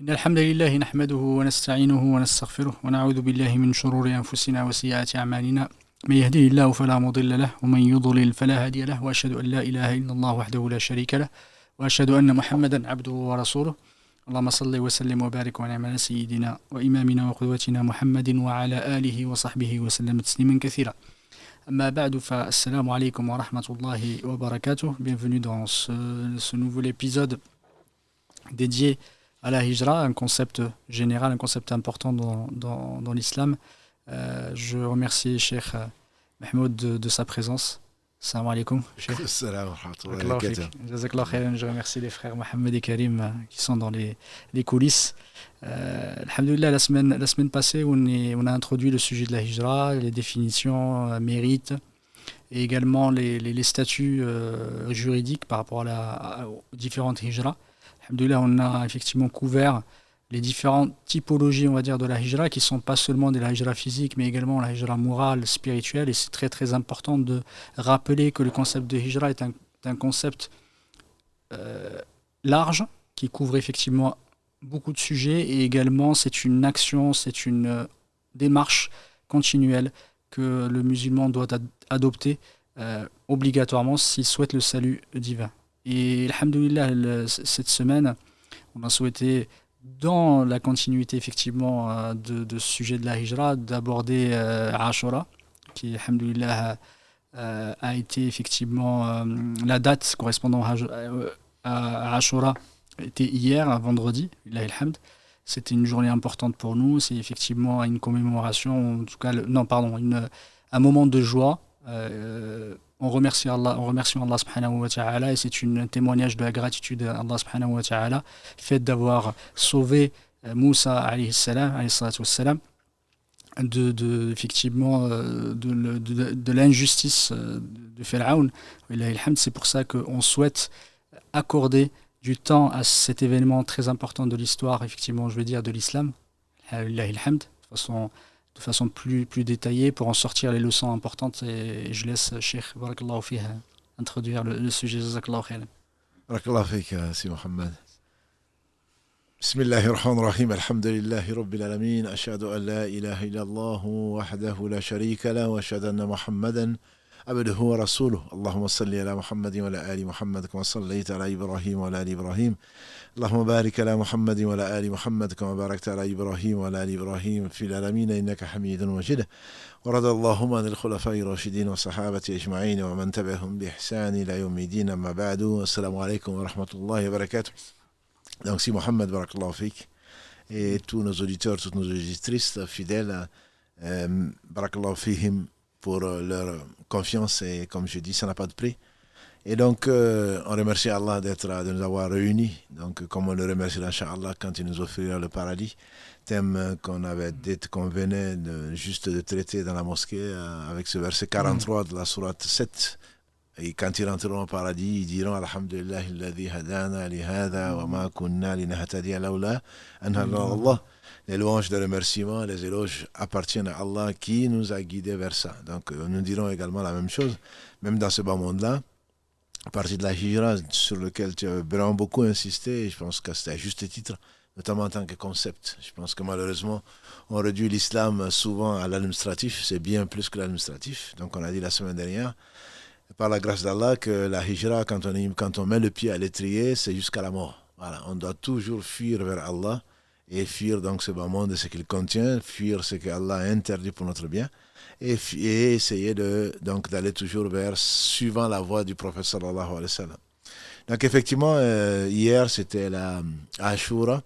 إن الحمد لله نحمده ونستعينه ونستغفره ونعوذ بالله من شرور أنفسنا وسيئات أعمالنا من يهده الله فلا مضل له ومن يضلل فلا هادي له وأشهد أن لا إله إلا الله وحده لا شريك له وأشهد أن محمدا عبده ورسوله اللهم صل وسلم وبارك ونعم على سيدنا وإمامنا وقدوتنا محمد وعلى آله وصحبه وسلم تسليما كثيرا أما بعد فالسلام عليكم ورحمة الله وبركاته. Bienvenue dans ce nouvel épisode dédié à la hijra, un concept général, un concept important dans l'islam. Je remercie Cheikh Mahmoud de sa présence. Salam alaikum. Salam wa rahmatullahi wa barakatuh. Jazakallah khairan. Je remercie les frères Mohamed et Karim qui sont dans les coulisses. Alhamdulillah, la semaine passée, on a introduit le sujet de la hijra, les définitions, mérites, et également les statuts juridiques par rapport aux différentes hijras. Alhamdulillah, on a effectivement couvert les différentes typologies, on va dire, de la hijra, qui ne sont pas seulement de la hijra physique, mais également la hijra morale, spirituelle. Et c'est très très important de rappeler que le concept de hijra est un concept large, qui couvre effectivement beaucoup de sujets, et également c'est une action, c'est une démarche continuelle que le musulman doit adopter obligatoirement s'il souhaite le salut divin. Et alhamdoulilah, cette semaine, on a souhaité, dans la continuité effectivement de ce sujet de la hijra, d'aborder Ashura, qui alhamdoulilah a été effectivement la date correspondant à Ashura était hier, vendredi, Lillahi alhamd. C'était une journée importante pour nous, c'est effectivement une commémoration, en tout cas, un moment de joie. On remercie Allah subhanahu wa ta'ala, et c'est un témoignage de la gratitude d'Allah subhanahu wa ta'ala, fait d'avoir sauvé Moussa alayhi salam effectivement de l'injustice de Pharaon. C'est pour ça qu'on souhaite accorder du temps à cet événement très important de l'histoire, effectivement, je veux dire, de l'islam, de façon plus détaillée, pour en sortir les leçons importantes. Et je laisse Cheikh Barakallahu Fih introduire le sujet. Jazakallahu khairan. Barakallahu fik, Si Mohammed. Bismillahir Rahmanir Rahim. Alhamdulillahi Rabbil Alamin. Ashhadu an la ilaha illallah wahdahu la sharika lah wa ashhadu anna Muhammadan عبده ورسوله اللهم صل على محمد وعلى آل محمد كما صليت على إبراهيم وعلى آل إبراهيم اللهم بارك على محمد وعلى آل محمد كما باركت على إبراهيم وعلى آل إبراهيم في العالمين إنك حميد مجيد ورضى اللهم عن الخلفاء الراشدين والصحابة أجمعين ومن تبعهم بإحسان إلى يوم الدين أما بعد السلام عليكم ورحمة الله وبركاته. Donc si Mohammed barakallahu fik et tous nos auditeurs, toutes nos auditrices fidèles, barakallahu fihim, pour leur confiance, et comme je dis, ça n'a pas de prix. Et donc, on remercie Allah de nous avoir réunis. Donc, comme on le remercie, Inch'Allah, quand il nous offrira le paradis, thème qu'on venait juste de traiter dans la mosquée, avec ce verset 43 de la sourate 7. Et quand ils rentreront au paradis, ils diront Alhamdulillah, alladhi hadana li hadha wa ma kunna linahtadiya lawla an hadana Allah. Les louanges de remerciement, les éloges appartiennent à Allah qui nous a guidés vers ça. Donc nous dirons également la même chose, même dans ce bas monde-là, à partir de la hijra, sur lequel tu as vraiment beaucoup insisté, et je pense que c'était à juste titre, notamment en tant que concept. Je pense que malheureusement, on réduit l'islam souvent à l'administratif, c'est bien plus que l'administratif. Donc on a dit la semaine dernière, par la grâce d'Allah, que la hijra, quand on met le pied à l'étrier, c'est jusqu'à la mort. Voilà, on doit toujours fuir vers Allah, et fuir donc ce bas monde et ce qu'il contient, fuir ce qu'Allah a interdit pour notre bien, et essayer donc d'aller toujours suivant la voie du prophète sallallahu alayhi wa sallam. Donc effectivement, hier c'était la Ashura,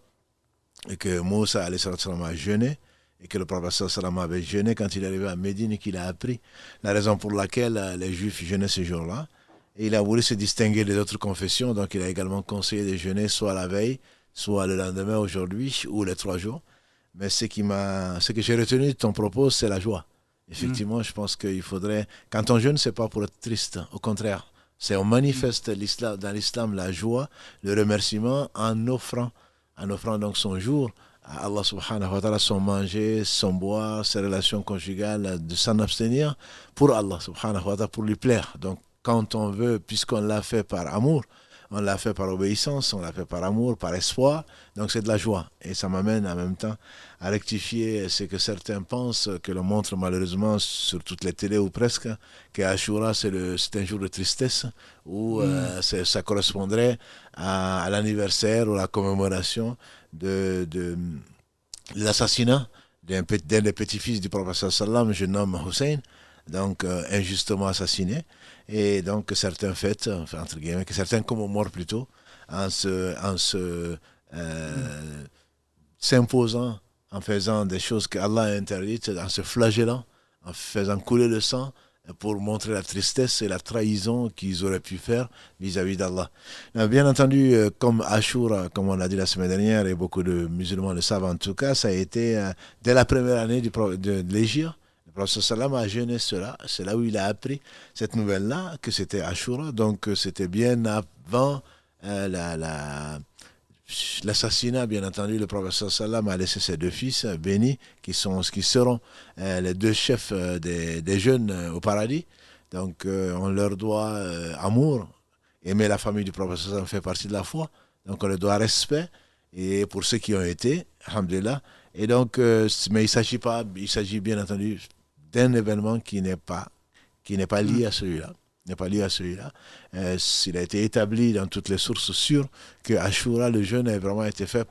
et que Moussa alayhi sallam a jeûné, et que le prophète sallallahu alayhi wa sallam avait jeûné quand il est arrivé à Médine, et qu'il a appris la raison pour laquelle les Juifs jeûnaient ce jour-là. Et il a voulu se distinguer des autres confessions, donc il a également conseillé de jeûner soit la veille, soit le lendemain, aujourd'hui, ou les 3 jours. Mais ce que j'ai retenu de ton propos, c'est la joie. Effectivement, je pense qu'il faudrait... Quand on jeûne, c'est pas pour être triste. Au contraire, on manifeste dans l'islam la joie, le remerciement, en offrant donc son jour à Allah subhanahu wa ta'ala, son manger, son boire, ses relations conjugales, de s'en abstenir pour Allah subhanahu wa ta'ala, pour lui plaire. Donc, quand on veut, puisqu'on l'a fait par amour, On l'a fait par obéissance, on l'a fait par amour, par espoir. Donc c'est de la joie. Et ça m'amène en même temps à rectifier ce que certains pensent, que l'on montre malheureusement sur toutes les télés ou presque, que Ashura c'est un jour de tristesse, où ça correspondrait à l'anniversaire ou à la commémoration de l'assassinat d'un des petits-fils du prophète sallam, je nomme Hussein, donc injustement assassiné. Et donc certains fêtent, enfin, entre guillemets, que certains commémorent plutôt s'imposant, en faisant des choses qu'Allah a interdites, en se flagellant, en faisant couler le sang pour montrer la tristesse et la trahison qu'ils auraient pu faire vis-à-vis d'Allah. Bien entendu, comme Ashura, comme on l'a dit la semaine dernière, et beaucoup de musulmans le savent en tout cas, ça a été dès la première année de l'Hégire. Le prophète sallam a jeûné cela. C'est là où il a appris cette nouvelle-là, que c'était Ashura. Donc c'était bien avant l'assassinat, bien entendu. Le prophète sallam a laissé ses 2 fils bénis, qui seront les 2 chefs des jeunes au paradis. Donc on leur doit amour. Aimer la famille du prophète sallam fait partie de la foi. Donc on leur doit respect. Et pour ceux qui ont été, alhamdulillah. Et donc, mais il s'agit bien entendu d'un événement qui n'est pas lié à celui-là. Il a été établi dans toutes les sources sûres que Ashura, le jeûne, a vraiment été fait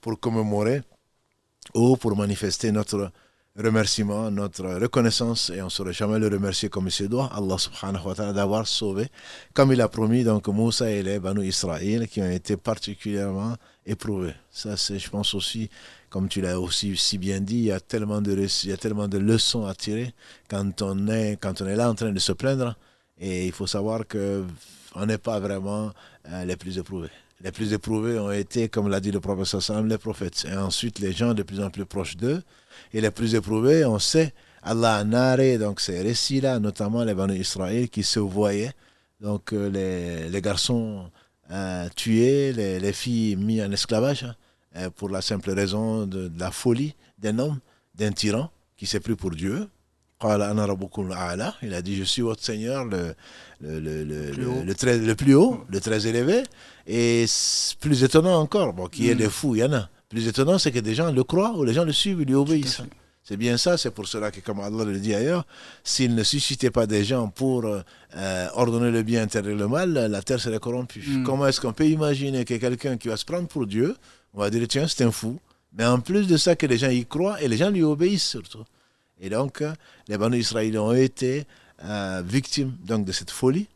pour commémorer ou pour manifester notre remerciement, notre reconnaissance, et on ne saurait jamais le remercier comme il se doit, Allah subhanahu wa ta'ala, d'avoir sauvé, comme il a promis, donc Moussa et les Banu Israël, qui ont été particulièrement éprouvés. Ça, c'est, je pense aussi, comme tu l'as aussi si bien dit, il y a tellement de leçons à tirer quand on est là en train de se plaindre, et il faut savoir qu'on n'est pas vraiment les plus éprouvés. Les plus éprouvés ont été, comme l'a dit le prophète sallam, les prophètes, et ensuite les gens de plus en plus proches d'eux. Et les plus éprouvés, on sait, Allah a narré donc ces récits-là, notamment les Banu Israël qui se voyaient, donc les garçons tués, les filles mises en esclavage, pour la simple raison de la folie d'un homme, d'un tyran qui s'est pris pour Dieu. Il a dit, je suis votre Seigneur, le plus haut, le très élevé. Et plus étonnant encore, qu'il y ait des fous, il y en a. Plus étonnant, c'est que des gens le croient ou les gens le suivent, ils lui obéissent. C'est bien ça, c'est pour cela que, comme Allah le dit ailleurs, s'il ne suscitait pas des gens pour ordonner le bien, interdire le mal, la terre serait corrompue. Comment est-ce qu'on peut imaginer que quelqu'un qui va se prendre pour Dieu, on va dire, tiens, c'est un fou, mais en plus de ça, que les gens y croient et les gens lui obéissent surtout. Et donc, les Banu Israël ont été victimes donc, de cette folie.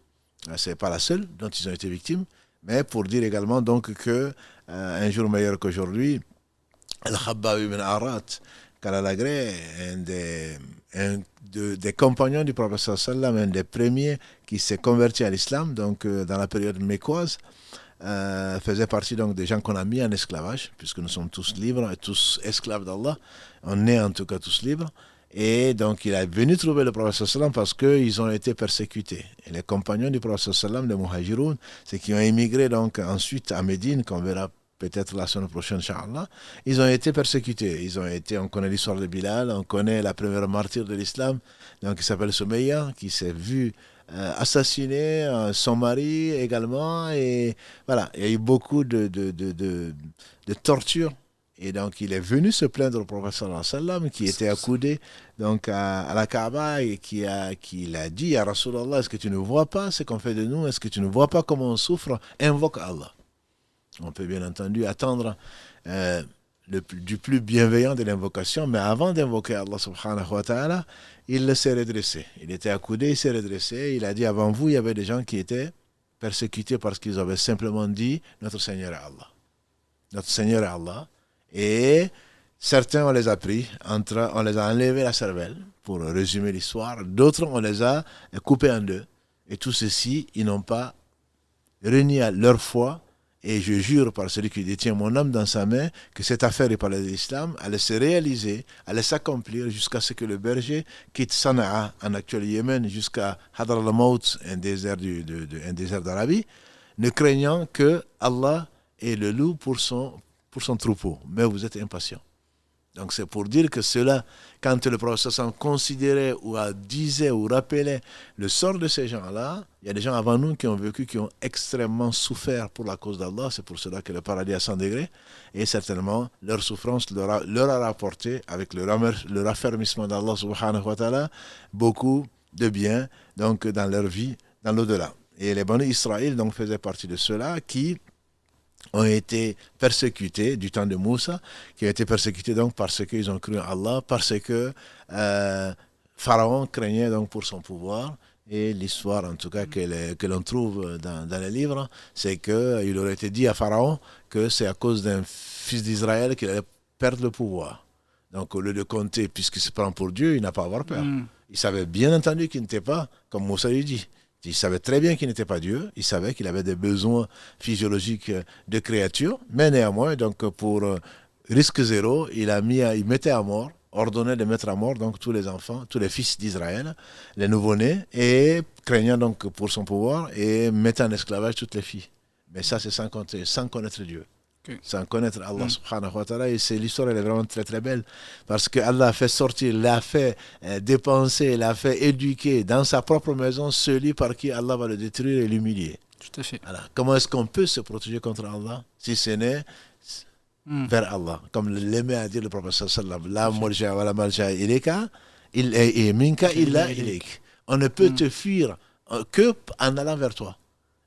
Ce n'est pas la seule dont ils ont été victimes, mais pour dire également donc, que un jour meilleur qu'aujourd'hui, Al-Khabbab ibn Arat, Kalalagré, un des compagnons du prophète sallam, un des premiers qui s'est converti à l'islam, donc dans la période mécoise, faisait partie donc des gens qu'on a mis en esclavage, puisque nous sommes tous libres et tous esclaves d'Allah. On est en tout cas tous libres. Et donc, il est venu trouver le prophète sallam parce qu'ils ont été persécutés. Et les compagnons du prophète sallam, les Muhajiroun, c'est qui ont émigré donc ensuite à Médine, qu'on verra peut-être la semaine prochaine, Inch'Allah, ils ont été persécutés. On connaît l'histoire de Bilal, on connaît la première martyre de l'islam, donc qui s'appelle Soumeya, qui s'est vu assassiner son mari également. Et voilà, il y a eu beaucoup de tortures. Et donc, il est venu se plaindre au prophète sallallahu alayhi wa sallam, qui était accoudé donc, à la Kaaba, et qui a dit à Rasulallah, est-ce que tu ne vois pas ce qu'on fait de nous? Est-ce que tu ne vois pas comment on souffre? Invoque Allah. On peut bien entendu attendre du plus bienveillant de l'invocation, mais avant d'invoquer Allah subhanahu wa ta'ala, il s'est redressé. Il était accoudé, il s'est redressé. Il a dit, avant vous, il y avait des gens qui étaient persécutés parce qu'ils avaient simplement dit, notre Seigneur est Allah. Notre Seigneur est Allah. Et certains, on les a pris, on les a enlevé la cervelle, pour résumer l'histoire. D'autres, on les a coupés en deux. Et tout ceci, ils n'ont pas renié leur foi. Et je jure par celui qui détient mon âme dans sa main que cette affaire du palais de l'islam allait se réaliser, allait s'accomplir jusqu'à ce que le berger quitte Sana'a, en actuel Yémen, jusqu'à Hadr al-Maut, un désert d'Arabie, ne craignant que Allah ait le loup pour son troupeau. Mais vous êtes impatients. Donc c'est pour dire que cela, quand le prophète considérait ou disait ou rappelait le sort de ces gens-là, il y a des gens avant nous qui ont vécu, qui ont extrêmement souffert pour la cause d'Allah. C'est pour cela que le paradis à 100 degrés. Et certainement, leur souffrance leur a rapporté, avec le raffermissement d'Allah subhanahu wa ta'ala, beaucoup de bien donc, dans leur vie, dans l'au-delà. Et les Banu Israël donc, faisaient partie de ceux-là qui ont été persécutés du temps de Moussa, qui ont été persécutés donc parce qu'ils ont cru en Allah, parce que Pharaon craignait donc pour son pouvoir. Et l'histoire, en tout cas, que l'on trouve dans les livres, c'est qu'il aurait été dit à Pharaon que c'est à cause d'un fils d'Israël qu'il allait perdre le pouvoir. Donc, au lieu de compter, puisqu'il se prend pour Dieu, il n'a pas à avoir peur. Il savait bien entendu qu'il n'était pas, comme Moussa lui dit. Il savait très bien qu'il n'était pas Dieu. Il savait qu'il avait des besoins physiologiques de créature. Mais néanmoins, donc, pour risque zéro, il mettait à mort, ordonnait de mettre à mort donc tous les enfants, tous les fils d'Israël, les nouveau-nés, et craignant donc pour son pouvoir et mettant en esclavage toutes les filles. Mais ça, c'est sans connaître Dieu. Okay. Sans connaître Allah subhanahu wa ta'ala. Et l'histoire, elle est vraiment très très belle. Parce que Allah a fait sortir, l'a fait dépenser, l'a fait éduquer dans sa propre maison celui par qui Allah va le détruire et l'humilier. Tout à fait. Alors, comment est-ce qu'on peut se protéger contre Allah si ce n'est vers Allah? Comme l'aimait à dire le prophète sallallahu alayhi wa sallam, la malja wa la malja ileka, minka illa ilayk. On ne peut te fuir que en allant vers toi.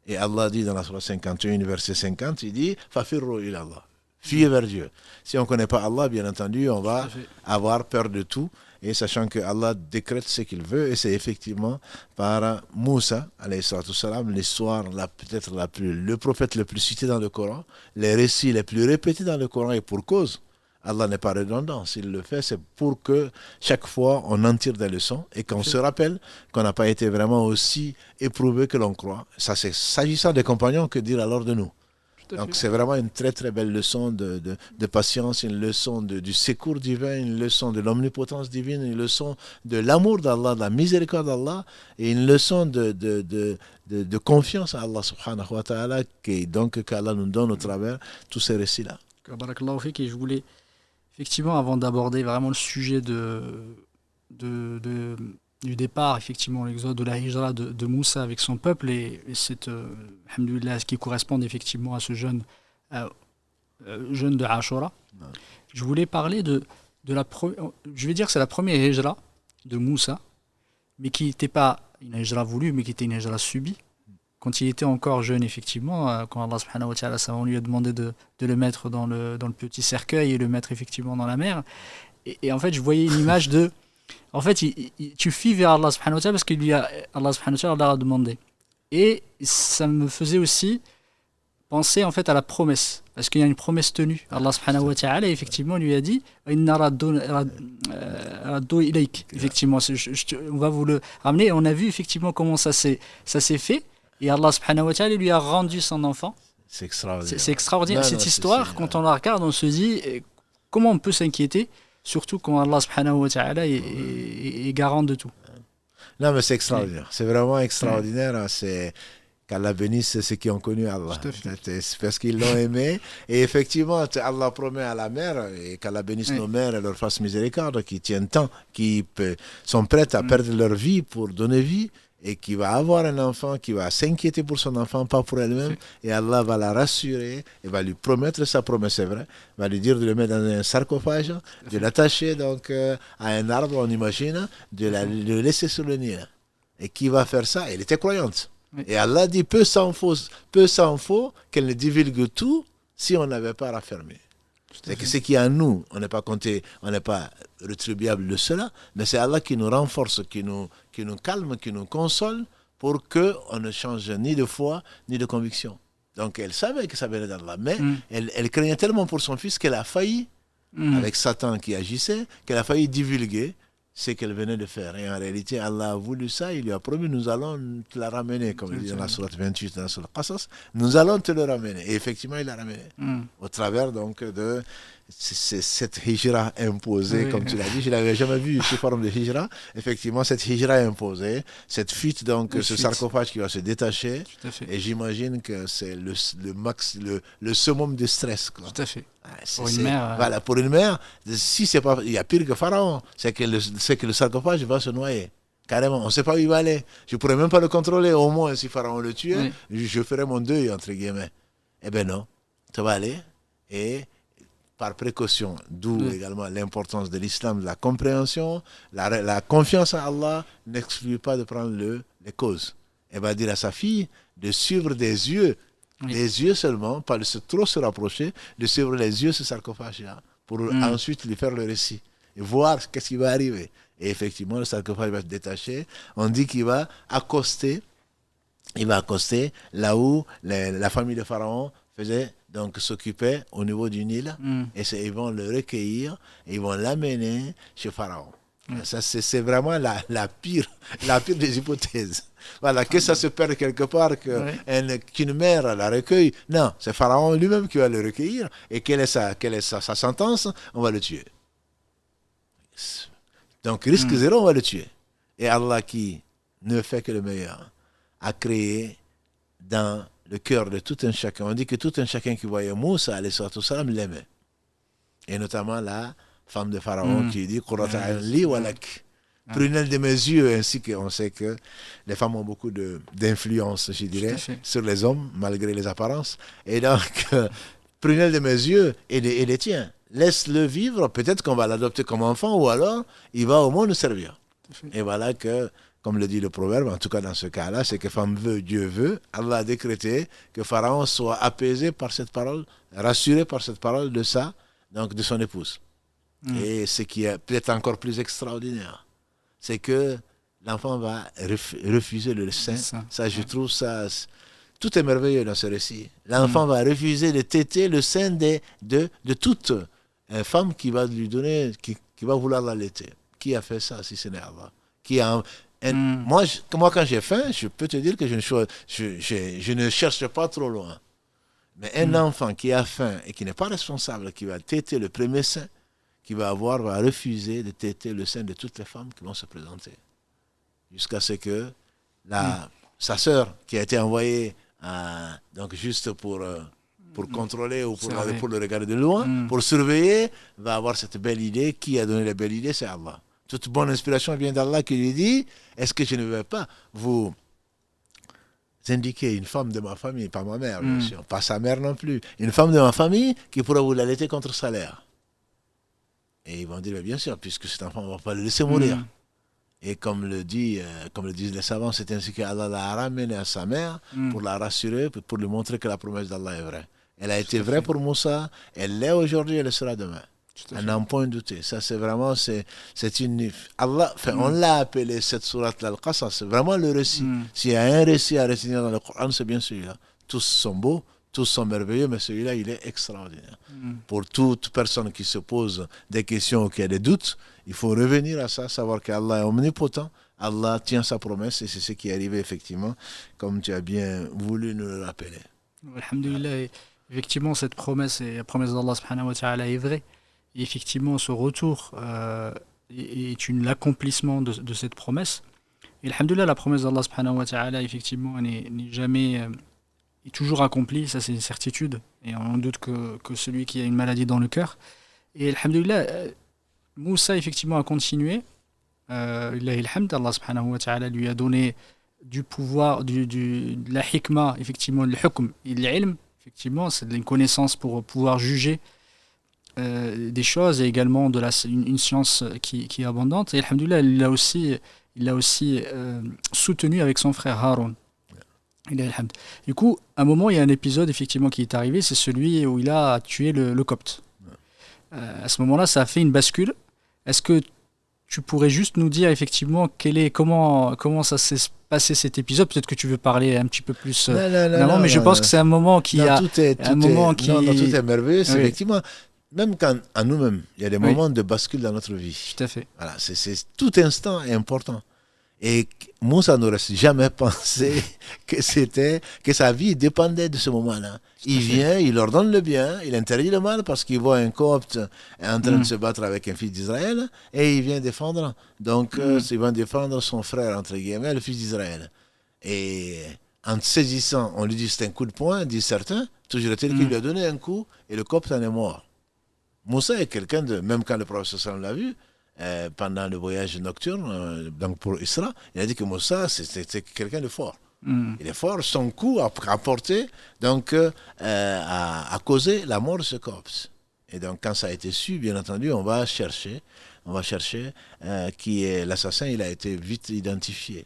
Et Allah dit dans la Surah 51, verset 50, il dit « Fafirru ilallah » fuyez vers Dieu. Si on ne connaît pas Allah, bien entendu, on va avoir peur de tout, et sachant que Allah décrète ce qu'il veut, et c'est effectivement par Moussa, alayhi salatu salam, l'histoire peut-être le prophète le plus cité dans le Coran, les récits les plus répétés dans le Coran, et pour cause. Allah n'est pas redondant. S'il le fait, c'est pour que chaque fois, on en tire des leçons et qu'on se rappelle qu'on n'a pas été vraiment aussi éprouvé que l'on croit. Ça, c'est s'agissant des compagnons, que dire alors de nous. Donc, c'est vraiment une très, très belle leçon de patience, une leçon du secours divin, une leçon de l'omnipotence divine, une leçon de l'amour d'Allah, de la miséricorde d'Allah, et une leçon de confiance à Allah subhanahu wa ta'ala, qu'Allah nous donne au travers tous ces récits-là. Barakallahu fik, et je voulais effectivement, avant d'aborder vraiment le sujet du départ, effectivement, l'exode de la hijra de Moussa avec son peuple et cette, alhamdoulilah, ce qui correspond effectivement à ce jeûne de Ashura, je voulais parler de la je vais dire que c'est la première hijra de Moussa, mais qui n'était pas une hijra voulue, mais qui était une hijra subie. Quand il était encore jeune, effectivement, quand Allah subhanahu wa ta'ala, on lui a demandé de le mettre dans le petit cercueil et le mettre effectivement dans la mer. Et en fait, je voyais une image de... En fait, tu fuis vers Allah subhanahu wa ta'ala parce Allah subhanahu wa ta'ala leur a demandé. Et ça me faisait aussi penser en fait à la promesse. Parce qu'il y a une promesse tenue. Allah subhanahu wa ta'ala, effectivement, lui a dit « Inna raddu ilayk » Effectivement, on va vous le ramener. Et on a vu effectivement comment ça s'est fait. Et Allah subhanahu wa ta'ala lui a rendu son enfant. C'est extraordinaire. C'est extraordinaire. Cette histoire, quand on la regarde, on se dit comment on peut s'inquiéter, surtout quand Allah subhanahu wa ta'ala est garant de tout. Non, mais c'est extraordinaire. C'est vraiment extraordinaire. C'est qu'Allah bénisse ceux qui ont connu Allah. C'est parce qu'ils l'ont aimé. Et effectivement, Allah promet à la mère, et qu'Allah bénisse nos mères et leur fasse miséricorde, qui tiennent tant, qui sont prêtes à perdre leur vie pour donner vie, et qui va avoir un enfant, qui va s'inquiéter pour son enfant, pas pour elle-même, et Allah va la rassurer, et va lui promettre sa promesse, c'est vrai, va lui dire de le mettre dans un sarcophage, de l'attacher donc à un arbre, on imagine, de le laisser sur le Nil. Et qui va faire ça? Elle était croyante. Et Allah dit, peu s'en faut qu'elle ne divulgue tout si on n'avait pas raffermé. C'est que ce qui est en nous, on n'est pas compté, on n'est pas rétribuable de cela, mais c'est Allah qui nous renforce, qui nous calme, qui nous console pour qu'on ne change ni de foi, ni de conviction. Donc elle savait que ça venait d'Allah, mais elle craignait tellement pour son fils qu'elle a failli, avec Satan qui agissait, qu'elle a failli divulguer ce qu'elle venait de faire. Et en réalité, Allah a voulu ça, il lui a promis, nous allons te la ramener, comme il dit dans la sourate 28, dans la Qasas, nous allons te le ramener. Et effectivement, il l'a ramené. Au travers donc de cette hijra imposée, Oui. comme tu l'as dit, je ne l'avais jamais vu sous forme de hijra. Effectivement, cette hijra imposée, cette fuite, donc Une ce fuite. sarcophage qui va se détacher, Tout à fait. et j'imagine que c'est le summum de stress, quoi. Tout à fait. Ouais, Pour une mère. Voilà, pour une mère, si c'est pas, il y a pire que Pharaon, c'est que le sarcophage va se noyer. Carrément, on ne sait pas où il va aller. Je ne pourrais même pas le contrôler. Au moins, si Pharaon le tuait, je ferais mon deuil, entre guillemets. Eh bien non, ça va aller. Et par précaution, d'où également l'importance de l'islam, de la compréhension, la confiance en Allah n'exclut pas de prendre les causes. Elle va dire à sa fille de suivre des yeux seulement, pas de trop se rapprocher, de suivre les yeux ce sarcophage-là, pour ensuite lui faire le récit et voir qu'est-ce qui va arriver. Et effectivement, le sarcophage va se détacher. On dit qu'il va accoster là où la famille de Pharaon s'occupait au niveau du Nil. Et ils vont le recueillir et ils vont l'amener chez Pharaon. Ça, c'est vraiment la pire des hypothèses. Voilà, que ça se perde quelque part, qu'une mère la recueille. Non, c'est Pharaon lui-même qui va le recueillir. Et quelle est sa sentence? On va le tuer. Donc, risque zéro, on va le tuer. Et Allah, qui ne fait que le meilleur, a créé dans le cœur de tout un chacun. On dit que tout un chacun qui voyait Moussa, alayhi salam, l'aimait. Et notamment la femme de Pharaon qui dit Qurrata a'yun li wa lak. Prunelle de mes yeux, ainsi qu'on sait que les femmes ont beaucoup d'influence, je dirais, sur les hommes, malgré les apparences. Et donc, prunelle de mes yeux et les tiens. Laisse-le vivre, peut-être qu'on va l'adopter comme enfant, ou alors il va au moins nous servir. Et voilà que, comme le dit le proverbe, en tout cas dans ce cas-là, c'est que femme veut, Dieu veut. Allah a décrété que Pharaon soit apaisé par cette parole, rassuré par cette parole de son épouse. Et ce qui est peut-être encore plus extraordinaire, c'est que l'enfant va refuser le sein. Ça, je trouve ça... Tout est merveilleux dans ce récit. L'enfant va refuser de téter le sein de toute femme qui va lui donner, qui va vouloir l'allaiter. Qui a fait ça, si ce n'est Allah? Moi, quand j'ai faim, je peux te dire que je ne cherche pas trop loin. Mais un enfant qui a faim et qui n'est pas responsable, qui va téter le premier sein, va refuser de téter le sein de toutes les femmes qui vont se présenter. Jusqu'à ce que sa sœur, qui a été envoyée donc juste pour contrôler ou pour le regarder de loin, pour surveiller, va avoir cette belle idée. Qui a donné la belle idée? C'est Allah. Toute bonne inspiration vient d'Allah qui lui dit, est-ce que je ne vais pas vous indiquer une femme de ma famille, pas ma mère, bien sûr, pas sa mère non plus, une femme de ma famille qui pourra vous l'allaiter contre salaire. Et ils vont dire, bien sûr, puisque cet enfant, on ne va pas le laisser mourir. Et comme le disent les savants, c'est ainsi qu'Allah l'a ramené à sa mère pour la rassurer, pour lui montrer que la promesse d'Allah est vraie. Elle a été vraie pour Moussa, elle l'est aujourd'hui, elle le sera demain. Elle n'a point douté. Ça, c'est vraiment, c'est une... Allah, on l'a appelé cette sourate Al-Qasas, c'est vraiment le récit. S'il y a un récit à retenir dans le Coran, c'est bien celui-là. Tous sont beaux, tous sont merveilleux, mais celui-là, il est extraordinaire. Pour toute personne qui se pose des questions ou qui a des doutes, il faut revenir à ça, savoir qu'Allah est omnipotent, Allah tient sa promesse et c'est ce qui est arrivé effectivement, comme tu as bien voulu nous le rappeler. Alhamdulillah, effectivement, cette promesse, et la promesse d'Allah subhanahu wa ta'ala est vraie. Et effectivement, ce retour est l'accomplissement de cette promesse. Et alhamdulillah, la promesse d'Allah subhanahu wa ta'ala, effectivement, n'est jamais... est toujours accomplie, ça c'est une certitude. Et on doute que celui qui a une maladie dans le cœur. Et alhamdulillah, Moussa effectivement a continué. Allah subhanahu wa ta'ala lui a donné du pouvoir, de la hikmah, effectivement, le hukm et l'ilm, effectivement, c'est une connaissance pour pouvoir juger des choses et également une science qui est abondante. Et alhamdulillah, il l'a aussi soutenu avec son frère Haroun. Du coup, à un moment, il y a un épisode effectivement qui est arrivé, c'est celui où il a tué le copte. À ce moment-là, ça a fait une bascule. Est-ce que tu pourrais juste nous dire effectivement comment ça s'est passé cet épisode? Peut-être que tu veux parler un petit peu plus non, mais je pense que c'est un moment qui tout est merveilleux. C'est effectivement, même quand à nous-mêmes, il y a des moments de bascule dans notre vie. Tout à fait. Voilà, c'est tout instant est important. Et Moussa n'aurait jamais pensé que sa vie dépendait de ce moment-là. Il vient, il ordonne le bien, il interdit le mal parce qu'il voit un copte en train de se battre avec un fils d'Israël et il vient défendre. Donc, il va défendre son frère, entre guillemets, le fils d'Israël. Et en saisissant, on lui dit c'est un coup de poing, disent certains. Toujours est-il qu'il lui a donné un coup et le copte en est mort. Moussa est quelqu'un de, même quand le prophète l'a vu, pendant le voyage nocturne, donc pour Isra, il a dit que Moussa, c'est quelqu'un de fort. Il est fort, son coup a porté, donc a causé la mort de ce copte. Et donc quand ça a été su, bien entendu, on va chercher qui est l'assassin, il a été vite identifié.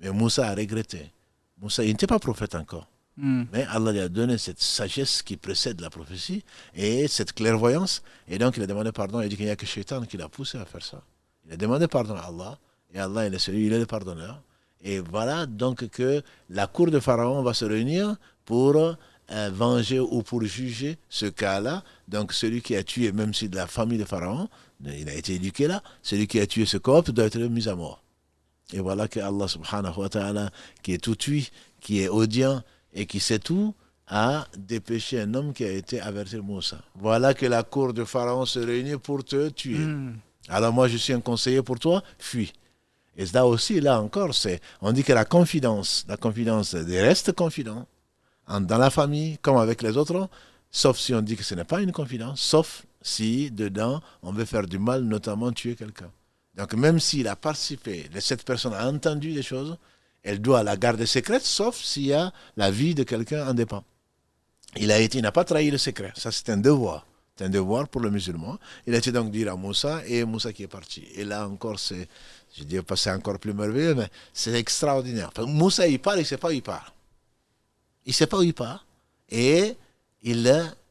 Mais Moussa a regretté. Moussa, il n'était pas prophète encore. Mais Allah lui a donné cette sagesse qui précède la prophétie et cette clairvoyance. Et donc il a demandé pardon. Il a dit qu'il n'y a que Shaitan qui l'a poussé à faire ça. Il a demandé pardon à Allah. Et Allah, il est le pardonneur. Et voilà donc que la cour de Pharaon va se réunir pour venger ou pour juger ce cas-là. Donc celui qui a tué, même si de la famille de Pharaon, il a été éduqué là, celui qui a tué ce copte doit être mis à mort. Et voilà que Allah subhanahu wa ta'ala, qui est tout tuit, qui est audient, et qui sait tout, a dépêché un homme qui a été avertir Moussa. Voilà que la cour de Pharaon se réunit pour te tuer. Alors moi, je suis un conseiller pour toi, fuis. Et là aussi, là encore, on dit que la confidence reste confident dans la famille, comme avec les autres, sauf si on dit que ce n'est pas une confidence, sauf si dedans, on veut faire du mal, notamment tuer quelqu'un. Donc même s'il a participé, cette personne a entendu des choses, elle doit la garder secrète, sauf s'il y a la vie de quelqu'un en dépend. Il n'a pas trahi le secret. Ça, c'est un devoir. C'est un devoir pour le musulman. Il a été donc dire à Moussa, et Moussa qui est parti. Et là encore, c'est encore plus merveilleux, mais c'est extraordinaire. Enfin, Moussa, il part, il ne sait pas où il part. Il ne sait pas où il part. Et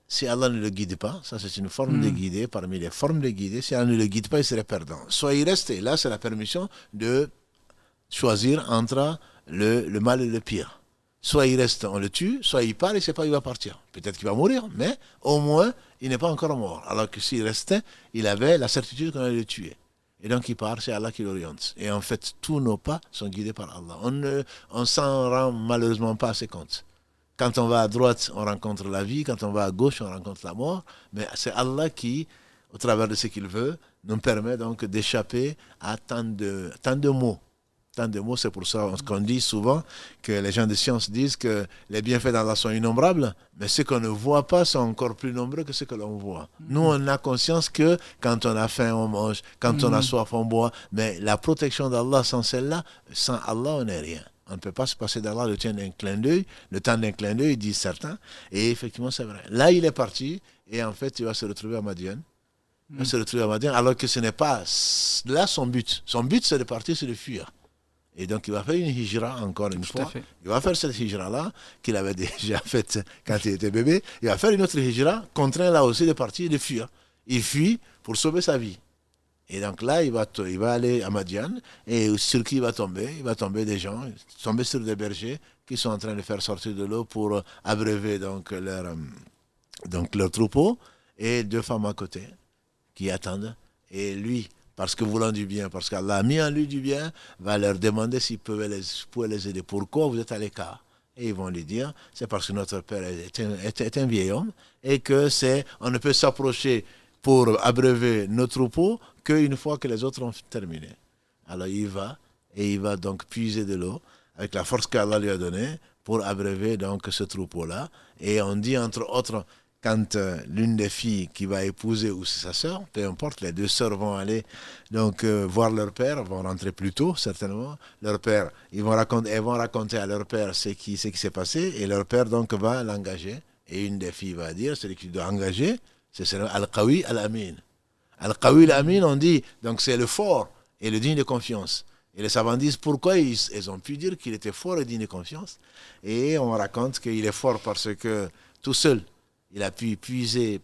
si Allah ne le guide pas, ça c'est une forme de guider, parmi les formes de guider, si Allah ne le guide pas, il serait perdant. Soit il reste, et là c'est la permission de choisir entre le mal et le pire. Soit il reste, on le tue, soit il part, il ne sait pas où il va partir. Peut-être qu'il va mourir, mais au moins, il n'est pas encore mort. Alors que s'il restait, il avait la certitude qu'on allait le tuer. Et donc il part, c'est Allah qui l'oriente. Et en fait, tous nos pas sont guidés par Allah. On s'en rend malheureusement pas assez compte. Quand on va à droite, on rencontre la vie. Quand on va à gauche, on rencontre la mort. Mais c'est Allah qui, au travers de ce qu'il veut, nous permet donc d'échapper à tant de maux. Tant de mots, c'est pour ça qu'on dit souvent que les gens de science disent que les bienfaits d'Allah sont innombrables, mais ceux qu'on ne voit pas sont encore plus nombreux que ceux que l'on voit. Nous, on a conscience que quand on a faim, on mange, quand on a soif, on boit, mais la protection d'Allah, sans celle-là, sans Allah, on n'est rien. On ne peut pas se passer d'Allah le temps d'un clin d'œil, disent certains, et effectivement, c'est vrai. Là, il est parti, et en fait, il va se retrouver à Madian. Il va se retrouver à Madian, alors que ce n'est pas là son but. Son but, c'est de partir, c'est de fuir. Et donc, il va faire une hijra encore une fois. Il va faire cette hijra-là, qu'il avait déjà faite quand il était bébé. Il va faire une autre hijra, contraint là aussi de partir et de fuir. Il fuit pour sauver sa vie. Et donc là, il va aller à Madian. Et sur qui il va tomber? Il va tomber des gens, tomber sur des bergers qui sont en train de faire sortir de l'eau pour abreuver donc leur troupeau. Et deux femmes à côté qui attendent. Et lui, parce que voulant du bien, parce qu'Allah a mis en lui du bien, va leur demander s'il pouvait les aider. Pourquoi vous êtes à l'écart? Et ils vont lui dire, c'est parce que notre père est un vieil homme et que on ne peut s'approcher pour abreuver nos troupeaux qu'une fois que les autres ont terminé. Alors il va donc puiser de l'eau avec la force qu'Allah lui a donnée pour abreuver donc ce troupeau-là. Et on dit entre autres, quand l'une des filles qui va épouser ou c'est sa sœur, peu importe, les deux sœurs vont aller donc voir leur père, vont rentrer plus tôt certainement. Leur père, elles vont raconter à leur père ce qui s'est passé et leur père donc va l'engager. Et une des filles va dire, celui qui doit engager, c'est Al-Qawi Al-Amin. Al-Qawi Al-Amin, on dit, donc c'est le fort et le digne de confiance. Et les savants disent pourquoi ils ont pu dire qu'il était fort et digne de confiance. Et on raconte qu'il est fort parce que tout seul, il a pu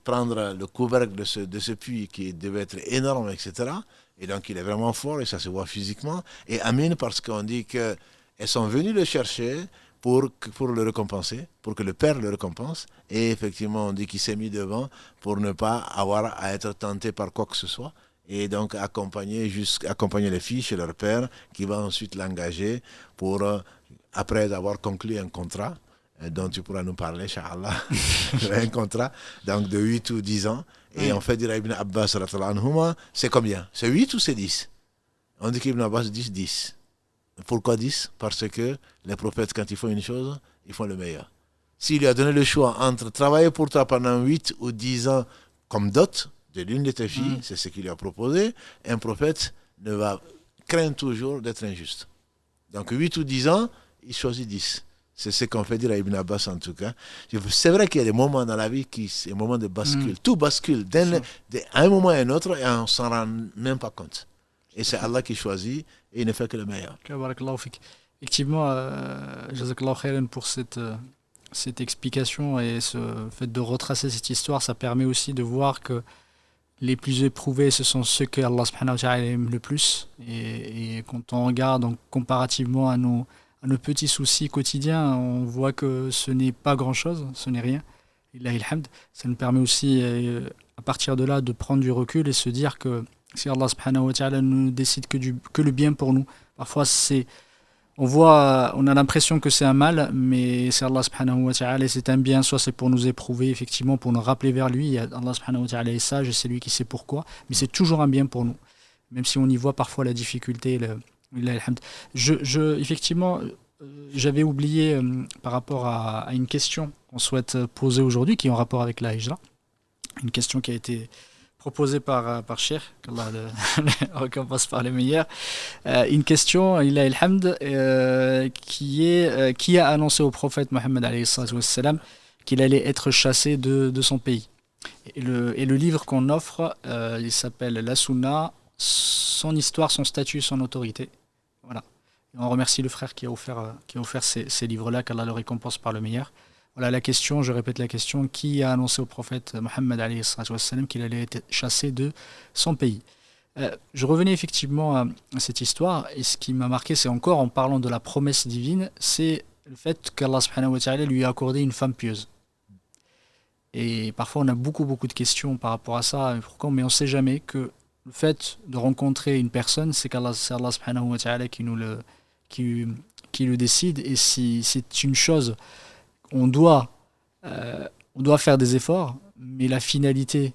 prendre le couvercle de ce puits qui devait être énorme, etc. Et donc il est vraiment fort et ça se voit physiquement. Et Amin parce qu'on dit qu'elles sont venues le chercher pour le récompenser, pour que le père le récompense. Et effectivement, on dit qu'il s'est mis devant pour ne pas avoir à être tenté par quoi que ce soit. et donc accompagner les filles chez leur père qui va ensuite l'engager pour, après avoir conclu un contrat, dont tu pourras nous parler, Inch'Allah, un contrat donc de 8 ou 10 ans. Et on fait dire à Ibn Abbas, c'est combien? C'est 8 ou c'est 10? On dit qu'Ibn Abbas dit 10. Pourquoi 10? Parce que les prophètes, quand ils font une chose, ils font le meilleur. S'il lui a donné le choix entre travailler pour toi pendant 8 ou 10 ans comme dot de l'une de tes filles, c'est ce qu'il lui a proposé, un prophète ne va craindre toujours d'être injuste. Donc 8 ou 10 ans, il choisit 10. C'est ce qu'on fait dire à Ibn Abbas en tout cas. C'est vrai qu'il y a des moments dans la vie des moments de bascule. Tout bascule à un moment et un autre et on ne s'en rend même pas compte. Et c'est Allah qui choisit et il ne fait que le meilleur. Effectivement, Jazakallah khairan pour cette explication et ce fait de retracer cette histoire, ça permet aussi de voir que les plus éprouvés, ce sont ceux que Allah subhanahu wa ta'ala aime le plus. Et quand on regarde donc, comparativement à nos petits soucis quotidiens, on voit que ce n'est pas grand-chose, ce n'est rien. Illahil hamd. Ça nous permet aussi, à partir de là, de prendre du recul et se dire que si Allah subhanahu wa ta'ala ne décide que le bien pour nous, parfois on a l'impression que c'est un mal, mais c'est Allah subhanahu wa ta'ala, c'est un bien, soit c'est pour nous éprouver, effectivement, pour nous rappeler vers lui. Allah subhanahu wa ta'ala est sage et c'est lui qui sait pourquoi, mais c'est toujours un bien pour nous, même si on y voit parfois la difficulté. Effectivement, j'avais oublié par rapport à une question qu'on souhaite poser aujourd'hui, qui est en rapport avec la hijra, une question qui a été proposé par Cheikh, qu'Allah le récompense par les meilleurs. Une question, Illah il-Hamd, qui a annoncé au prophète Mohammed alayhi salatu wassalam qu'il allait être chassé de son pays. Et le livre qu'on offre, il s'appelle La Sunna, son histoire, son statut, son autorité. Voilà. Et on remercie le frère qui a offert ces livres-là, qu'Allah le récompense par le meilleur. Voilà la question, je répète la question, qui a annoncé au prophète Mohammed alayhi salatu wassalam qu'il allait être chassé de son pays. Je revenais effectivement à cette histoire, et ce qui m'a marqué, c'est encore en parlant de la promesse divine, c'est le fait qu'Allah subhanahu wa ta'ala lui a accordé une femme pieuse. Et parfois on a beaucoup de questions par rapport à ça, mais on ne sait jamais que le fait de rencontrer une personne, c'est Allah subhanahu wa ta'ala qui le décide, et si c'est une chose, on doit faire des efforts, mais la finalité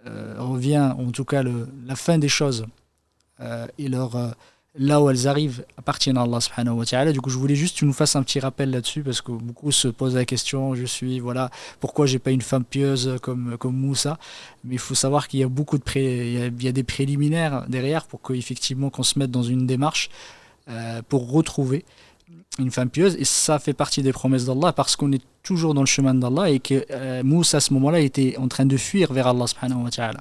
revient, en tout cas la fin des choses, et là où elles arrivent appartiennent à Allah subhanahu wa ta'ala. Du coup, je voulais juste que tu nous fasses un petit rappel là-dessus, parce que beaucoup se posent la question, pourquoi j'ai pas une femme pieuse comme Moussa. Mais il faut savoir qu'il y a il y a des préliminaires derrière pour qu'effectivement qu'on se mette dans une démarche pour retrouver une femme pieuse, et ça fait partie des promesses d'Allah, parce qu'on est toujours dans le chemin d'Allah, et que Moussa à ce moment-là était en train de fuir vers Allah subhanahu wa ta'ala.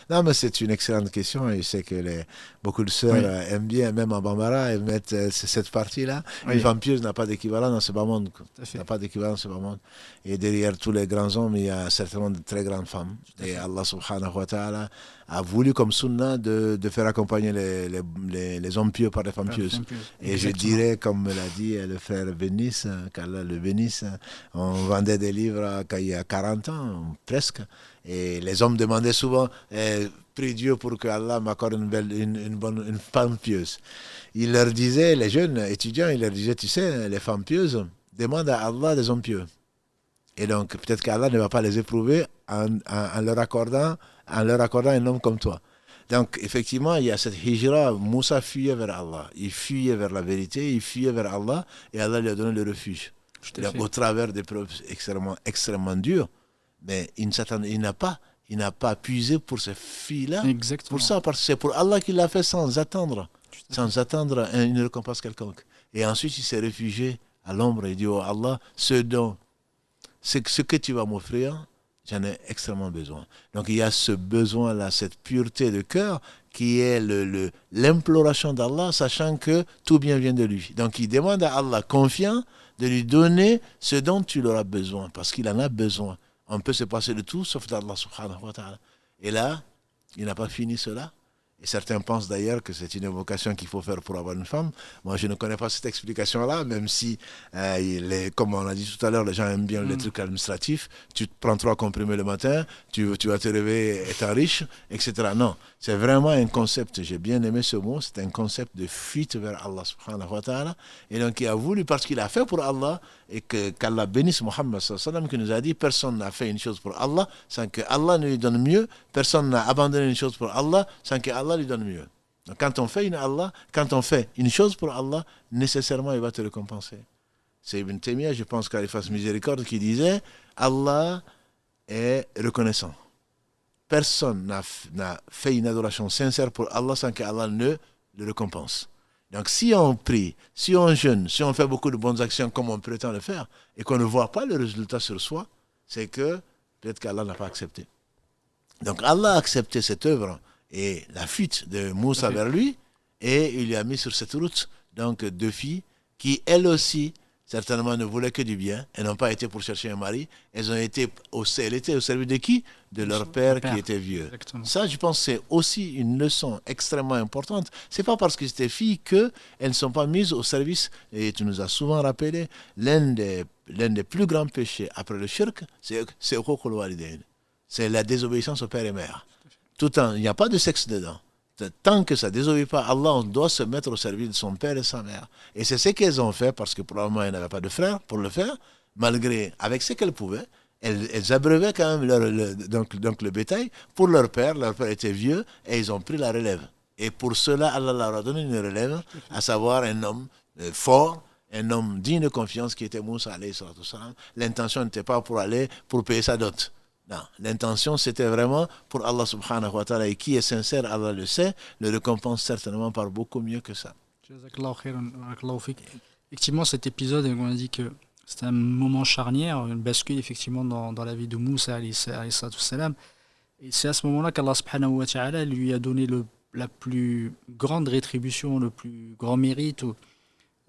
Non, mais c'est une excellente question, et je sais que beaucoup de sœurs aiment bien, même en Bambara, elles mettent cette partie-là. Une femme pieuse n'a pas d'équivalent dans ce bas monde. N'a pas d'équivalent dans ce bas monde. Et derrière tous les grands hommes, il y a certainement de très grandes femmes. Et Allah subhanahu wa ta'ala a voulu comme sunna de faire accompagner les hommes pieux par les femmes pieuses. Et je dirais, comme me l'a dit le frère bénisse, qu'Allah le bénisse, on vendait des livres il y a 40 ans, presque. Et les hommes demandaient souvent, prie Dieu pour que Allah m'accorde une femme pieuse. Il leur disait, les jeunes étudiants, il leur disait, tu sais, les femmes pieuses demandent à Allah des hommes pieux. Et donc, peut-être qu'Allah ne va pas les éprouver en leur accordant un homme comme toi. Donc, effectivement, il y a cette hijra. Moussa fuyait vers Allah. Il fuyait vers la vérité, il fuyait vers Allah, et Allah lui a donné le refuge. Au travers des preuves extrêmement dures. Mais il n'a pas puisé pour ces filles-là. Exactement. Pour ça, parce que c'est pour Allah qu'il l'a fait sans attendre une récompense quelconque. Et ensuite, il s'est réfugié à l'ombre et dit, oh Allah, ce que tu vas m'offrir, j'en ai extrêmement besoin. Donc il y a ce besoin-là, cette pureté de cœur qui est l'imploration d'Allah, sachant que tout bien vient de lui. Donc il demande à Allah, confiant, de lui donner ce dont tu auras besoin, parce qu'il en a besoin. On peut se passer de tout, sauf d'Allah subhanahu wa ta'ala. Et là, il n'a pas fini cela. Et certains pensent d'ailleurs que c'est une invocation qu'il faut faire pour avoir une femme. Moi, je ne connais pas cette explication-là, même si, comme on a dit tout à l'heure, les gens aiment bien les trucs administratifs. Tu prends 3 comprimés le matin, tu vas te réveiller étant riche, etc. Non, c'est vraiment un concept, j'ai bien aimé ce mot, c'est un concept de fuite vers Allah subhanahu wa ta'ala. Et donc, il a voulu, parce qu'il a fait pour Allah, et qu'Allah bénisse Muhammad sallallahu alayhi wa sallam, qui nous a dit, personne n'a fait une chose pour Allah sans que Allah ne lui donne mieux, personne n'a abandonné une chose pour Allah sans que Allah lui donne mieux. Donc, quand on fait une chose pour Allah, nécessairement il va te récompenser. C'est Ibn Taymiyyah, je pense qu'Allah fasse miséricorde, qui disait Allah est reconnaissant. Personne n'a fait une adoration sincère pour Allah sans que Allah ne le récompense. Donc si on prie, si on jeûne, si on fait beaucoup de bonnes actions comme on prétend le faire, et qu'on ne voit pas le résultat sur soi, c'est que peut-être qu'Allah n'a pas accepté. Donc Allah a accepté cette œuvre et la fuite de Moussa vers lui, et il lui a mis sur cette route donc 2 filles qui, elles aussi, certainement ne voulaient que du bien. Elles n'ont pas été pour chercher un mari. Elles étaient au service de qui? De leur père qui était vieux. Exactement. Ça, je pense, c'est aussi une leçon extrêmement importante. C'est pas parce que c'était filles qu'elles ne sont pas mises au service. Et tu nous as souvent rappelé, l'un des plus grands péchés après le shirk, c'est uququl walidayn. C'est la désobéissance au père et mère. Il n'y a pas de sexe dedans. Tant que ça ne désobéit pas à Allah, on doit se mettre au service de son père et sa mère. Et c'est ce qu'elles ont fait, parce que probablement elles n'avaient pas de frère pour le faire, malgré, avec ce qu'elles pouvaient, elles abreuvaient quand même donc le bétail pour leur père était vieux, et ils ont pris la relève. Et pour cela, Allah leur a donné une relève, à savoir un homme fort, un homme digne de confiance qui était Moussa alayhi salatu wassalam. L'intention n'était pas pour payer sa dot. Non, l'intention c'était vraiment pour Allah subhanahu wa ta'ala, et qui est sincère, Allah le sait, le récompense certainement par beaucoup mieux que ça. Effectivement, cet épisode, on a dit que c'était un moment charnière, une bascule effectivement dans la vie de Moussa alayhi salam. Et c'est à ce moment-là qu'Allah subhanahu wa ta'ala lui a donné la plus grande rétribution, le plus grand mérite,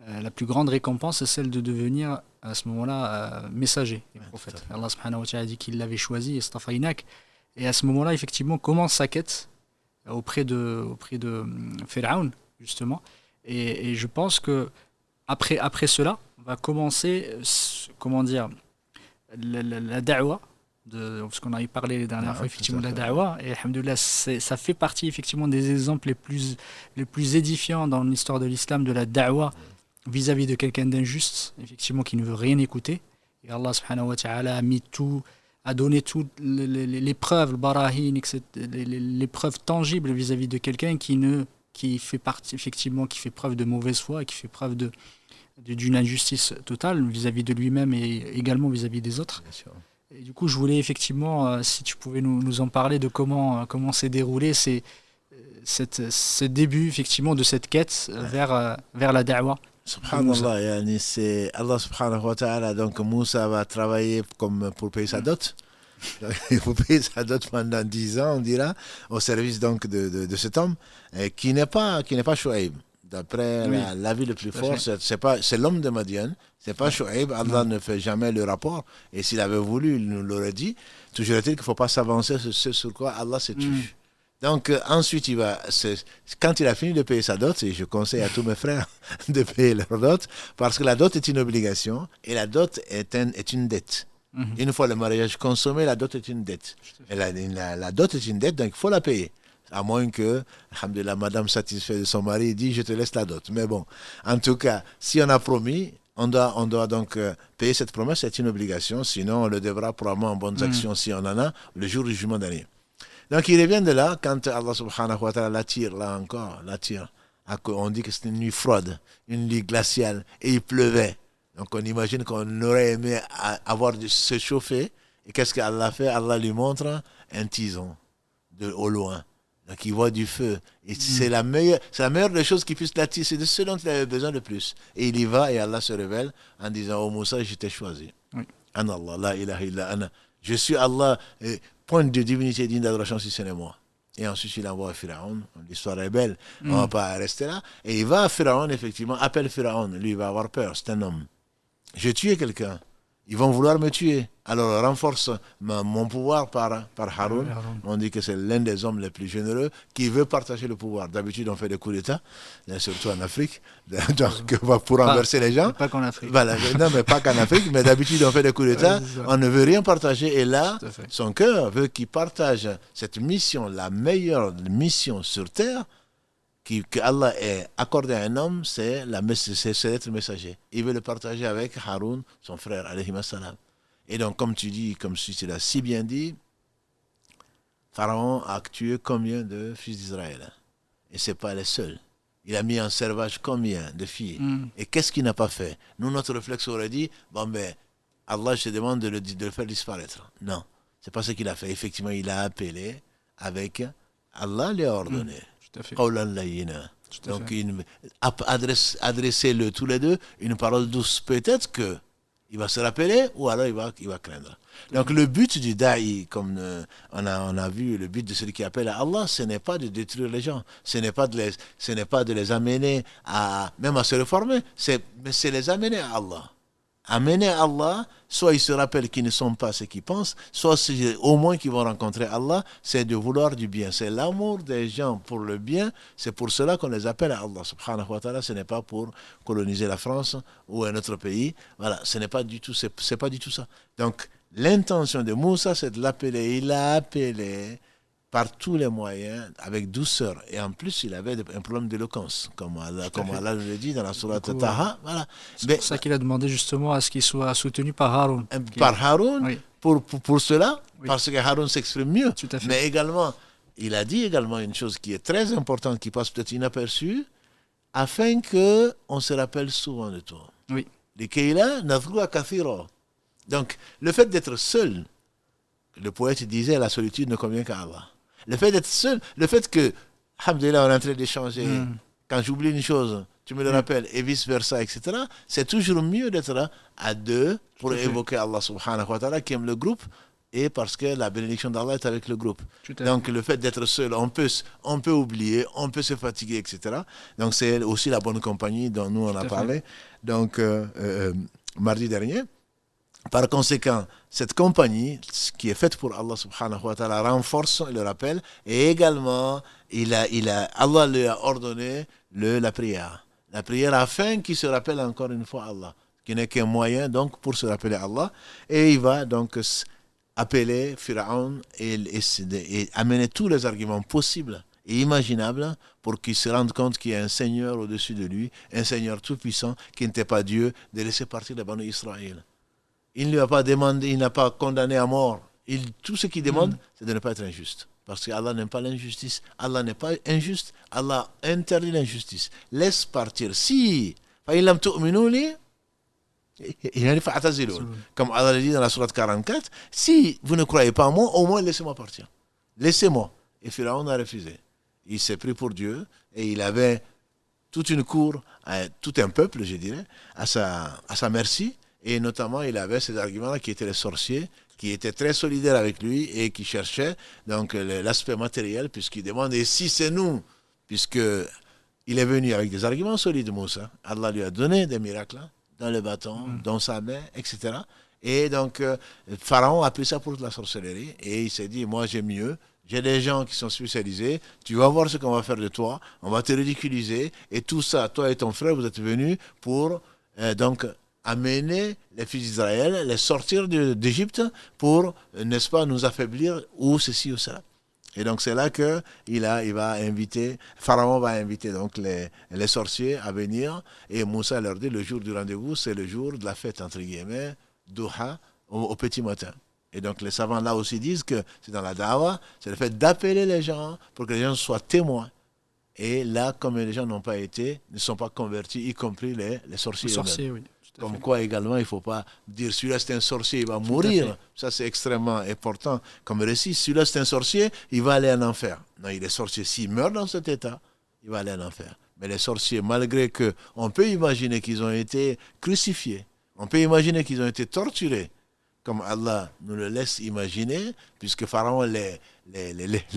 la plus grande récompense, c'est celle de devenir à ce moment-là messager des prophètes. Allah subhanahu wa ta'ala a dit qu'il l'avait choisi, Istafainak. Et à ce moment-là, effectivement, commence sa quête auprès de Pharaon, justement. Et je pense que après cela, va commencer, la da'wa, parce qu'on a parlé les dernières fois, effectivement, de la da'wa. Et alhamdoulilah, ça fait partie, effectivement, des exemples les plus édifiants dans l'histoire de l'islam, de la da'wa vis-à-vis de quelqu'un d'injuste, effectivement, qui ne veut rien écouter. Et Allah subhanahu wa ta'ala a donné toutes les preuves, le barahin, les preuves tangibles vis-à-vis de quelqu'un qui fait preuve de mauvaise foi et qui fait preuve d'une injustice totale vis-à-vis de lui-même et également vis-à-vis des autres. Et du coup, je voulais effectivement, si tu pouvais nous en parler de comment s'est déroulé ce début effectivement de cette quête vers la da'wa. Subhanallah, c'est Allah subhanahu wa ta'ala, donc Moussa va travailler comme pour payer sa dot. Il faut payer sa dot pendant 10 ans, on dira, au service donc de cet homme qui n'est pas Chouaïb. D'après l'avis le plus fort, c'est l'homme de Madian, c'est pas Chouaïb. Allah ne fait jamais le rapport, et s'il avait voulu, il nous l'aurait dit. Toujours est-il qu'il ne faut pas s'avancer sur ce sur quoi Allah se tue. Donc ensuite, quand il a fini de payer sa dot, et je conseille à tous mes frères de payer leur dot, parce que la dot est une obligation, et la dot est une dette. Une fois le mariage consommé, la dot est une dette. Et la dot est une dette, donc il faut la payer. À moins que, alhamdoulilah, madame satisfaite de son mari dit je te laisse la dot. Mais bon, en tout cas, si on a promis, on doit donc payer cette promesse, c'est une obligation, sinon on le devra probablement en bonnes actions si on en a, le jour du jugement dernier. Donc il revient de là, quand Allah subhanahu wa ta'ala l'attire, on dit que c'est une nuit froide, une nuit glaciale, et il pleuvait. Donc on imagine qu'on aurait aimé avoir de se chauffer, et qu'est-ce qu'Allah fait? Allah lui montre un tison au loin. Donc il voit du feu, et c'est la meilleure des choses qui puisse l'attirer, c'est de ce dont il avait besoin de plus. Et il y va, et Allah se révèle en disant: oh Moussa, je t'ai choisi. Ana Allah, la ilaha illa ana. Je suis Allah, point de divinité digne d'adoration si ce n'est moi. Et ensuite il envoie à Pharaon, l'histoire est belle, on ne va pas rester là. Et il va à Pharaon, effectivement, appelle Pharaon, lui il va avoir peur, c'est un homme. Je tué quelqu'un, Ils vont vouloir me tuer. Alors renforce mon pouvoir par Haroun. On dit que c'est l'un des hommes les plus généreux qui veut partager le pouvoir. D'habitude, on fait des coups d'État, surtout en Afrique, donc, pour renverser les gens. Pas qu'en Afrique. Voilà. Non, mais pas qu'en Afrique. Mais d'habitude, on fait des coups d'État. On ne veut rien partager. Et là, son cœur veut qu'il partage cette mission, la meilleure mission sur Terre, que Allah ait accordé à un homme, c'est d'être messager. Il veut le partager avec Haroun, son frère, alayhi salam. Et donc, comme tu dis, comme tu l'as si bien dit, Pharaon a tué combien de fils d'Israël? Et ce n'est pas les seuls. Il a mis en servage combien de filles? Et qu'est-ce qu'il n'a pas fait? Nous, notre réflexe aurait dit, bon ben, Allah, je te demande de le faire disparaître. Non, ce n'est pas ce qu'il a fait. Effectivement, il a appelé avec Allah lui a ordonné. Donc, adressez-le tous les deux une parole douce. Peut-être que il va se rappeler ou alors il va craindre. Donc, le but du da'i, comme on a vu, le but de celui qui appelle à Allah, ce n'est pas de détruire les gens, ce n'est pas de les amener même à se réformer, mais c'est les amener à Allah. Amener à Allah, soit ils se rappellent qu'ils ne sont pas ce qu'ils pensent, soit au moins qu'ils vont rencontrer Allah, c'est de vouloir du bien. C'est l'amour des gens pour le bien, c'est pour cela qu'on les appelle à Allah, subhanahu wa ta'ala. Ce n'est pas pour coloniser la France ou un autre pays. Voilà, ce n'est pas du tout, c'est pas du tout ça. Donc, l'intention de Moussa, c'est de l'appeler. Il l'a appelé par tous les moyens, avec douceur. Et en plus, il avait un problème d'éloquence, comme Allah le dit dans la sourate Taha. Voilà. C'est pour ça qu'il a demandé justement à ce qu'il soit soutenu par Haroun. Par Haroun, oui. pour cela, oui. Parce que Haroun s'exprime mieux. Tout à fait. Mais également, il a dit également une chose qui est très importante, qui passe peut-être inaperçue, afin qu'on se rappelle souvent de toi. Oui. Donc, le fait d'être seul, le poète disait, la solitude ne convient qu'à Allah. Le fait d'être seul, le fait que, alhamdoulilah, on est en train d'échanger, quand j'oublie une chose, tu me le rappelles, et vice-versa, etc., c'est toujours mieux d'être là à deux pour évoquer Allah subhanahu wa ta'ala qui aime le groupe, et parce que la bénédiction d'Allah est avec le groupe. Donc le fait d'être seul, on peut oublier, on peut se fatiguer, etc. Donc c'est aussi la bonne compagnie dont nous on a parlé. Donc mardi dernier. Par conséquent, cette compagnie qui est faite pour Allah subhanahu wa ta'ala renforce le rappel, et également Allah lui a ordonné la prière. La prière afin qu'il se rappelle encore une fois Allah, qui n'est qu'un moyen donc pour se rappeler Allah. Et il va donc appeler Pharaon et amener tous les arguments possibles et imaginables pour qu'il se rende compte qu'il y a un Seigneur au-dessus de lui, un Seigneur tout-puissant qui n'était pas Dieu, de laisser partir les Banu Israël. Il ne lui a pas demandé, il n'a pas condamné à mort. Tout ce qu'il demande, c'est de ne pas être injuste. Parce qu'Allah n'aime pas l'injustice. Allah n'est pas injuste. Allah interdit l'injustice. Laisse partir. Si, comme Allah le dit dans la sourate 44, si vous ne croyez pas en moi, au moins laissez-moi partir. Laissez-moi. Et Pharaon a refusé. Il s'est pris pour Dieu et il avait toute une cour, tout un peuple, je dirais, à sa merci. Et notamment, il avait ces arguments-là qui étaient les sorciers, qui étaient très solidaires avec lui et qui cherchaient donc l'aspect matériel, puisqu'il demande, et si c'est nous, puisqu'il est venu avec des arguments solides, Moussa, Allah lui a donné des miracles dans le bâton, dans sa main, etc. Et donc, Pharaon a pris ça pour de la sorcellerie, et il s'est dit, moi j'ai mieux, j'ai des gens qui sont spécialisés, tu vas voir ce qu'on va faire de toi, on va te ridiculiser, et tout ça, toi et ton frère, vous êtes venus pour donc amener les fils d'Israël, les sortir d'Égypte pour, n'est-ce pas, nous affaiblir ou ceci ou cela. Et donc c'est là que Pharaon va inviter donc les sorciers à venir, et Moussa leur dit le jour du rendez-vous, c'est le jour de la fête entre guillemets, Duha, au petit matin. Et donc les savants là aussi disent que c'est dans la dawa, c'est le fait d'appeler les gens pour que les gens soient témoins. Et là, comme les gens ne sont pas convertis, y compris les sorciers. Les sorciers, oui. Comme quoi également, il ne faut pas dire celui-là c'est un sorcier, il va mourir. Ça c'est extrêmement important comme récit. Celui-là c'est un sorcier, il va aller en enfer. Non, il est sorcier. S'il meurt dans cet état, il va aller en enfer. Mais les sorciers, malgré qu'on peut imaginer qu'ils ont été crucifiés, on peut imaginer qu'ils ont été torturés, comme Allah nous le laisse imaginer, puisque Pharaon les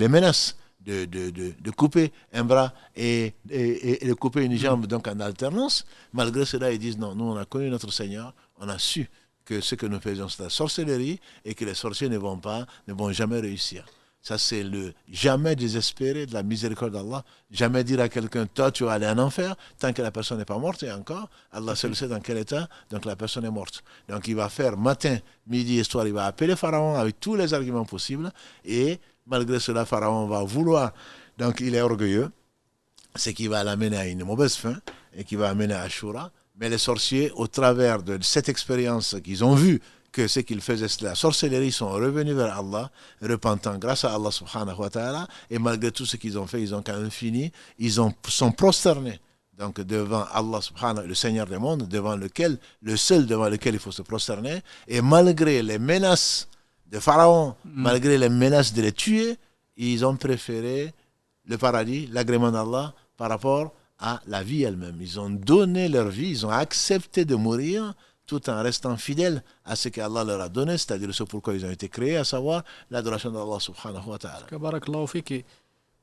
menace de couper un bras et de couper une jambe donc en alternance. Malgré cela, ils disent non, nous on a connu notre Seigneur, on a su que ce que nous faisons, c'est la sorcellerie et que les sorciers ne vont jamais réussir. Ça, c'est le jamais désespérer de la miséricorde d'Allah. Jamais dire à quelqu'un, toi, tu vas aller en enfer, tant que la personne n'est pas morte. Et encore, Allah seul sait dans quel état, donc la personne est morte. Donc, il va faire matin, midi et soir, il va appeler Pharaon avec tous les arguments possibles. Et malgré cela, Pharaon va vouloir, donc il est orgueilleux, c'est qui va l'amener à une mauvaise fin et qui va amener à Ashura. Mais les sorciers, au travers de cette expérience qu'ils ont vue, que ce qu'ils faisaient, c'est la sorcellerie, sont revenus vers Allah, repentant grâce à Allah subhanahu wa ta'ala, et malgré tout ce qu'ils ont fait, ils ont quand même fini, sont prosternés donc devant Allah subhanahu, le Seigneur des mondes, le seul devant lequel il faut se prosterner, et malgré les menaces de Pharaon, malgré les menaces de les tuer, ils ont préféré le paradis, l'agrément d'Allah, par rapport à la vie elle-même. Ils ont donné leur vie, ils ont accepté de mourir, tout en restant fidèles à ce qu'Allah leur a donné, c'est-à-dire ce pourquoi ils ont été créés, à savoir l'adoration d'Allah subhanahu wa ta'ala. Barakallahu fik et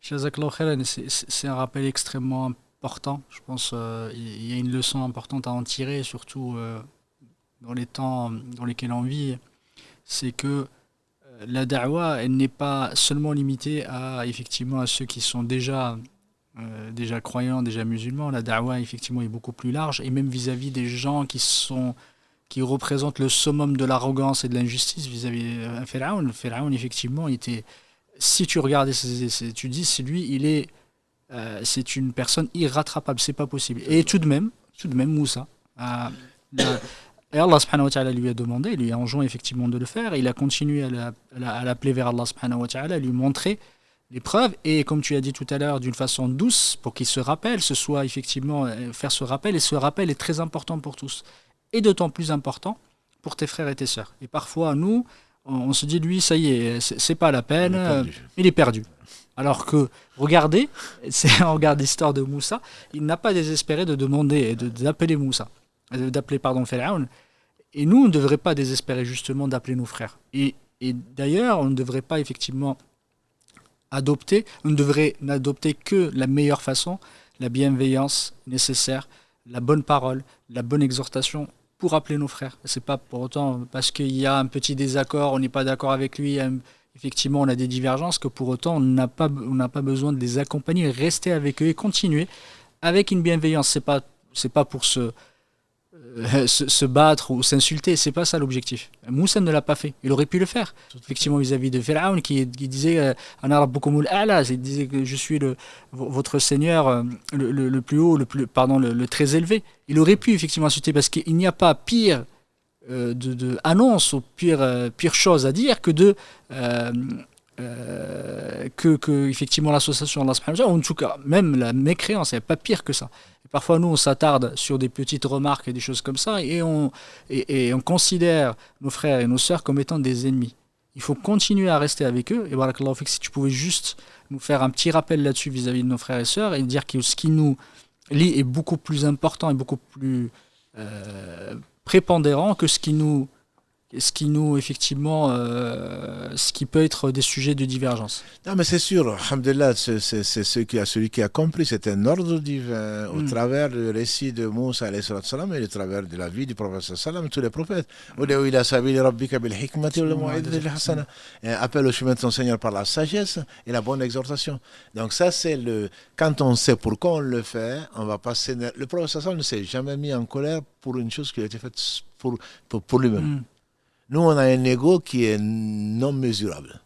jazakallahu khairan, c'est un rappel extrêmement important. Je pense il y a une leçon importante à en tirer, surtout dans les temps dans lesquels on vit. C'est que la da'wa, elle n'est pas seulement limitée effectivement à ceux qui sont déjà croyants, déjà musulmans. La da'wa, effectivement, est beaucoup plus large, et même vis-à-vis des gens qui représentent le summum de l'arrogance et de l'injustice vis-à-vis de Pharaon. Pharaon, effectivement, si tu regardais tu dis, c'est une personne irrattrapable, c'est pas possible. Et tout de même, Moussa, et Allah subhanahu wa ta'ala lui a demandé, lui a enjoint effectivement de le faire, et il a continué à l'appeler vers Allah subhanahu wa ta'ala, à lui montrer les preuves, et comme tu as dit tout à l'heure, d'une façon douce, pour qu'il se rappelle, ce soit effectivement faire ce rappel, et ce rappel est très important pour tous, et d'autant plus important pour tes frères et tes sœurs. Et parfois, nous, on se dit, lui, ça y est, c'est pas la peine, il est perdu. Alors que, regardez, on regarde l'histoire de Moussa, il n'a pas désespéré de demander, d'appeler Pharaon. Et nous, on ne devrait pas désespérer justement d'appeler nos frères. Et d'ailleurs, on ne devrait pas effectivement on ne devrait n'adopter que la meilleure façon, la bienveillance nécessaire, la bonne parole, la bonne exhortation pour appeler nos frères. C'est pas pour autant parce qu'il y a un petit désaccord, on n'est pas d'accord avec lui, effectivement on a des divergences, que pour autant on n'a pas besoin de les accompagner, rester avec eux et continuer avec une bienveillance. C'est pas pour se battre ou s'insulter, c'est pas ça l'objectif. Moussa ne l'a pas fait, il aurait pu le faire effectivement vis-à-vis de Pharaon qui disait Ana rabbukumul a'la, il disait que je suis votre Seigneur le plus haut, le très élevé. Il aurait pu effectivement insulter, parce qu'il n'y a pas pire de annonce ou pire chose à dire que que effectivement l'association Allah subhanahu wa ta'ala, ou en tout cas même la mécréance, il n'y a pas pire que ça. Et parfois nous on s'attarde sur des petites remarques et des choses comme ça, et on considère nos frères et nos sœurs comme étant des ennemis. Il faut continuer à rester avec eux. Et barakallahu fik, si tu pouvais juste nous faire un petit rappel là-dessus vis-à-vis de nos frères et sœurs, et dire que ce qui nous lie est beaucoup plus important et beaucoup plus prépondérant que ce qui nous effectivement, ce qui peut être des sujets de divergence. Non, mais c'est sûr, alhamdulillah, c'est celui qui a compris, c'est un ordre divin au travers du récit de Moussa alayhi salam, et au travers de la vie du prophète sallam, tous les prophètes. Appelle au chemin de ton Seigneur par la sagesse et la bonne exhortation. Donc ça, quand on sait pourquoi on le fait, on va passer. Le prophète sallam ne s'est jamais mis en colère pour une chose qui a été faite pour lui-même. Nous, on a un ego qui est non mesurable.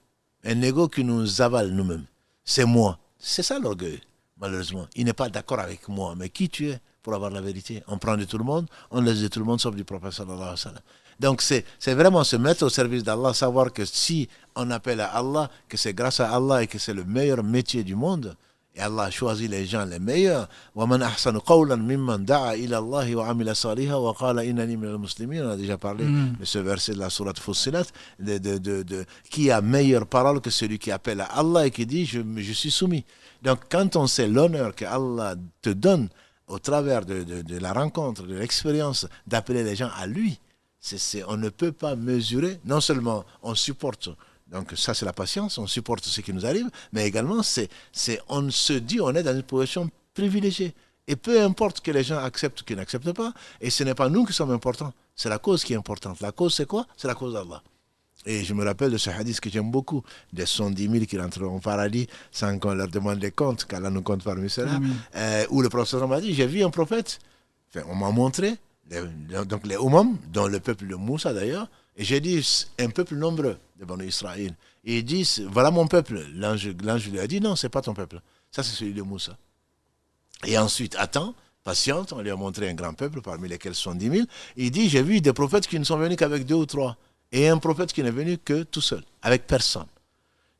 Un ego qui nous avale nous-mêmes. C'est moi. C'est ça l'orgueil, malheureusement. Il n'est pas d'accord avec moi. Mais qui tu es pour avoir la vérité? On prend de tout le monde, on laisse de tout le monde sauf du prophète sallallahu alayhi wa sallam. Donc c'est vraiment se mettre au service d'Allah, savoir que si on appelle à Allah, que c'est grâce à Allah et que c'est le meilleur métier du monde. Et Allah a choisi les gens les meilleurs. وَمَنْ أَحْسَنُ قَوْلًا مِمَّنْ دَعَا إِلَى اللَّهِ وَعَمِلَ صَالِحًا وَقَالَ إِنَّنِي مِنَ الْمُسْلِمِينَ. On a déjà parlé de ce verset de la sourate Fussilat, qui a meilleure parole que celui qui appelle à Allah et qui dit je suis soumis. Donc quand on sait l'honneur que Allah te donne au travers de la rencontre, de l'expérience, d'appeler les gens à lui, on ne peut pas mesurer. Non seulement on supporte. Donc ça c'est la patience, on supporte ce qui nous arrive, mais également on se dit on est dans une position privilégiée. Et peu importe que les gens acceptent ou qu'ils n'acceptent pas, et ce n'est pas nous qui sommes importants, c'est la cause qui est importante. La cause, c'est quoi? C'est la cause d'Allah. Et je me rappelle de ce hadith que j'aime beaucoup, des 110 000 qui rentreront au paradis sans qu'on leur demande des comptes, qu'Allah nous compte parmi ceux-là, où le prophète m'a dit, j'ai vu un prophète, enfin, on m'a montré, donc les Oumam, dont le peuple de Moussa d'ailleurs, et j'ai dit, un peuple nombreux de Banu Israël. Et ils disent, voilà mon peuple. L'ange lui a dit, non, c'est pas ton peuple, ça c'est celui de Moussa. Et ensuite, attends, patiente, on lui a montré un grand peuple, parmi lesquels 70 000. Il dit, j'ai vu des prophètes qui ne sont venus qu'avec 2 ou 3. Et un prophète qui n'est venu que tout seul, avec personne.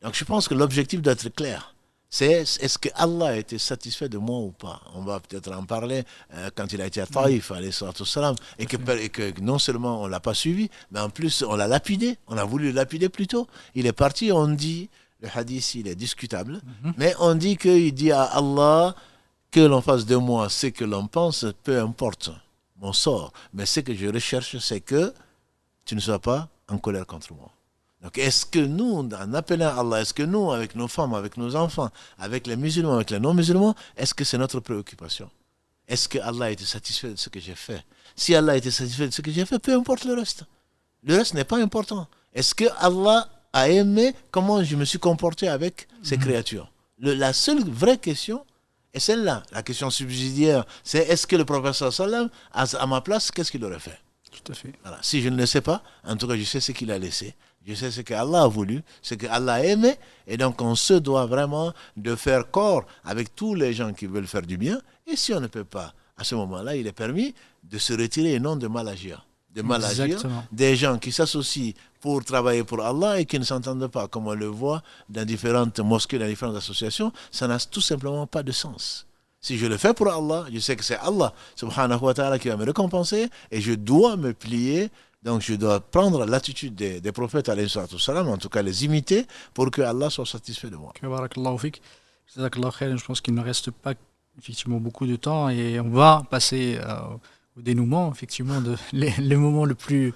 Donc je pense que l'objectif doit être clair. C'est est-ce que Allah a été satisfait de moi ou pas? On va peut-être en parler quand il a été à Taïf, alayhi salatu wassalam, et que non seulement on ne l'a pas suivi, mais en plus on l'a lapidé, on a voulu le lapider plus tôt. Il est parti, on dit, le hadith il est discutable, mais on dit qu'il dit à Allah que l'on fasse de moi ce que l'on pense, peu importe mon sort. Mais ce que je recherche, c'est que tu ne sois pas en colère contre moi. Donc est-ce que nous, en appelant Allah, est-ce que nous, avec nos femmes, avec nos enfants, avec les musulmans, avec les non-musulmans, est-ce que c'est notre préoccupation? Est-ce que Allah a été satisfait de ce que j'ai fait? Si Allah a été satisfait de ce que j'ai fait, peu importe le reste. Le reste n'est pas important. Est-ce que Allah a aimé comment je me suis comporté avec ces créatures? La seule vraie question est celle-là. La question subsidiaire, c'est est-ce que le prophète sallallahu alayhi wa sallam, à ma place, qu'est-ce qu'il aurait fait? Tout à fait. Voilà. Si je ne le sais pas, en tout cas, je sais ce qu'il a laissé. Je sais ce qu'Allah a voulu, ce qu'Allah a aimé. Et donc, on se doit vraiment de faire corps avec tous les gens qui veulent faire du bien. Et si on ne peut pas, à ce moment-là, il est permis de se retirer et non de mal agir. De mal agir, des gens qui s'associent pour travailler pour Allah et qui ne s'entendent pas, comme on le voit dans différentes mosquées, dans différentes associations, ça n'a tout simplement pas de sens. Si je le fais pour Allah, je sais que c'est Allah subhanahu wa ta'ala qui va me récompenser et je dois me plier. Donc je dois prendre l'attitude des prophètes alayhi salatu salam, en tout cas les imiter pour que Allah soit satisfait de moi. Barakallahu fik. Je pense qu'il ne reste pas effectivement beaucoup de temps et on va passer au dénouement. Effectivement, le moment le plus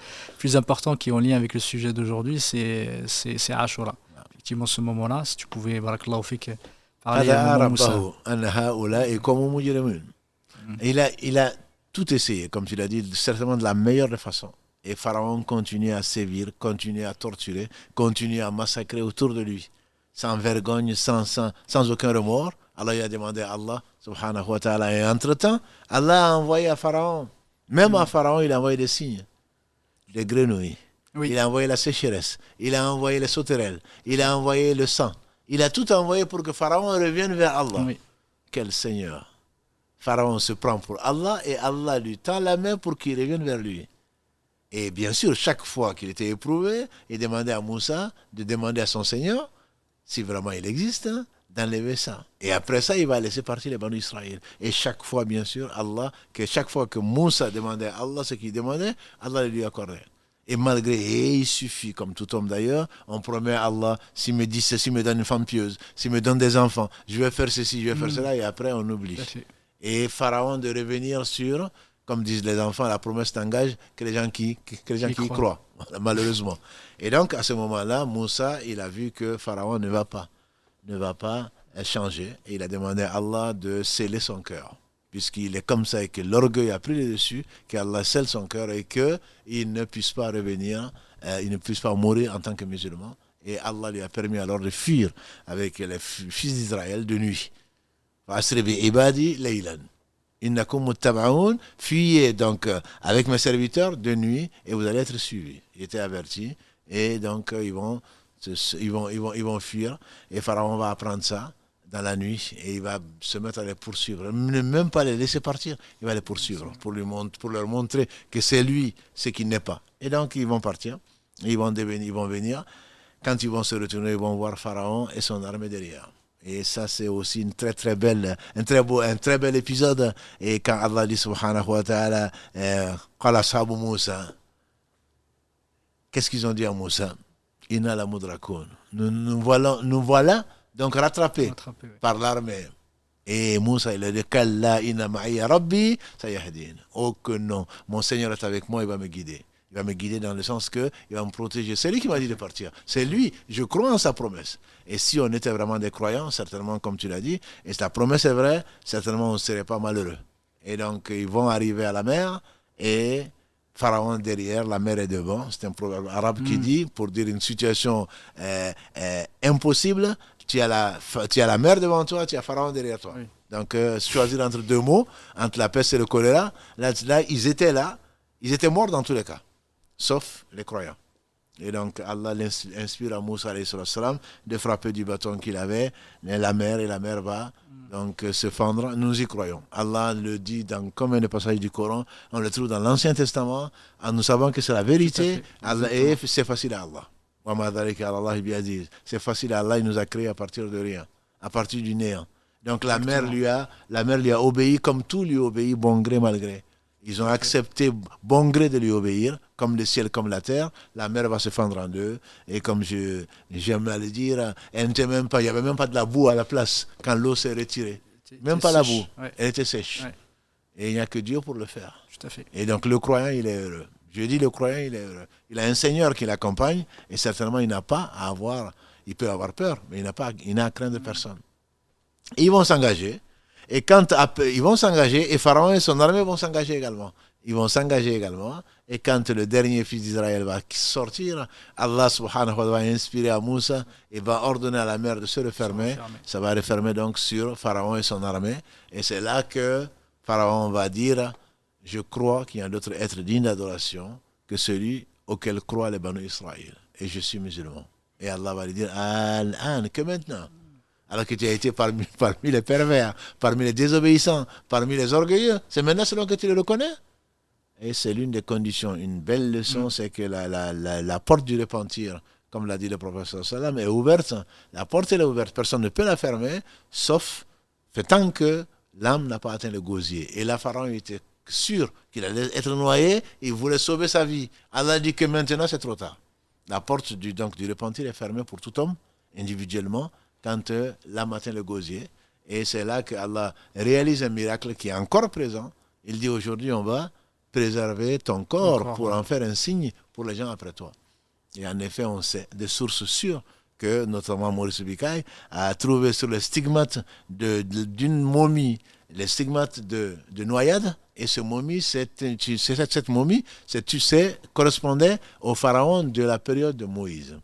important qui est en lien avec le sujet d'aujourd'hui, c'est Ashura. Effectivement, ce moment-là, si tu pouvais, Barakallahu fik, parler à Moussa. Il a tout essayé, comme tu l'as dit, certainement de la meilleure des façons. Et Pharaon continue à sévir, continue à torturer, continue à massacrer autour de lui, sans vergogne, sans aucun remords. Alors il a demandé à Allah, subhanahu wa ta'ala, et entre-temps, Allah a envoyé à Pharaon, même à Pharaon, il a envoyé des signes, des grenouilles, il a envoyé la sécheresse, il a envoyé les sauterelles, il a envoyé le sang, il a tout envoyé pour que Pharaon revienne vers Allah. Quel Seigneur! Pharaon se prend pour Allah et Allah lui tend la main pour qu'il revienne vers lui. Et bien sûr, chaque fois qu'il était éprouvé, il demandait à Moussa de demander à son Seigneur, si vraiment il existe, d'enlever ça. Et après ça, il va laisser partir les Banu Israël. Et chaque fois, bien sûr, chaque fois que Moussa demandait à Allah ce qu'il demandait, Allah le lui accordait. Et il suffit, comme tout homme d'ailleurs, on promet à Allah, s'il me dit ceci, me donne une femme pieuse, s'il me donne des enfants, je vais faire ceci, je vais faire cela, et après on oublie. Et Pharaon de revenir sur, comme disent les enfants, la promesse t'engage que les gens qui y croient, malheureusement. Et donc, à ce moment-là, Moussa, il a vu que Pharaon ne va pas changer. Et il a demandé à Allah de sceller son cœur. Puisqu'il est comme ça et que l'orgueil a pris le dessus, qu'Allah scelle son cœur et qu'il ne puisse pas revenir, il ne puisse pas mourir en tant que musulman. Et Allah lui a permis alors de fuir avec les fils d'Israël de nuit. Fuyez donc avec mes serviteurs de nuit et vous allez être suivis. Il était averti et donc ils vont fuir et Pharaon va apprendre ça dans la nuit et il va se mettre à les poursuivre. Ne même pas les laisser partir, il va les poursuivre pour leur montrer que c'est lui ce qu'il n'est pas. Et donc ils vont partir, ils vont venir. Quand ils vont se retourner, ils vont voir Pharaon et son armée derrière. Et ça, c'est aussi un très bel épisode. Et quand Allah dit, subhanahu wa ta'ala, qala ashabu Moussa, qu'est-ce qu'ils ont dit à Moussa? Inna la mudrakoun. Nous voilà donc rattrapés par l'armée. Et Moussa, il a dit, Kalla inna ma'iya rabbi sayahdin. Oh que non, mon Seigneur est avec moi, il va me guider. Il va me guider dans le sens que il va me protéger. C'est lui qui m'a dit de partir. C'est lui. Je crois en sa promesse. Et si on était vraiment des croyants, certainement, comme tu l'as dit, et sa promesse est vraie, certainement on ne serait pas malheureux. Et donc, ils vont arriver à la mer et Pharaon derrière, la mer est devant. C'est un proverbe arabe qui dit, pour dire une situation impossible, tu as la mer devant toi, tu as Pharaon derrière toi. Oui. Donc, choisir entre deux mots, entre la peste et le choléra, là, ils étaient morts dans tous les cas, sauf les croyants. Et donc, Allah inspire à Moussa de frapper du bâton qu'il avait, la mer va donc se fendre. Nous y croyons. Allah le dit dans combien de passages du Coran, on le trouve dans l'Ancien Testament, nous savons que c'est la vérité, Allah, et c'est facile à Allah. C'est facile à Allah, il nous a créé à partir de rien, à partir du néant. Donc la mer lui a obéi comme tout lui obéit, bon gré, mal gré. Ils ont accepté bon gré de lui obéir, comme le ciel, comme la terre. La mer va se fendre en deux. Et comme j'aime à le dire, il n'y avait même pas de la boue à la place quand l'eau s'est retirée. Même pas la boue. Ouais. Elle était sèche. Ouais. Et il n'y a que Dieu pour le faire. Tout à fait. Et donc le croyant, il est heureux. Je dis le croyant, il est heureux. Il a un Seigneur qui l'accompagne et certainement il n'a pas à avoir, il peut avoir peur, mais il n'a à craindre de personne. Et ils vont s'engager. Et quand ils vont s'engager, et Pharaon et son armée vont s'engager également. Ils vont s'engager également. Et quand le dernier fils d'Israël va sortir, Allah subhanahu wa ta'ala va inspirer à Moussa et va ordonner à la mer de se refermer. Ça va refermer donc sur Pharaon et son armée. Et c'est là que Pharaon va dire, je crois qu'il y a d'autres êtres dignes d'adoration que celui auquel croient les Banu Israël. Et je suis musulman. Et Allah va lui dire, que maintenant? Alors que tu as été parmi les pervers, parmi les désobéissants, parmi les orgueilleux. C'est maintenant selon que tu le reconnais. Et c'est l'une des conditions. Une belle leçon, c'est que la porte du repentir, comme l'a dit le professeur Salam, est ouverte. La porte est ouverte. Personne ne peut la fermer, sauf tant que l'âme n'a pas atteint le gosier. Et là, Pharaon était sûr qu'il allait être noyé. Il voulait sauver sa vie. Allah dit que maintenant, c'est trop tard. La porte du repentir est fermée pour tout homme, individuellement, quand l'âme atteint le gosier. Et c'est là que Allah réalise un miracle qui est encore présent. Il dit aujourd'hui, on va préserver ton corps pour en faire un signe pour les gens après toi. Et en effet, on sait des sources sûres que notamment Maurice Bucaille a trouvé sur les stigmates d'une momie, les stigmates de noyade. Et ce momie, cette momie, correspondait au pharaon de la période de Moïse.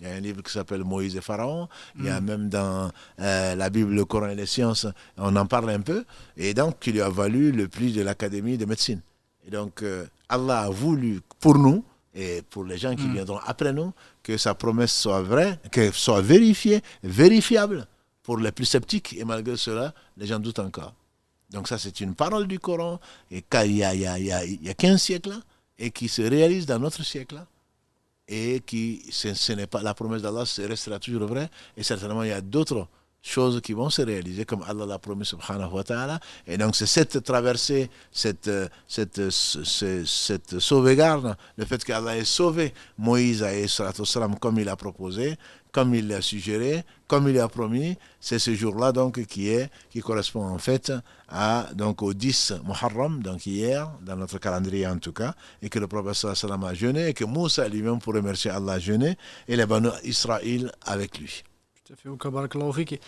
Il y a un livre qui s'appelle Moïse et Pharaon. Il y a même dans la Bible, le Coran et les sciences, on en parle un peu. Et donc, qui lui a valu le prix de l'Académie de médecine. Et donc, Allah a voulu, pour nous, et pour les gens qui viendront après nous, que sa promesse soit vraie, qu'elle soit vérifiable pour les plus sceptiques. Et malgré cela, les gens doutent encore. Donc ça, c'est une parole du Coran, et il y a 15 siècles, et qui se réalise dans notre siècle. Et ce n'est pas la promesse d'Allah, restera toujours vrai. Et certainement, il y a d'autres choses qui vont se réaliser, comme Allah l'a promis, subhanahu wa ta'ala. Et donc, c'est cette traversée, cette sauvegarde, le fait qu'Allah ait sauvé Moïse, alayhi salatu wassalam, comme il a proposé, comme il l'a suggéré, comme il a promis, c'est ce jour-là donc qui correspond en fait au 10 Muharram, donc hier, dans notre calendrier en tout cas, et que le prophète sallallahu alayhi wa sallam a jeûné, et que Moussa lui-même, pour remercier Allah, a jeûné, et les Banu Israël avec lui. Tout à fait. Barakallahu fik.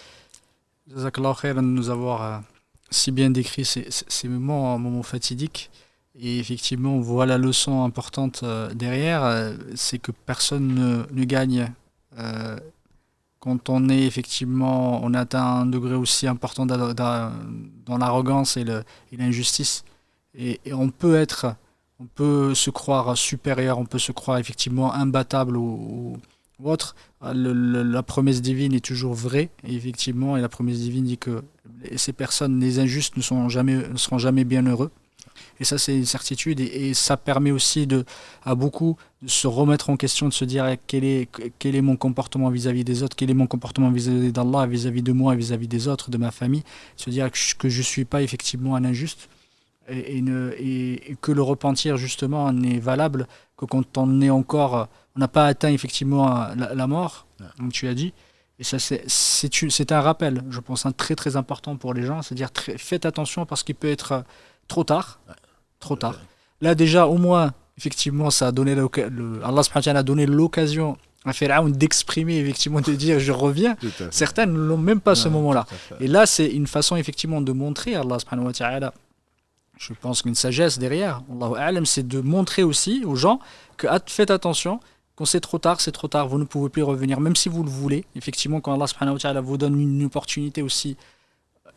Jazakallahu khairan de nous avoir si bien décrit ces moments fatidiques. Et effectivement, on voit la leçon importante derrière, c'est que personne ne gagne quand on est effectivement, on atteint un degré aussi important dans l'arrogance et l'injustice. Et on peut se croire supérieur, on peut se croire effectivement imbattable ou autre. La promesse divine est toujours vraie, et effectivement, et la promesse divine dit que ces personnes, les injustes, ne seront jamais bien heureux. Et ça, c'est une certitude, et ça permet aussi à beaucoup de se remettre en question, de se dire quel est mon comportement vis-à-vis des autres, quel est mon comportement vis-à-vis d'Allah, vis-à-vis de moi, vis-à-vis des autres, de ma famille, se dire que je ne suis pas effectivement un injuste, et que le repentir justement n'est valable que quand on n'a pas atteint effectivement la mort, comme tu as dit. Et ça, c'est un rappel, je pense, très très important pour les gens, c'est-à-dire faites attention parce qu'il peut être trop tard. Là déjà, au moins, effectivement, ça a donné Allah subhanahu wa ta'ala a donné l'occasion à Pharaon d'exprimer, effectivement, de dire je reviens. Certains ne l'ont même pas à ce moment-là. Et là, c'est une façon, effectivement, de montrer à Allah subhanahu wa ta'ala, je pense qu'une sagesse derrière, Allahu a'lam, c'est de montrer aussi aux gens que faites attention, quand c'est trop tard, vous ne pouvez plus revenir, même si vous le voulez. Effectivement, quand Allah subhanahu wa ta'ala vous donne une opportunité aussi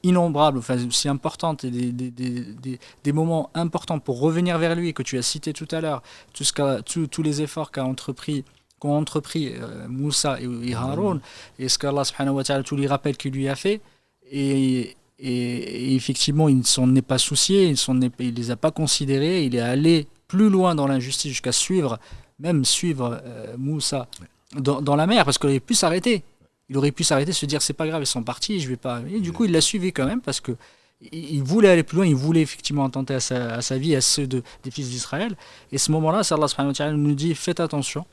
innombrable, enfin aussi importante, et des moments importants pour revenir vers lui, que tu as cité tout à l'heure, tous les efforts qu'ont entrepris Moussa et Haroun, et ce qu'Allah subhanahu wa ta'ala, tous les rappels qu'il lui a fait, et effectivement, il ne s'en est pas soucié, il ne les a pas considérés, il est allé plus loin dans l'injustice jusqu'à suivre Moussa dans la mer, parce qu'il aurait pu s'arrêter. Il aurait pu s'arrêter, se dire c'est pas grave, ils sont partis, je vais pas. Et du coup, il l'a suivi quand même parce que il voulait aller plus loin, il voulait effectivement attenter à sa vie, à ceux des fils d'Israël. Et à ce moment-là, Allah subhanahu wa ta'ala nous dit faites attention.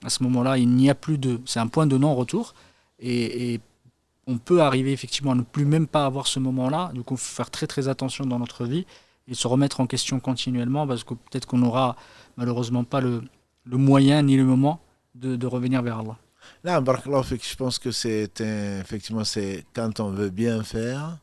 À ce moment-là, il n'y a plus c'est un point de non-retour. Et on peut arriver effectivement à ne plus même pas avoir ce moment-là. Du coup, il faut faire très très attention dans notre vie et se remettre en question continuellement parce que peut-être qu'on n'aura malheureusement pas le moyen ni le moment de revenir vers Allah. Là, je pense que effectivement, c'est quand on veut bien faire,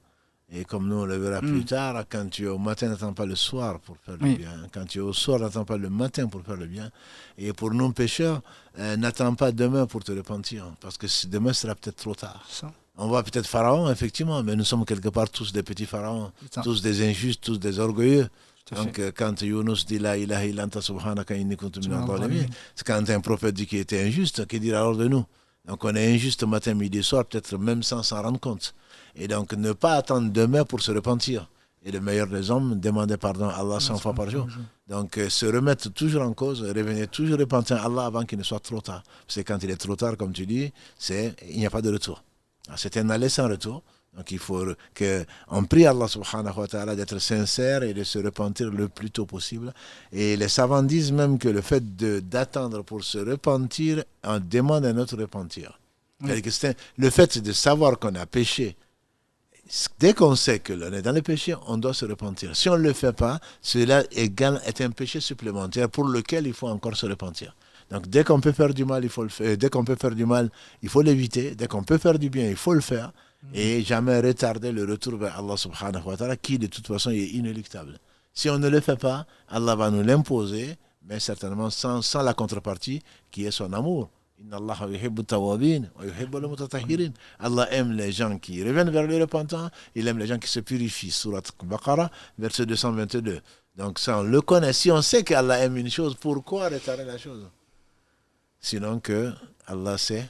et comme nous on le verra plus tard, quand tu es au matin, n'attends pas le soir pour faire le bien. Quand tu es au soir, n'attends pas le matin pour faire le bien. Et pour nous pécheurs, n'attends pas demain pour te repentir, parce que demain sera peut-être trop tard. Ça. On voit peut-être Pharaon, effectivement, mais nous sommes quelque part tous des petits pharaons, tous des injustes, tous des orgueilleux. Donc, quand Yunus dit la ilaha illa anta subhanaka inni kuntu minadh dhalimin, c'est quand un prophète dit qu'il était injuste, qu'il dit alors de nous. Donc, on est injuste matin, midi, soir, peut-être même sans s'en rendre compte. Et donc, ne pas attendre demain pour se repentir. Et le meilleur des hommes, demander pardon à Allah 100 fois par jour. Donc, se remettre toujours en cause, revenir toujours repentir à Allah avant qu'il ne soit trop tard. Parce que quand il est trop tard, comme tu dis, il n'y a pas de retour. C'est un aller sans retour. Donc il faut qu'on prie Allah subhanahu wa ta'ala d'être sincère et de se repentir le plus tôt possible. Et les savants disent même que le fait d'attendre pour se repentir, on demande un autre repentir. Oui. Le fait de savoir qu'on a péché, dès qu'on sait que l'on est dans le péché, on doit se repentir. Si on ne le fait pas, cela est un péché supplémentaire pour lequel il faut encore se repentir. Donc dès qu'on peut faire du mal, il faut le faire. Dès qu'on peut faire du mal, il faut l'éviter. Dès qu'on peut faire du bien, il faut le faire. Et jamais retarder le retour vers Allah subhanahu wa ta'ala qui de toute façon est inéluctable. Si on ne le fait pas, Allah va nous l'imposer, mais certainement sans la contrepartie qui est son amour. Inna Allah yuhibbu tawabin wa yuhibbu al-mutatahhirin. Allah aime les gens qui reviennent vers le repentant, il aime les gens qui se purifient. Surat Baqarah, verset 222. Donc ça on le connaît. Si on sait qu'Allah aime une chose, pourquoi retarder la chose? Sinon que Allah sait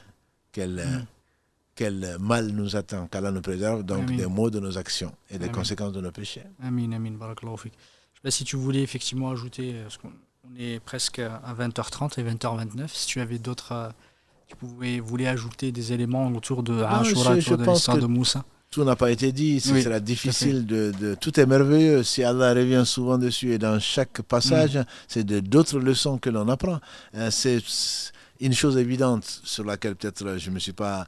quel mal nous attend, qu'Allah nous préserve, donc Amin. Des maux de nos actions et des Amin. Conséquences de nos péchés. Amin, amin, barakallahu fik. Je sais pas si tu voulais effectivement ajouter, parce qu'on est presque à 20h30 et 20h29, si tu avais d'autres, voulais ajouter des éléments autour de Ashura, de l'histoire de Moussa. Tout n'a pas été dit, ce sera difficile tout est merveilleux, si Allah revient souvent dessus et dans chaque passage, c'est d'autres leçons que l'on apprend. C'est une chose évidente sur laquelle peut-être je ne me suis pas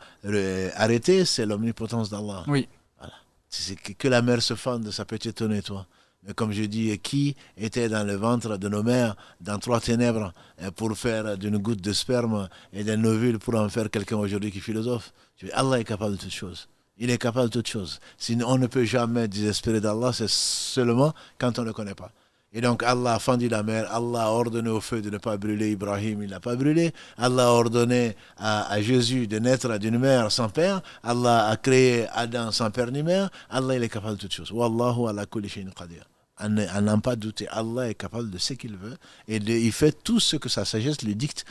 arrêté, c'est l'omnipotence d'Allah. Oui. Voilà. C'est que la mer se fende, ça peut t'étonner, toi. Mais comme je dis, qui était dans le ventre de nos mères, dans 3 ténèbres, pour faire d'une goutte de sperme et d'un ovule pour en faire quelqu'un aujourd'hui qui philosophe? Allah est capable de toutes choses. Il est capable de toutes choses. Sinon, on ne peut jamais désespérer d'Allah, c'est seulement quand on ne le connaît pas. Et donc Allah a fendu la mer, Allah a ordonné au feu de ne pas brûler Ibrahim, il n'a pas brûlé. Allah a ordonné à Jésus de naître d'une mère sans père. Allah a créé Adam sans père ni mère. Allah il est capable de toutes choses. Wallahu ala kulli shay'in qadir. À n'en pas douter, Allah est capable de ce qu'il veut et il fait tout ce que sa sagesse lui dicte,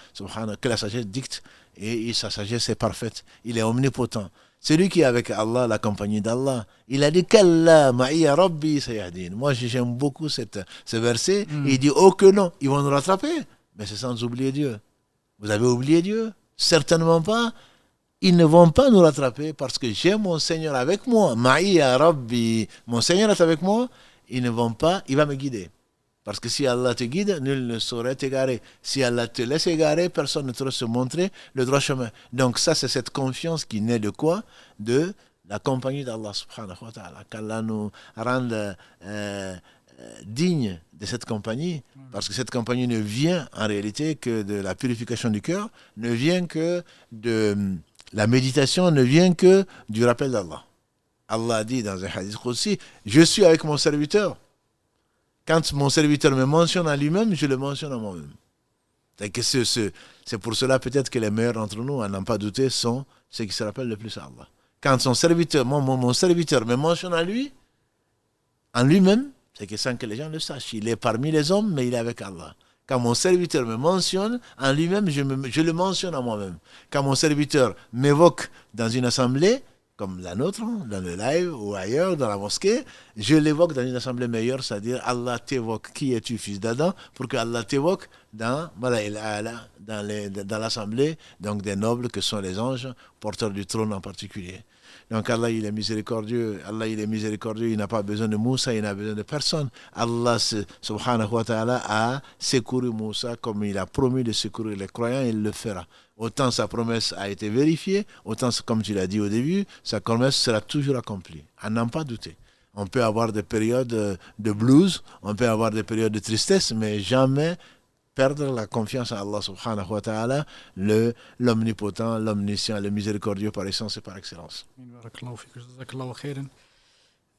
que la sagesse dicte, et sa sagesse est parfaite. Il est omnipotent. Celui qui est avec Allah, la compagnie d'Allah, il a dit Kalla ma'iya rabbi sayahdin. Moi, j'aime beaucoup ce verset. Il dit oh que non, ils vont nous rattraper. Mais c'est sans oublier Dieu. Vous avez oublié Dieu? Certainement pas. Ils ne vont pas nous rattraper parce que j'ai mon Seigneur avec moi. Ma'iya rabbi. Mon Seigneur est avec moi. Ils ne vont pas, il va me guider. Parce que si Allah te guide, nul ne saurait t'égarer. Si Allah te laisse égarer, personne ne saurait se montrer le droit chemin. Donc ça, c'est cette confiance qui naît de quoi? De la compagnie d'Allah subhanahu wa ta'ala, qu'Allah nous rende dignes de cette compagnie, parce que cette compagnie ne vient en réalité que de la purification du cœur, ne vient que de la méditation, ne vient que du rappel d'Allah. Allah dit dans un hadith aussi, je suis avec mon serviteur. Quand mon serviteur me mentionne à lui-même, je le mentionne à moi-même. C'est pour cela peut-être que les meilleurs d'entre nous, à n'en pas douter, sont ceux qui se rappellent le plus à Allah. Quand son serviteur, mon serviteur me mentionne à lui, en lui-même, c'est que sans que les gens le sachent. Il est parmi les hommes, mais il est avec Allah. Quand mon serviteur me mentionne, en lui-même, je le mentionne à moi-même. Quand mon serviteur m'évoque dans une assemblée, comme la nôtre, dans le live ou ailleurs, dans la mosquée, je l'évoque dans une assemblée meilleure, c'est-à-dire Allah t'évoque, qui es-tu, fils d'Adam, pour que Allah t'évoque dans l'assemblée, donc des nobles que sont les anges, porteurs du trône en particulier. Donc Allah, il est miséricordieux. Allah, il est miséricordieux. Il n'a pas besoin de Moussa, il n'a besoin de personne. Allah, subhanahu wa ta'ala, a secouru Moussa comme il a promis de secourir les croyants, il le fera. Autant sa promesse a été vérifiée, autant, comme tu l'as dit au début, sa promesse sera toujours accomplie. À n'en pas douter. On peut avoir des périodes de blues, on peut avoir des périodes de tristesse, mais jamais perdre la confiance en Allah subhanahu wa ta'ala, l'omnipotent, l'omniscient, le miséricordieux par essence et par excellence.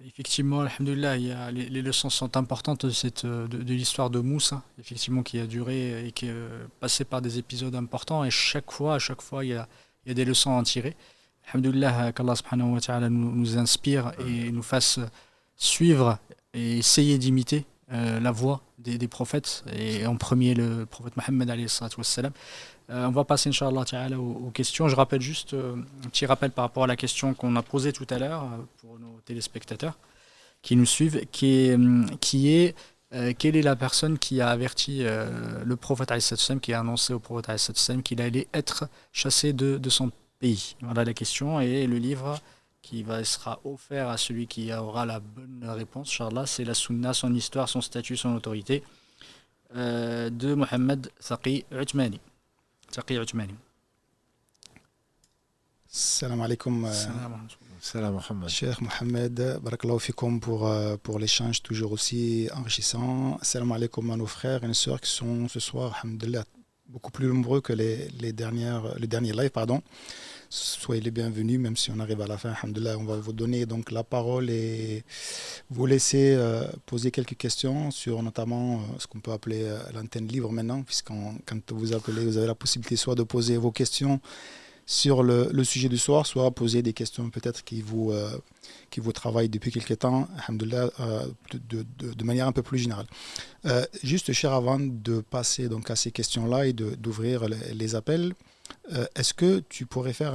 Effectivement, alhamdoulilah, les leçons sont importantes de l'histoire de Moussa, effectivement, qui a duré et qui est passé par des épisodes importants, et à chaque fois, il y a des leçons à en tirer. Alhamdoulilah, qu'Allah subhanahu wa ta'ala nous inspire et nous fasse suivre et essayer d'imiter la voix des prophètes, et en premier le prophète Mohammed alayhi salatu wassalam. On va passer Inch'Allah ta'ala aux questions. Je rappelle juste un petit rappel par rapport à la question qu'on a posée tout à l'heure pour nos téléspectateurs qui nous suivent, qui est quelle est la personne qui a averti le prophète alayhi salatu wassalam, qui a annoncé au prophète alayhi salatu wassalam qu'il allait être chassé de son pays. Voilà la question, et le livre qui sera offert à celui qui aura la bonne réponse, Inch'Allah, c'est la Sunna, son histoire, son statut, son autorité, de Mohamed Taqi Uthmani. Salam alaikum. Salam Mohamed. Cheikh Mohamed, barakallahu fikum pour l'échange toujours aussi enrichissant. Salam alaikum à nos frères et nos sœurs qui sont ce soir, alhamdulillah, beaucoup plus nombreux que les derniers lives, pardon. Soyez les bienvenus, même si on arrive à la fin, alhamdoulilah, on va vous donner donc la parole et vous laisser poser quelques questions sur notamment ce qu'on peut appeler l'antenne libre maintenant, quand vous appelez, vous avez la possibilité soit de poser vos questions sur le sujet du soir, soit poser des questions peut-être qui vous travaillent depuis quelques temps, alhamdoulilah, de manière un peu plus générale. Juste, cher, avant de passer donc à ces questions-là et d'ouvrir les appels, est-ce que tu pourrais faire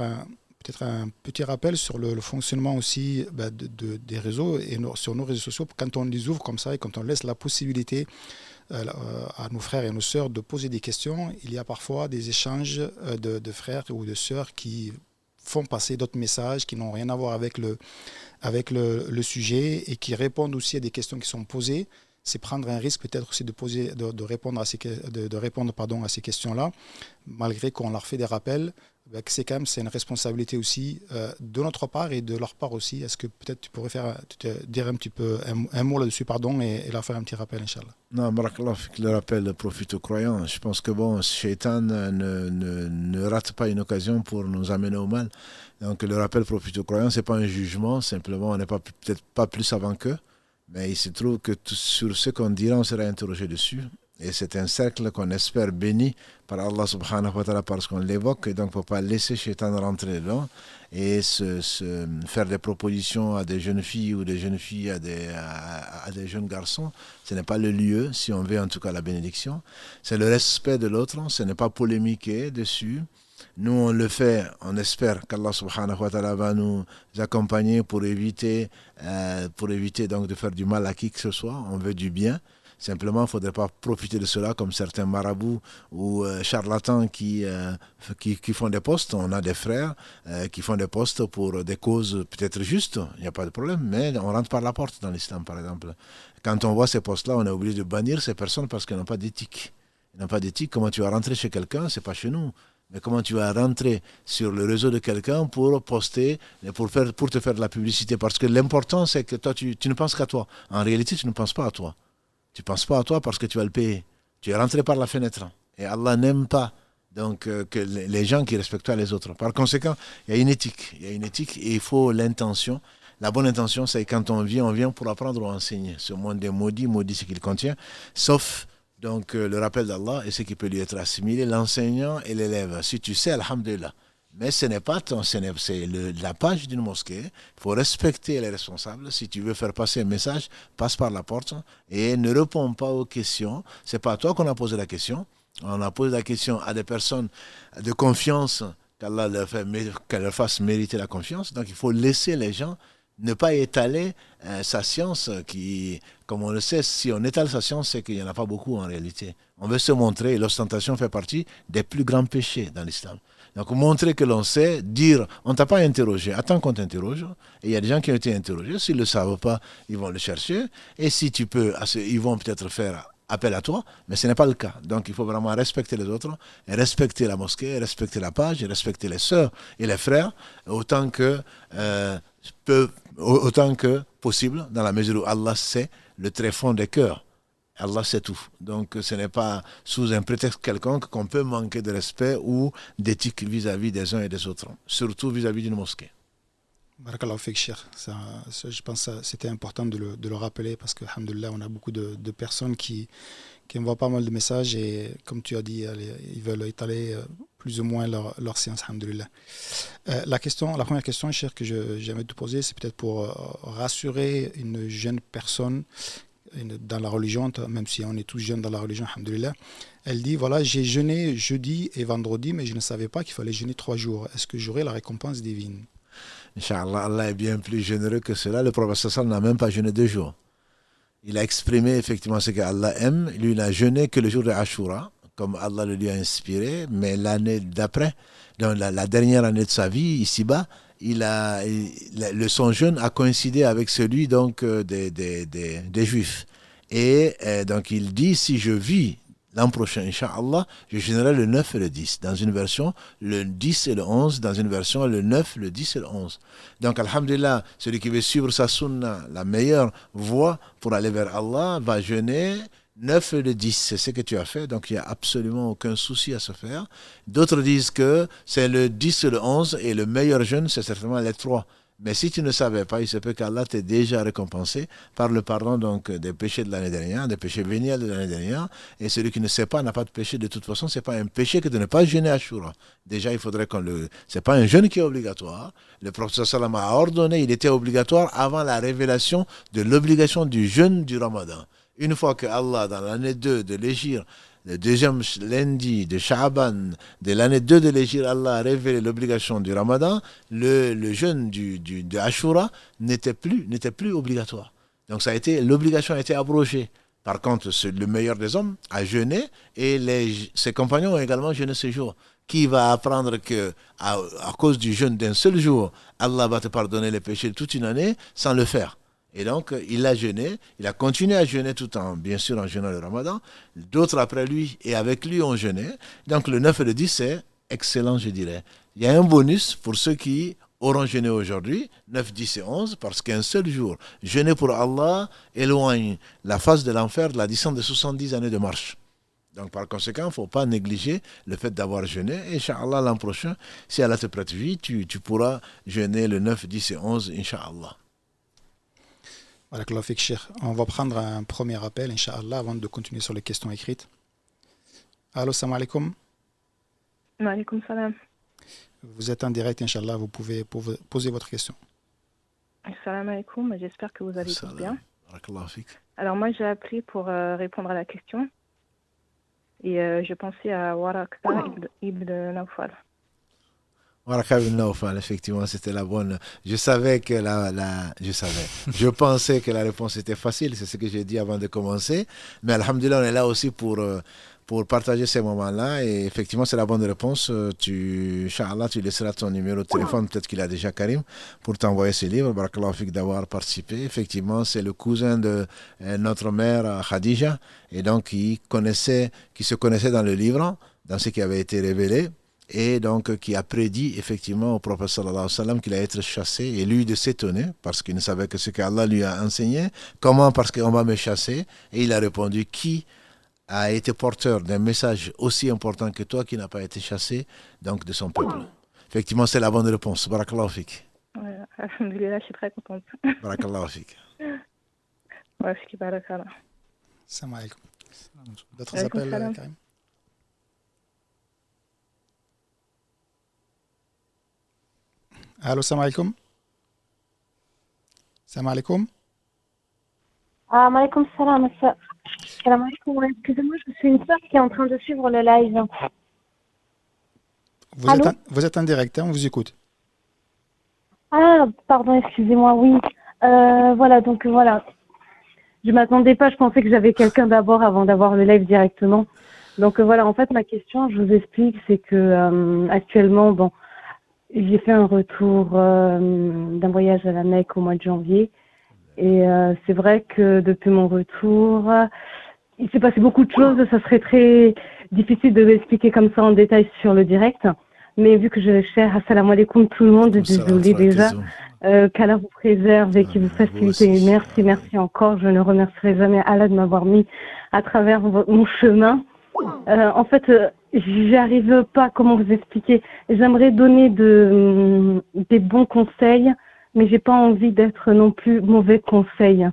peut-être un petit rappel sur le fonctionnement aussi des réseaux et sur nos réseaux sociaux, quand on les ouvre comme ça et quand on laisse la possibilité à nos frères et nos sœurs de poser des questions, il y a parfois des échanges de frères ou de sœurs qui font passer d'autres messages qui n'ont rien à voir avec le sujet et qui répondent aussi à des questions qui sont posées. C'est prendre un risque peut-être aussi de répondre à ces questions-là, malgré qu'on leur fait des rappels. C'est une responsabilité aussi de notre part et de leur part aussi. Est-ce que peut-être tu pourrais dire un petit peu un mot là-dessus, pardon, et leur faire un petit rappel, Inch'Allah. Non, barakallah, le rappel profite aux croyants. Je pense que Shaitan ne rate pas une occasion pour nous amener au mal. Donc le rappel profite aux croyants, ce n'est pas un jugement, simplement on n'est peut-être pas plus avant qu'eux. Mais il se trouve que sur ce qu'on dira, on sera interrogé dessus. Et c'est un cercle qu'on espère béni par Allah subhanahu wa ta'ala parce qu'on l'évoque. Et donc, il ne faut pas laisser Shaitan rentrer dedans et se faire des propositions à des jeunes filles ou des jeunes filles à des jeunes garçons. Ce n'est pas le lieu, si on veut en tout cas la bénédiction. C'est le respect de l'autre, ce n'est pas polémiquer dessus. Nous, on le fait, on espère qu'Allah subhanahu wa ta'ala va nous accompagner pour éviter donc de faire du mal à qui que ce soit. On veut du bien. Simplement, il ne faudrait pas profiter de cela comme certains marabouts ou charlatans qui font des postes. On a des frères qui font des postes pour des causes peut-être justes, il n'y a pas de problème, mais on rentre par la porte dans l'islam, par exemple. Quand on voit ces postes-là, on est obligé de bannir ces personnes parce qu'elles n'ont pas d'éthique. Ils n'ont pas d'éthique. Comment tu vas rentrer chez quelqu'un, ce n'est pas chez nous. Mais comment tu vas rentrer sur le réseau de quelqu'un pour poster, pour te faire de la publicité? Parce que l'important, c'est que toi, tu ne penses qu'à toi. En réalité, tu ne penses pas à toi. Tu ne penses pas à toi parce que tu vas le payer. Tu es rentré par la fenêtre. Et Allah n'aime pas donc, que les gens qui respectent pas les autres. Par conséquent, il y a une éthique. Il y a une éthique et il faut l'intention. La bonne intention, c'est quand on vient pour apprendre ou enseigner. Ce monde est maudit ce qu'il contient, sauf donc le rappel d'Allah et ce qui peut lui être assimilé, l'enseignant et l'élève. Si tu sais, alhamdulillah. Mais ce n'est pas c'est la page d'une mosquée. Il faut respecter les responsables. Si tu veux faire passer un message, passe par la porte et ne réponds pas aux questions. C'est pas à toi qu'on a posé la question. On a posé la question à des personnes de confiance, qu'Allah leur fasse mériter la confiance. Donc il faut laisser les gens ne pas étaler sa science qui, comme on le sait, si on étale sa science, c'est qu'il n'y en a pas beaucoup en réalité. On veut se montrer, et l'ostentation fait partie des plus grands péchés dans l'islam. Donc montrer que l'on sait, dire, on ne t'a pas interrogé, attends qu'on t'interroge. Et il y a des gens qui ont été interrogés, s'ils ne le savent pas, ils vont le chercher. Et si tu peux, ils vont peut-être faire appel à toi, mais ce n'est pas le cas. Donc il faut vraiment respecter les autres, et respecter la mosquée, respecter la page, et respecter les sœurs et les frères, autant que possible, dans la mesure où Allah sait le tréfonds des cœurs. Allah sait tout. Donc ce n'est pas sous un prétexte quelconque qu'on peut manquer de respect ou d'éthique vis-à-vis des uns et des autres, surtout vis-à-vis d'une mosquée. Barakallahu fik, Cheikh. Je pense que c'était important de le rappeler parce que, alhamdoulilah, on a beaucoup de personnes qui envoient pas mal de messages et, comme tu as dit, ils veulent étaler plus ou moins leur science, alhamdoulilah. La première question, Cheikh, que j'aimerais te poser, c'est peut-être pour rassurer une jeune personne dans la religion, même si on est tous jeunes dans la religion, alhamdoulilah. Elle dit, voilà, j'ai jeûné jeudi et vendredi, mais je ne savais pas qu'il fallait jeûner 3 jours. Est-ce que j'aurai la récompense divine? Inch'Allah, Allah est bien plus généreux que cela. Le prophète sallallahu n'a même pas jeûné 2 jours. Il a exprimé effectivement ce qu'Allah aime. Lui, il n'a jeûné que le jour de Ashura, comme Allah le lui a inspiré. Mais l'année d'après, dans la dernière année de sa vie, ici-bas, son jeûne a coïncidé avec celui donc, des Juifs. Et donc il dit, si je vis l'an prochain, Inch'Allah, je jeûnerai le 9 et le 10. Dans une version, le 10 et le 11. Dans une version, le 9, le 10 et le 11. Donc, alhamdulillah, celui qui veut suivre sa sunna, la meilleure voie pour aller vers Allah, va jeûner 9 et le 10. C'est ce que tu as fait. Donc, il n'y a absolument aucun souci à se faire. D'autres disent que c'est le 10 et le 11 et le meilleur jeûne, c'est certainement les 3. Mais si tu ne savais pas, il se peut qu'Allah t'ait déjà récompensé par le pardon donc, des péchés de l'année dernière, des péchés véniels de l'année dernière. Et celui qui ne sait pas n'a pas de péché. De toute façon, ce n'est pas un péché que de ne pas jeûner Ashura. Déjà, il faudrait ce n'est pas un jeûne qui est obligatoire. Le prophète sallam a ordonné, il était obligatoire avant la révélation de l'obligation du jeûne du Ramadan. Une fois que Allah, dans l'année 2 de l'Hégire, le deuxième lundi de Sha'ban de l'année 2 de l'Hégire, Allah a révélé l'obligation du Ramadan, le jeûne de Ashura n'était plus obligatoire. Donc l'obligation a été abrogée. Par contre, le meilleur des hommes a jeûné et ses compagnons ont également jeûné ce jour. Qui va apprendre que à cause du jeûne d'un seul jour, Allah va te pardonner les péchés de toute une année sans le faire? Et donc, il a jeûné, il a continué à jeûner tout en, bien sûr, en jeûnant le Ramadan. D'autres après lui et avec lui ont jeûné. Donc, le 9 et le 10, c'est excellent, je dirais. Il y a un bonus pour ceux qui auront jeûné aujourd'hui, 9, 10 et 11, parce qu'un seul jour, jeûner pour Allah éloigne la face de l'enfer de la distance de 70 années de marche. Donc, par conséquent, il ne faut pas négliger le fait d'avoir jeûné. Et Inch'Allah, l'an prochain, si Allah te prête vie, tu pourras jeûner le 9, 10 et 11, Inch'Allah. Barakallahu fik, Cheikh. On va prendre un premier appel, Inch'Allah, avant de continuer sur les questions écrites. Allô, salam alaikum. Wa alaikum salam. Vous êtes en direct, Inch'Allah, vous pouvez poser votre question. Salam alaikum, j'espère que vous allez tous bien. Barakallahu fik. Alors moi j'ai appelé pour répondre à la question et je pensais à Waraqta ibn Nawfal. Waraka ibn Nawfal, effectivement, c'était la bonne. Je savais que je pensais que la réponse était facile, c'est ce que j'ai dit avant de commencer. Mais alhamdulillah, on est là aussi pour partager ces moments-là. Et effectivement, c'est la bonne réponse. Inch'Allah, tu laisseras ton numéro de téléphone, peut-être qu'il a déjà Karim, pour t'envoyer ce livre. Barakallahu fik d'avoir participé. Effectivement, c'est le cousin de notre mère Khadija, et donc qui se connaissait dans le livre, dans ce qui avait été révélé. et donc qui a prédit effectivement au prophète sallallahu alayhi wa sallam qu'il allait être chassé, et lui de s'étonner parce qu'il ne savait que ce qu'Allah lui a enseigné. Comment? Parce qu'on va me chasser. Et il a répondu, qui a été porteur d'un message aussi important que toi qui n'a pas été chassé, donc de son peuple? Effectivement, c'est la bonne réponse. Barakallahu fik. Ouais, alhamdoulilah, je suis très contente. Barakallahu fik. Ouais, je suis barakallah. Salam alaikum. D'autres Alaikum appels, salam. Karim? Allô, salam alaikum. Salam alaikum. Ah, Malaikum salam. Salam alaikum. Ouais, excusez-moi, je suis une sœur qui est en train de suivre le live. Allô? Vous êtes en direct, hein, on vous écoute. Ah, pardon, excusez-moi, oui. Voilà, donc voilà. Je m'attendais pas, je pensais que j'avais quelqu'un d'abord avant d'avoir le live directement. Donc voilà, en fait, ma question, je vous explique, c'est que actuellement, bon, j'ai fait un retour d'un voyage à la Mecque au mois de janvier. Et c'est vrai que depuis mon retour, il s'est passé beaucoup de choses. Ça serait très difficile de l'expliquer comme ça en détail sur le direct. Mais vu que je cher, assalamu alaikum tout le monde, désolé déjà. Qu'Allah vous préserve et qu'il vous facilite. Merci encore. Je ne remercierai jamais Allah de m'avoir mis à travers mon chemin. En fait, j'arrive pas, comment vous expliquer. J'aimerais donner des bons conseils, mais j'ai pas envie d'être non plus mauvais conseil.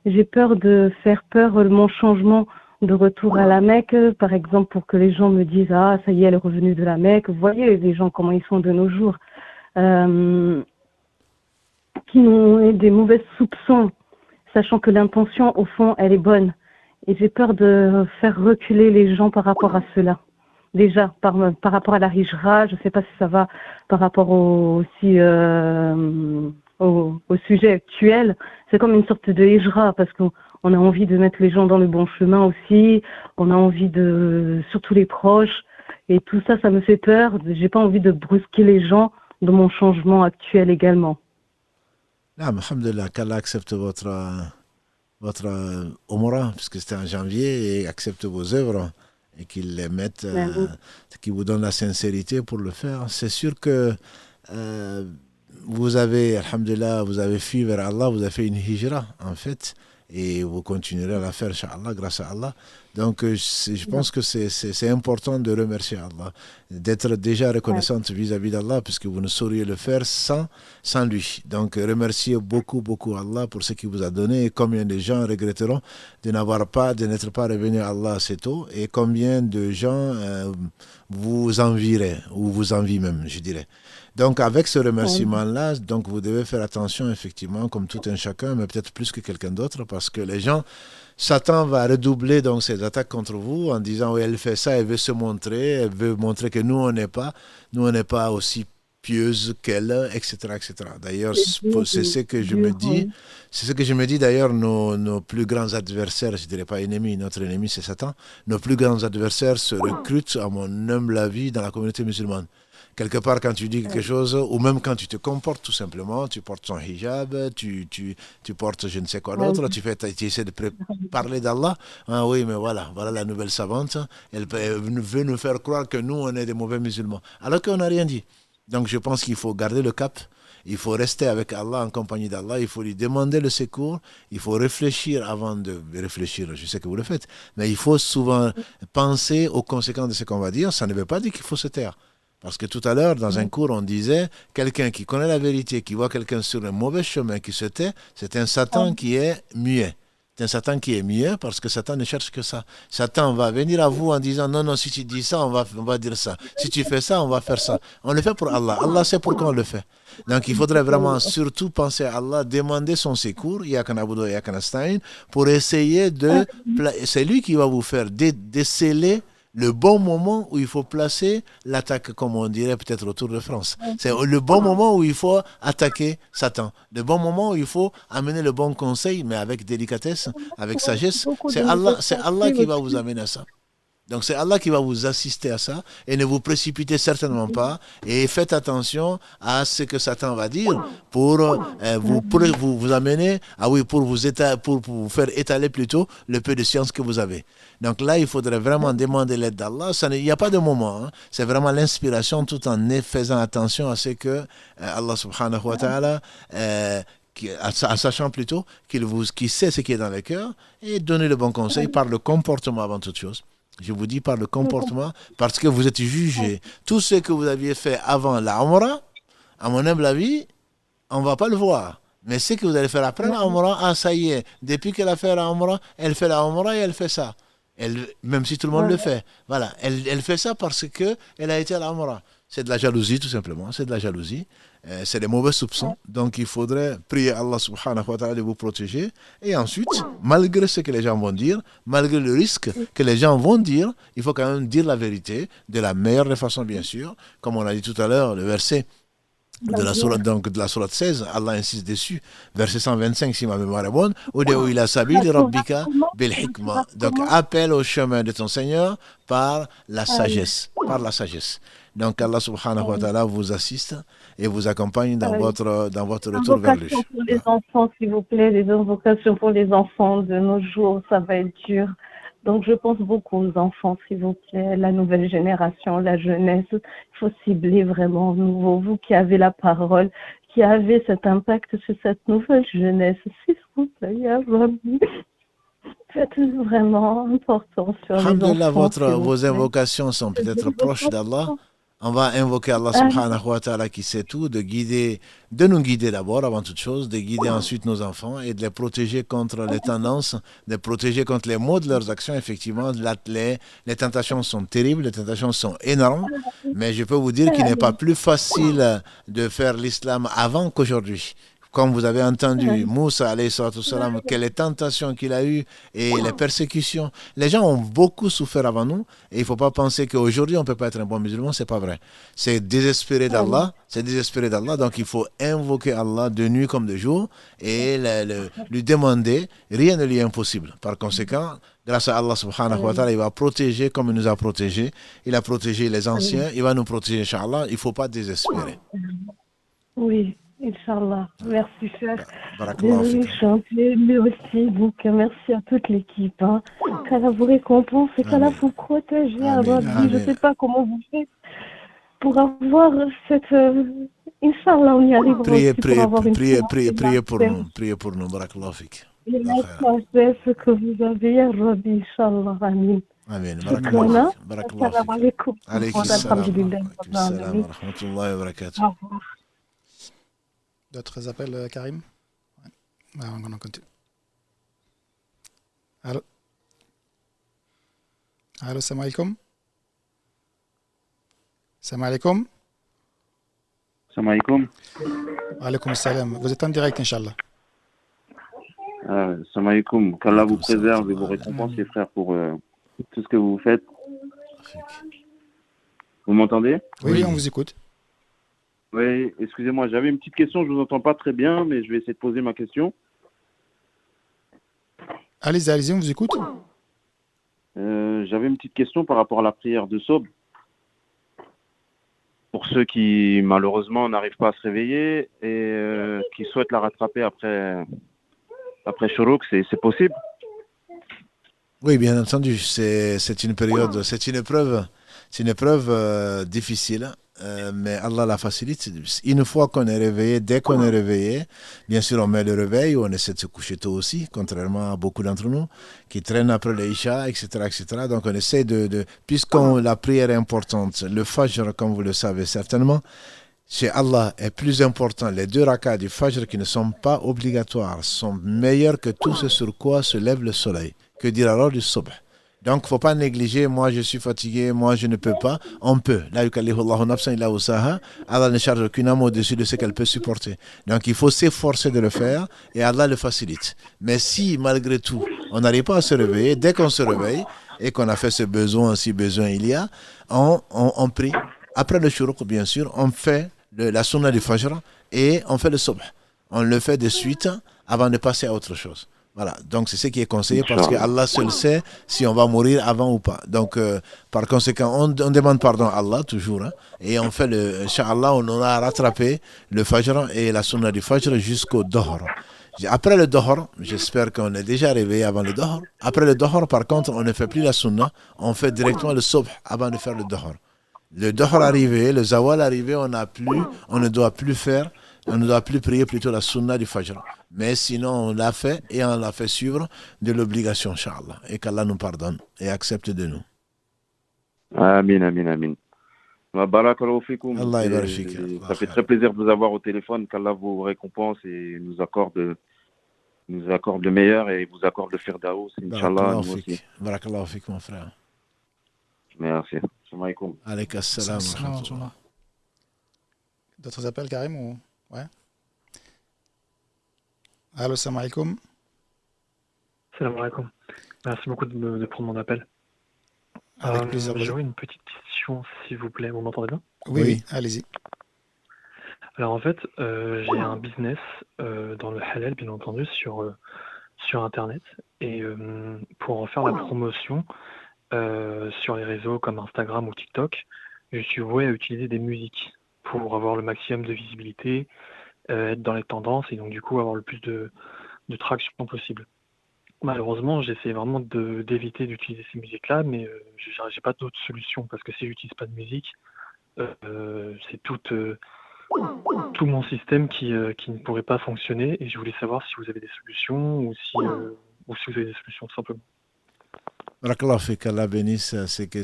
J'ai peur de faire peur mon changement de retour à la Mecque, par exemple, pour que les gens me disent ah ça y est, elle est revenue de la Mecque. Vous voyez les gens comment ils sont de nos jours, qui ont des mauvais soupçons, sachant que l'intention au fond elle est bonne. Et j'ai peur de faire reculer les gens par rapport à cela. Déjà, par rapport à la hijra, je ne sais pas si ça va par rapport aussi au sujet actuel. C'est comme une sorte de hijra parce qu'on a envie de mettre les gens dans le bon chemin aussi. On a envie de, surtout les proches. Et tout ça, ça me fait peur. J'ai pas envie de brusquer les gens dans mon changement actuel également. Alhamdulillah, qu'Allah accepte votre Umrah, puisque c'était en janvier, et accepte vos œuvres et qu'il les mette, qu'il vous donne la sincérité pour le faire. C'est sûr que vous avez, alhamdulillah, vous avez fui vers Allah, vous avez fait une hijra en fait, et vous continuerez à la faire, inshallah, grâce à Allah. Donc je pense que c'est important de remercier Allah, d'être déjà reconnaissante vis-à-vis d'Allah, puisque vous ne sauriez le faire sans lui. Donc remerciez beaucoup Allah pour ce qu'il vous a donné, et combien de gens regretteront de n'être pas revenus à Allah assez tôt, et combien de gens vous envieraient, ou vous envient même, je dirais. Donc avec ce remerciement-là, donc vous devez faire attention effectivement, comme tout un chacun, mais peut-être plus que quelqu'un d'autre, parce que les gens, Satan va redoubler donc ses attaques contre vous en disant oui, elle fait ça, elle veut se montrer, elle veut montrer que nous on n'est pas aussi pieuse qu'elle, etc., etc. D'ailleurs, c'est ce que je me dis. C'est ce que je me dis d'ailleurs, nos plus grands adversaires, je ne dirais pas ennemis, notre ennemi c'est Satan, nos plus grands adversaires se recrutent, à mon humble avis, dans la communauté musulmane. Quelque part, quand tu dis quelque chose, ou même quand tu te comportes tout simplement, tu portes ton hijab, tu portes je ne sais quoi d'autre, tu essaies de parler d'Allah. Ah oui, mais voilà la nouvelle savante, elle veut nous faire croire que nous, on est des mauvais musulmans, alors qu'on n'a rien dit. Donc je pense qu'il faut garder le cap, il faut rester avec Allah, en compagnie d'Allah, il faut lui demander le secours, il faut réfléchir avant de réfléchir, je sais que vous le faites, mais il faut souvent penser aux conséquences de ce qu'on va dire. Ça ne veut pas dire qu'il faut se taire. Parce que tout à l'heure, dans un cours, on disait, quelqu'un qui connaît la vérité, qui voit quelqu'un sur un mauvais chemin, qui se tait, c'est un Satan qui est muet. C'est un Satan qui est muet parce que Satan ne cherche que ça. Satan va venir à vous en disant, non, si tu dis ça, on va dire ça. Si tu fais ça, on va faire ça. On le fait pour Allah. Allah sait pourquoi on le fait. Donc il faudrait vraiment surtout penser à Allah, demander son secours, pour essayer de... C'est lui qui va vous faire déceler le bon moment où il faut placer l'attaque, comme on dirait peut-être au Tour de France. C'est le bon moment où il faut attaquer Satan. Le bon moment où il faut amener le bon conseil, mais avec délicatesse, avec sagesse. C'est Allah qui va vous amener à ça. Donc c'est Allah qui va vous assister à ça et ne vous précipitez certainement pas et faites attention à ce que Satan va dire pour vous amener, pour vous faire étaler plutôt le peu de science que vous avez. Donc là, il faudrait vraiment demander l'aide d'Allah. Il n'y a pas de moment. C'est vraiment l'inspiration tout en faisant attention à ce que Allah subhanahu wa ta'ala, en sachant plutôt qu'il sait ce qui est dans le cœur et donner le bon conseil par le comportement avant toute chose. Je vous dis par le comportement, parce que vous êtes jugé. Tout ce que vous aviez fait avant la Umrah, à mon humble avis, on ne va pas le voir. Mais ce que vous allez faire après la Umrah, ça y est, depuis qu'elle a fait la Umrah, elle fait la Umrah et elle fait ça. Même si tout le monde le fait. Voilà, elle fait ça parce qu'elle a été à la Umrah. C'est de la jalousie, tout simplement. C'est de la jalousie. C'est des mauvais soupçons. Donc, il faudrait prier Allah subhanahu wa ta'ala de vous protéger. Et ensuite, malgré ce que les gens vont dire, malgré le risque que les gens vont dire, il faut quand même dire la vérité de la meilleure des façons, bien sûr. Comme on a dit tout à l'heure, le verset de la sourate 16, Allah insiste dessus, verset 125 si ma mémoire est bonne, donc appelle au chemin de ton Seigneur par la sagesse, Donc Allah subhanahu wa ta'ala vous assiste et vous accompagne dans votre retour vers lui. Invocations pour les enfants, s'il vous plaît, les invocations pour les enfants de nos jours, ça va être dur. Donc, je pense beaucoup aux enfants, s'il vous plaît, la nouvelle génération, la jeunesse. Il faut cibler vraiment nouveau. Vous qui avez la parole, qui avez cet impact sur cette nouvelle jeunesse, s'il vous plaît, faites vraiment important sur les enfants. Vos invocations sont peut-être proches d'Allah. On va invoquer Allah subhanahu wa ta'ala qui sait tout, de nous guider d'abord avant toute chose, de guider ensuite nos enfants et de les protéger contre les tendances, de les protéger contre les maux de leurs actions. Effectivement, les tentations sont terribles, les tentations sont énormes, mais je peux vous dire qu'il n'est pas plus facile de faire l'islam avant qu'aujourd'hui. Comme vous avez entendu, Moussa, alayhi salatu salam, quelles tentations qu'il a eues et les persécutions. Les gens ont beaucoup souffert avant nous et il ne faut pas penser qu'aujourd'hui on ne peut pas être un bon musulman, ce n'est pas vrai. C'est désespéré d'Allah, donc il faut invoquer Allah de nuit comme de jour et lui demander, rien ne lui est impossible. Par conséquent, grâce à Allah subhanahu wa ta'ala, il va protéger comme il nous a protégés. Il a protégé les anciens, il va nous protéger, Inch'Allah. Il ne faut pas désespérer. Oui. Inch'Allah. Merci, cher. Désolé, je suis un peu émue aussi. Donc, merci à toute l'équipe. Qu'Allah vous récompense et qu'Allah vous protège. Je ne sais pas comment vous faites pour avoir cette... Inch'Allah, on y arrivera. Priez pour nous. Barakallahu fik. Et la sagesse que vous avez, ya Rabbi, Inch'Allah. Amin. Amin. Assalamu alaikum. Alaykum salam wa rahmatullahi wa barakatuh. D'autres appels, Karim? On continue. Allô? Allô, salam alaikum? Salam alaikum? Salam alaikum. Alaikum salam. Vous êtes en direct, Inch'Allah. Salam alaikum. Qu'Allah vous préserve et vous récompense, les frères, pour tout ce que vous faites. Vous m'entendez? Oui, on vous écoute. Oui, excusez-moi, j'avais une petite question, je ne vous entends pas très bien, mais je vais essayer de poser ma question. Allez-y, on vous écoute. J'avais une petite question par rapport à la prière de Saub. Pour ceux qui, malheureusement, n'arrivent pas à se réveiller et qui souhaitent la rattraper après Shuruk, c'est possible? Oui, bien entendu, c'est une période, c'est une épreuve difficile. Mais Allah la facilite. Une fois qu'on est réveillé, dès qu'on est réveillé, bien sûr on met le réveil, on essaie de se coucher tôt aussi, contrairement à beaucoup d'entre nous qui traînent après les Isha, etc. Donc on essaie puisque la prière est importante, le Fajr, comme vous le savez certainement, chez Allah est plus important. Les 2 rakats du Fajr qui ne sont pas obligatoires sont meilleurs que tout ce sur quoi se lève le soleil. Que dire alors du Subh? Donc, il ne faut pas négliger, moi je suis fatigué, moi je ne peux pas. On peut. La yukallifu Allahu nafsan illa wusaha. Allah ne charge aucune âme au-dessus de ce qu'elle peut supporter. Donc, il faut s'efforcer de le faire et Allah le facilite. Mais si, malgré tout, on n'arrive pas à se réveiller, dès qu'on se réveille et qu'on a fait ce besoin, si besoin il y a, on prie. Après le shuruk, bien sûr, on fait la sunna du Fajr et on fait le subh. On le fait de suite avant de passer à autre chose. Voilà, donc c'est ce qui est conseillé parce que Allah seul sait si on va mourir avant ou pas. Donc, par conséquent, on demande pardon à Allah toujours. Hein, et on fait Inch'Allah, on aura rattrapé le Fajr et la Sunna du Fajr jusqu'au Dohr. Après le Dohr, j'espère qu'on est déjà réveillé avant le Dohr. Après le Dohr, par contre, on ne fait plus la Sunna, on fait directement le Subh avant de faire le Dohr. Le Dohr arrivé, le Zawal arrivé, on ne doit plus prier plutôt la Sunna du Fajr. Mais sinon, on l'a fait et on l'a fait suivre de l'obligation, Inch'Allah. Et qu'Allah nous pardonne et accepte de nous. Amin, amin, amin. Barakallahu fikoum. Allah yabarik fik. Ça fait très plaisir de vous avoir au téléphone, qu'Allah vous récompense et nous accorde le meilleur et vous accorde le firdaous, Inch'Allah. Barakallahu fik, mon frère. Merci. Assalamu alaikum. Alayk assalam. D'autres appels, Karim ou... Ouais. Allô, salam alaikum. Salam alaikum. Merci beaucoup de prendre mon appel. Avec plaisir. J'aurais une petite question, s'il vous plaît. Vous m'entendez bien? Oui, allez-y. Alors en fait, j'ai un business dans le halal, bien entendu, sur Internet. Et pour en faire la promotion sur les réseaux comme Instagram ou TikTok, je suis voué à utiliser des musiques pour avoir le maximum de visibilité, être dans les tendances et donc du coup avoir le plus de traction possible. Malheureusement, j'essaie vraiment d'éviter d'utiliser ces musiques-là, mais j'ai pas d'autre solution parce que si j'utilise pas de musique, c'est tout mon système qui ne pourrait pas fonctionner et je voulais savoir si vous avez des solutions ou si vous avez des solutions tout simplement. Barakallahu fik, Allah bénisse, c'est que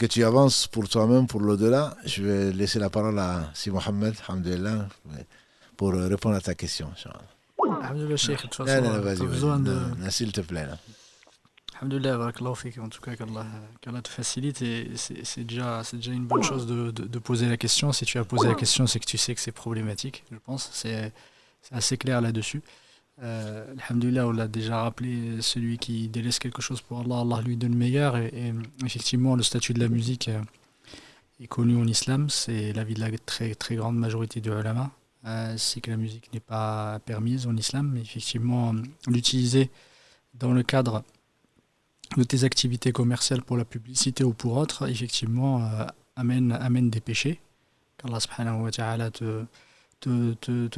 tu avances pour toi-même, pour l'au-delà. Je vais laisser la parole à Si Mohamed, alhamdulillah, pour répondre à ta question. Alhamdulillah, Cheikh, de toute façon, Vas-y, besoin de... s'il te plaît. Là. Alhamdulillah, barakallahu fik, en tout cas, qu'Allah te facilite et c'est déjà une bonne chose de poser la question. Si tu as posé la question, c'est que tu sais que c'est problématique, je pense. C'est assez clair là-dessus. Alhamdulillah, on l'a déjà rappelé, celui qui délaisse quelque chose pour Allah, Allah lui donne le meilleur. Et effectivement, le statut de la musique est connu en islam. C'est l'avis de la très, très grande majorité de ulama. C'est que la musique n'est pas permise en islam. Mais effectivement, l'utiliser dans le cadre de tes activités commerciales pour la publicité ou pour autre, effectivement, amène des péchés. Qu'Allah subhanahu wa ta'ala te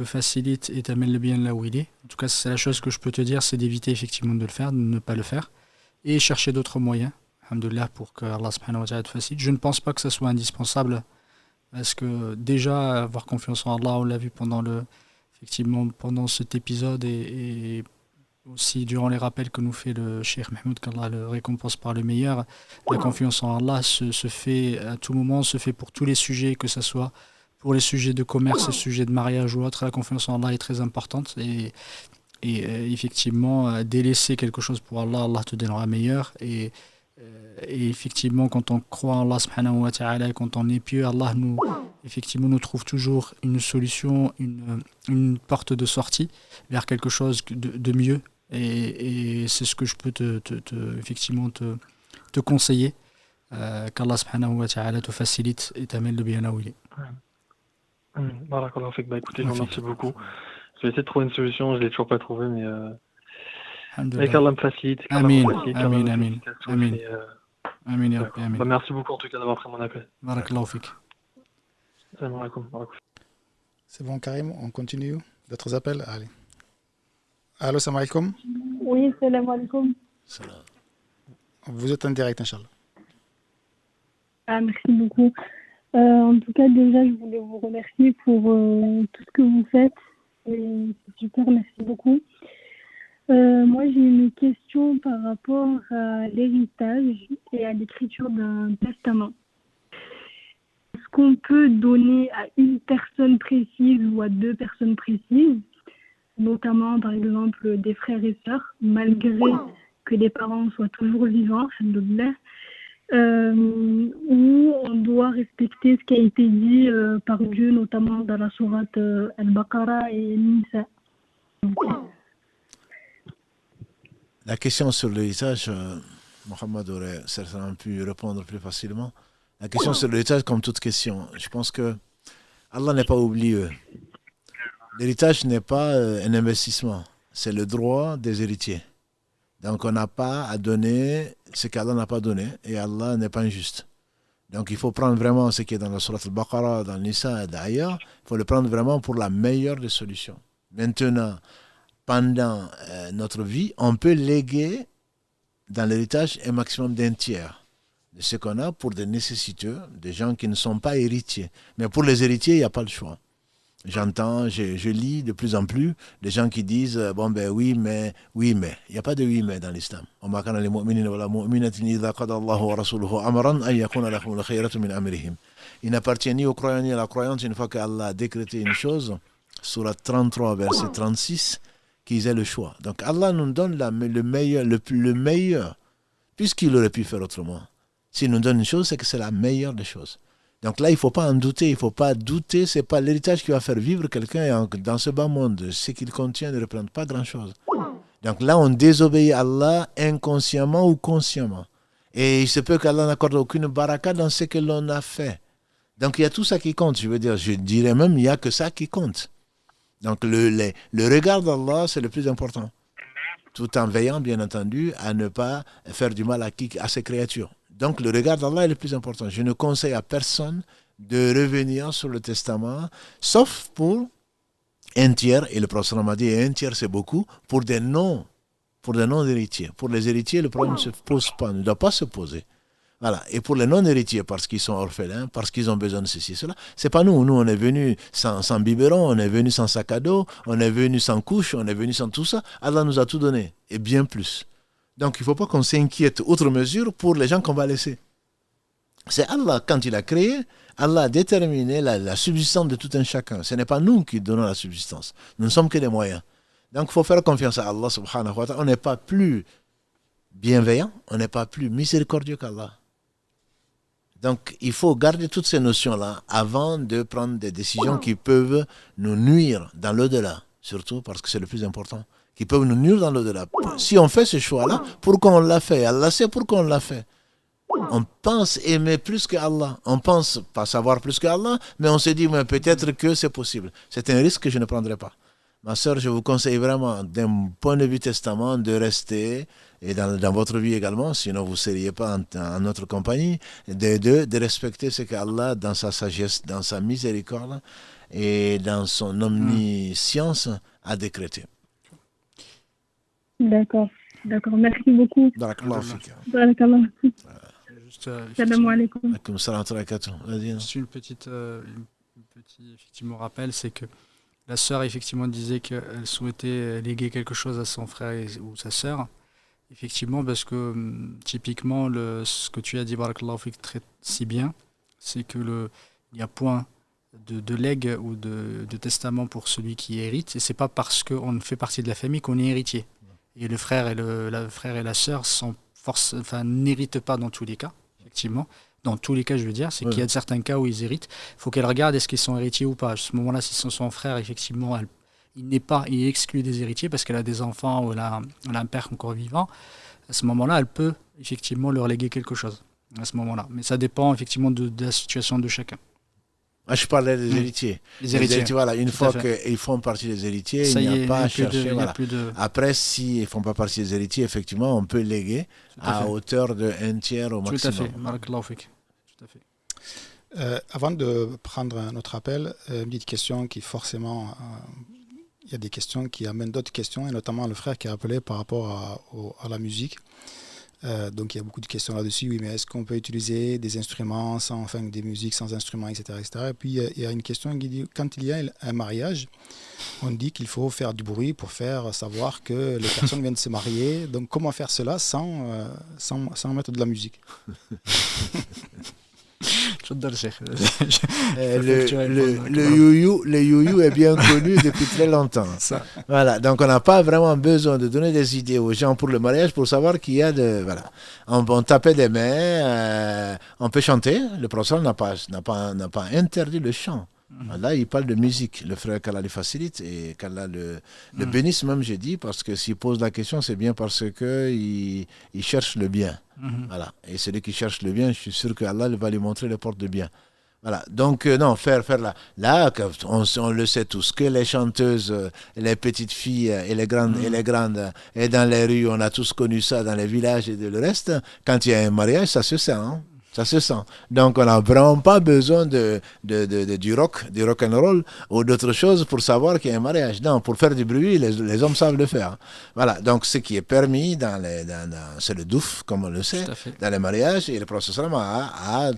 facilite et t'amène le bien là où il est. En tout cas, c'est la chose que je peux te dire, c'est d'éviter effectivement de le faire, de ne pas le faire, et chercher d'autres moyens, alhamdoulilah, pour que Allah subhanahu wa ta'ala te facilite. Je ne pense pas que ça soit indispensable, parce que déjà, avoir confiance en Allah, on l'a vu pendant cet épisode, et aussi durant les rappels que nous fait le Cheikh Mahmoud, qu'Allah le récompense par le meilleur. La confiance en Allah se fait à tout moment, se fait pour tous les sujets, que ce soit pour les sujets de commerce, les sujets de mariage ou autre. La confiance en Allah est très importante et effectivement, délaisser quelque chose pour Allah, Allah te donnera meilleur. Et effectivement, quand on croit en Allah subhanahu wa ta'ala, quand on est pieux, Allah nous trouve toujours une solution, une porte de sortie vers quelque chose de mieux. Et c'est ce que je peux effectivement te conseiller, qu'Allah subhanahu wa ta'ala te facilite et t'amène le bien là où il est. Barakallahu fik. Écoutez, je vous remercie beaucoup. Je vais essayer de trouver une solution, je ne l'ai toujours pas trouvée, mais qu'Allah me facilite. Amin, amin, amin. Amin, ya Rabbi, amin. Merci beaucoup en tout cas d'avoir pris mon appel. Barakallahu fik. Salam alaikum. C'est bon, Karim, on continue. D'autres appels? Allez. Allô, salam alaikum. Oui, salam alaikum. Vous êtes en direct, Inch'Allah. Merci beaucoup. En tout cas, déjà, je voulais vous remercier pour tout ce que vous faites. Et c'est super, merci beaucoup. Moi, j'ai une question par rapport à l'héritage et à l'écriture d'un testament. Est-ce qu'on peut donner à une personne précise ou à deux personnes précises, notamment par exemple des frères et sœurs, malgré que les parents soient toujours vivants, alhamdoulilah, où on doit respecter ce qui a été dit par Dieu, notamment dans la sourate Al-Baqarah et Nisa. La question sur l'héritage, Mohamed aurait certainement pu répondre plus facilement. La question sur l'héritage, comme toute question, je pense que Allah n'est pas oublieux. L'héritage n'est pas un investissement. c'est le droit des héritiers. Donc on n'a pas à donner ce qu'Allah n'a pas donné, et Allah n'est pas injuste. Donc il faut prendre vraiment ce qui est dans la Sourate al-Baqarah, dans Nisa et d'ailleurs, il faut le prendre vraiment pour la meilleure des solutions. Maintenant, pendant notre vie, on peut léguer dans l'héritage un maximum d'un tiers de ce qu'on a pour des nécessiteux, des gens qui ne sont pas héritiers. Mais pour les héritiers, il n'y a pas le choix. J'entends, je lis de plus en plus des gens qui disent bon ben oui mais. Il n'y a pas de oui mais dans l'islam. Il n'appartient ni aux croyants ni à la croyante une fois qu'Allah a décrété une chose, Surat 33 verset 36, qu'ils aient le choix. Donc Allah nous donne le meilleur, puisqu'il aurait pu faire autrement. S'il nous donne une chose, c'est que c'est la meilleure des choses. Donc là, il ne faut pas en douter, ce n'est pas l'héritage qui va faire vivre quelqu'un dans ce bas monde. Ce qu'il contient ne représente pas grand-chose. Donc là, on désobéit à Allah inconsciemment ou consciemment. Et il se peut qu'Allah n'accorde aucune baraka dans ce que l'on a fait. Donc il y a tout ça qui compte, je dirais même, il n'y a que ça qui compte. Donc le regard d'Allah, c'est le plus important. Tout en veillant, bien entendu, à ne pas faire du mal à ses créatures. Donc le regard d'Allah est le plus important. Je ne conseille à personne de revenir sur le testament, sauf pour un tiers, et le prophète m'a dit un tiers c'est beaucoup, pour des non-héritiers. Pour les héritiers, le problème ne se pose pas, ne doit pas se poser. Voilà. Et pour les non-héritiers, parce qu'ils sont orphelins, parce qu'ils ont besoin de ceci, cela, c'est pas nous. Nous, on est venus sans biberon, on est venus sans sac à dos, on est venus sans couche, on est venus sans tout ça. Allah nous a tout donné, et bien plus. Donc, il ne faut pas qu'on s'inquiète outre mesure pour les gens qu'on va laisser. C'est Allah, quand il a créé, Allah a déterminé la subsistance de tout un chacun. Ce n'est pas nous qui donnons la subsistance. Nous ne sommes que des moyens. Donc, il faut faire confiance à Allah subhanahu wa ta'ala. On n'est pas plus bienveillant, on n'est pas plus miséricordieux qu'Allah. Donc, il faut garder toutes ces notions-là avant de prendre des décisions qui peuvent nous nuire dans l'au-delà. Surtout parce que c'est le plus important. Qui peuvent nous nuire dans l'au-delà. Si on fait ce choix-là, pourquoi on l'a fait? Allah sait pourquoi on l'a fait. On pense aimer plus qu'Allah. On pense pas savoir plus qu'Allah, mais on se dit mais peut-être que c'est possible. C'est un risque que je ne prendrai pas. Ma sœur, je vous conseille vraiment, d'un point de vue testament, de rester, et dans votre vie également, sinon vous ne seriez pas en notre compagnie, de respecter ce qu'Allah, dans sa sagesse, dans sa miséricorde et dans son omniscience, a décrété. D'accord. Merci beaucoup. Barakallah. Salam alaikum. Juste une petite effectivement rappel, c'est que la sœur effectivement disait qu'elle souhaitait léguer quelque chose à son frère ou sa sœur. Effectivement, parce que typiquement, ce que tu as dit, Barakallahu Fik, très si bien, c'est que il y a point de legs ou de testament pour celui qui hérite, et c'est pas parce qu'on fait partie de la famille qu'on est héritier. Et le frère et la sœur n'héritent pas dans tous les cas, effectivement. Dans tous les cas, je veux dire, c'est qu'il y a certains cas où ils héritent. Il faut qu'elle regarde est-ce qu'ils sont héritiers ou pas. À ce moment-là, si c'est son frère, effectivement, il est exclu des héritiers parce qu'elle a des enfants ou elle a un père encore vivant. À ce moment-là, elle peut effectivement leur léguer quelque chose. À ce moment-là. Mais ça dépend effectivement de la situation de chacun. Je parlais des héritiers. Les héritiers, voilà, une fois qu'ils font partie des héritiers, ça il n'y a pas à chercher. Voilà. Après, s'ils ne font pas partie des héritiers, effectivement, on peut léguer à hauteur d'un tiers au maximum. Tout à fait. Avant de prendre notre appel, une petite question qui forcément... il y a des questions qui amènent d'autres questions, et notamment le frère qui a appelé par rapport à la musique. Donc il y a beaucoup de questions là-dessus. Oui, mais est-ce qu'on peut utiliser des instruments des musiques sans instruments, etc., etc. Et puis il y a une question qui dit, quand il y a un mariage, on dit qu'il faut faire du bruit pour faire savoir que les personnes viennent de se marier. Donc comment faire cela sans mettre de la musique? Le you-you est bien connu depuis très longtemps. Voilà, donc on n'a pas vraiment besoin de donner des idées aux gens pour le mariage pour savoir qu'il y a voilà. On tapait des mains, on peut chanter. Le prophète n'a pas interdit le chant. Là, il parle de musique. Le frère qu'Allah lui facilite et qu'Allah le bénisse, même, j'ai dit, parce que s'il pose la question, c'est bien parce qu'il cherche le bien. Voilà. Et celui qui cherche le bien, je suis sûr qu'Allah va lui montrer les portes de bien. Voilà, donc non, faire là, on le sait tous, que les chanteuses, les petites filles et les grandes, et dans les rues, on a tous connu ça dans les villages et de le reste, quand il y a un mariage, ça se sent, hein. Ça se sent. Donc, on n'a vraiment pas besoin du rock and roll ou d'autres choses pour savoir qu'il y a un mariage. Non, pour faire du bruit, les hommes savent le faire. Voilà. Donc, ce qui est permis c'est le douf, comme on le sait, dans les mariages. Et le prophète a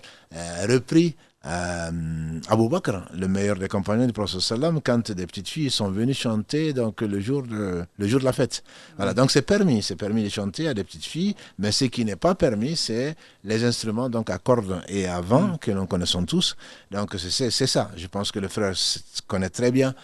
repris Abu Bakr, le meilleur des compagnons du prophète sallam, quand des petites filles sont venues chanter donc le jour de la fête. Voilà, donc c'est permis de chanter à des petites filles, mais ce qui n'est pas permis, c'est les instruments donc à cordes et à vent que nous connaissons tous. Donc c'est ça. Je pense que le frère connaît très bien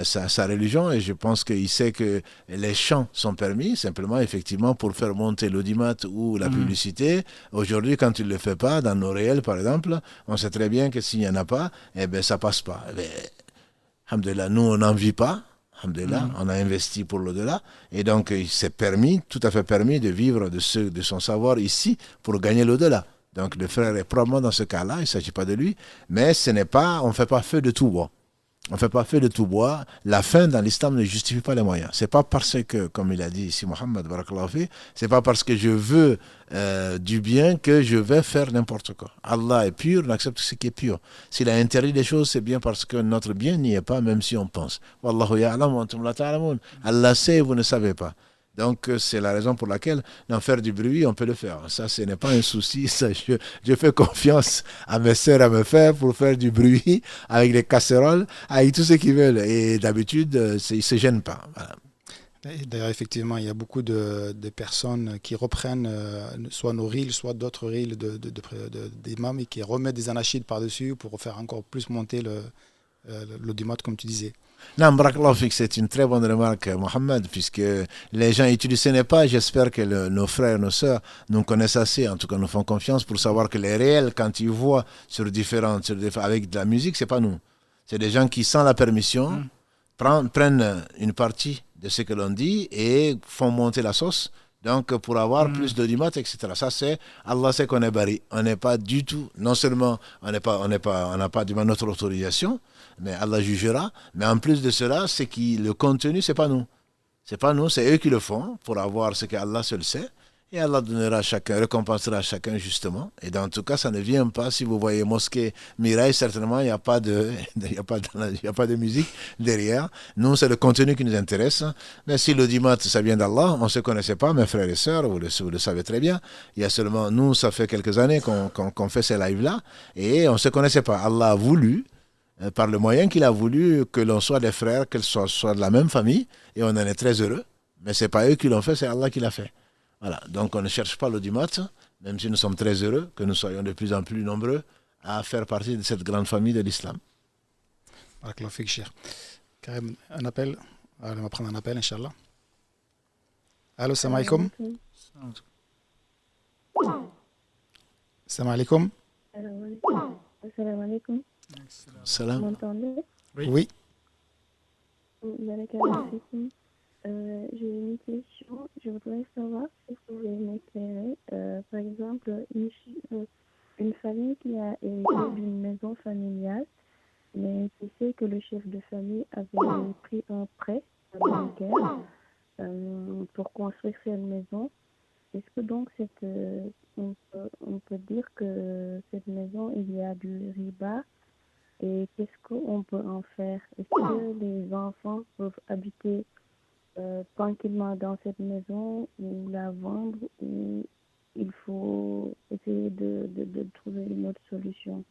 sa religion, et je pense qu'il sait que les chants sont permis, simplement effectivement pour faire monter l'audimat ou la publicité. Aujourd'hui, quand tu ne le fais pas, dans nos réels par exemple, on sait très bien que s'il n'y en a pas, eh ben ça passe pas. Alhamdulillah, nous on n'en vit pas. Alhamdulillah, on a investi pour l'au-delà, et donc c'est permis, tout à fait permis de vivre de son savoir ici pour gagner l'au-delà. Donc le frère est probablement dans ce cas-là, il ne s'agit pas de lui, mais on ne fait pas feu de tout bois. On ne fait pas feu de tout bois. La fin dans l'islam ne justifie pas les moyens. C'est pas parce que, comme il a dit ici Mohammed, c'est pas parce que je veux du bien que je vais faire n'importe quoi. Allah est pur, on accepte ce qui est pur. S'il a interdit des choses, c'est bien parce que notre bien n'y est pas, même si on pense. Wallahu ya'lam wa antum la ta'lamun. Allah sait, vous ne savez pas. Donc, c'est la raison pour laquelle, faire du bruit, on peut le faire. Ça, ce n'est pas un souci. Ça, je fais confiance à mes sœurs, à me faire pour faire du bruit avec les casseroles, avec tout ce qu'ils veulent. Et d'habitude, ils ne se gênent pas. Voilà. D'ailleurs, effectivement, il y a beaucoup de personnes qui reprennent soit nos reels, soit d'autres reels d'imams et qui remettent des anachides par-dessus pour faire encore plus monter l'audimat, comme tu disais. Non, c'est une très bonne remarque, Mohamed, puisque les gens utilisent, ce n'est pas, j'espère que nos frères, nos sœurs nous connaissent assez, en tout cas nous font confiance pour savoir que les réels, quand ils voient avec de la musique, c'est pas nous. C'est des gens qui, sans la permission, prennent une partie de ce que l'on dit et font monter la sauce. Donc, pour avoir plus d'audimat, etc. Ça, c'est, Allah sait qu'on est bari. On n'est pas du tout, non seulement, on n'a pas notre autorisation, mais Allah jugera. Mais en plus de cela, le contenu, c'est pas nous. C'est pas nous, c'est eux qui le font pour avoir ce qu'Allah seul sait. Et Allah récompensera à chacun justement. Et dans tout cas, ça ne vient pas. Si vous voyez mosquée Mirail, certainement, il n'y a pas de musique derrière. Nous, c'est le contenu qui nous intéresse. Mais si l'audimat, ça vient d'Allah, on ne se connaissait pas, mes frères et sœurs, vous le savez très bien. Il y a seulement, nous, ça fait quelques années qu'on fait ces lives-là. Et on ne se connaissait pas. Allah a voulu, par le moyen qu'il a voulu, que l'on soit des frères, qu'elles soient de la même famille. Et on en est très heureux. Mais ce n'est pas eux qui l'ont fait, c'est Allah qui l'a fait. Voilà, donc on ne cherche pas l'audimat, même si nous sommes très heureux que nous soyons de plus en plus nombreux à faire partie de cette grande famille de l'islam. Karim, un appel. On va prendre un appel, Inch'Allah. Allô, salam alaikum. Salam alaikum. Salam alaikum. Salam. Vous m'entendez? Oui. J'ai une question. Je voudrais savoir si vous pouvez m'éclairer. Par exemple, une famille qui a hérité d'une maison familiale, mais qui sait que le chef de famille avait pris un prêt bancaire pour construire cette maison. Est-ce que donc on peut dire que cette maison, il y a du riba? Et qu'est-ce qu'on peut en faire? Est-ce que les enfants peuvent habiter tranquillement dans cette maison ou la vendre, ou il faut essayer de trouver une autre solution?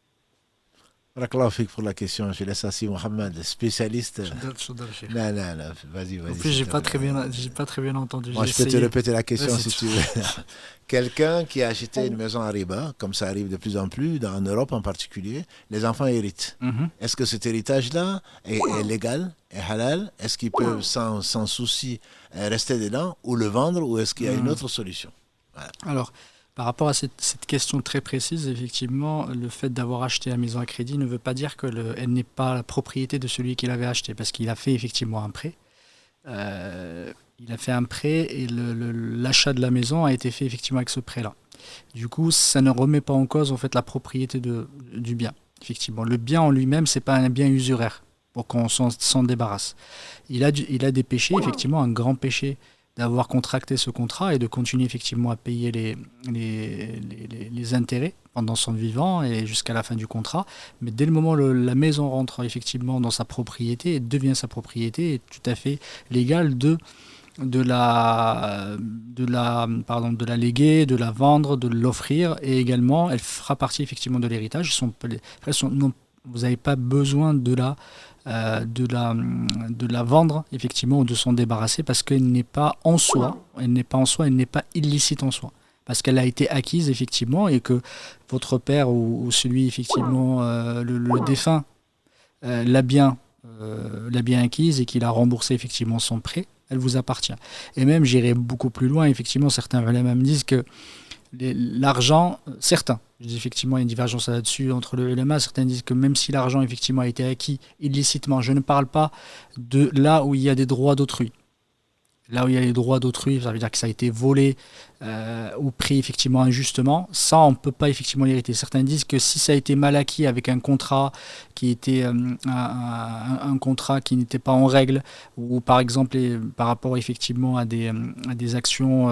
Pour la question, je laisse assis Mohamed, spécialiste. Non, vas-y. En plus, j'ai pas très bien entendu. Moi, je peux te répéter la question si tu veux. Quelqu'un qui a acheté une maison à riba, comme ça arrive de plus en plus, en Europe en particulier, les enfants héritent. Est-ce que cet héritage-là est légal, est halal? Est-ce qu'ils peuvent sans souci rester dedans ou le vendre, ou est-ce qu'il y a une autre solution? Voilà. Alors, par rapport à cette question très précise, effectivement, le fait d'avoir acheté la maison à crédit ne veut pas dire qu'elle n'est pas la propriété de celui qui l'avait acheté, parce qu'il a fait effectivement un prêt. Il a fait un prêt et l'achat de la maison a été fait effectivement avec ce prêt-là. Du coup, ça ne remet pas en cause en fait la propriété du bien. Effectivement, le bien en lui-même, c'est pas un bien usuraire pour qu'on s'en débarrasse. Il a des péchés, effectivement, un grand péché d'avoir contracté ce contrat et de continuer effectivement à payer les intérêts pendant son vivant et jusqu'à la fin du contrat. Mais dès le moment où la maison rentre effectivement dans sa propriété et devient sa propriété, est tout à fait légal de la léguer, de la vendre, de l'offrir, et également elle fera partie effectivement de l'héritage. Vous n'avez pas besoin de la vendre effectivement ou de s'en débarrasser parce qu'elle n'est pas en soi, elle n'est pas illicite en soi. Parce qu'elle a été acquise effectivement et que votre père ou celui effectivement le défunt l'a bien acquise et qu'il a remboursé effectivement son prêt, elle vous appartient. Et même j'irai beaucoup plus loin, effectivement certains ulama me disent que l'argent, certains, je dis effectivement il y a une divergence là-dessus entre le ulama, certains disent que même si l'argent effectivement a été acquis illicitement, je ne parle pas de là où il y a des droits d'autrui. Là où il y a les droits d'autrui, ça veut dire que ça a été volé ou pris effectivement injustement. Ça, on ne peut pas effectivement l'hériter. Certains disent que si ça a été mal acquis avec un contrat qui était un contrat qui n'était pas en règle, ou par exemple par rapport effectivement à des actions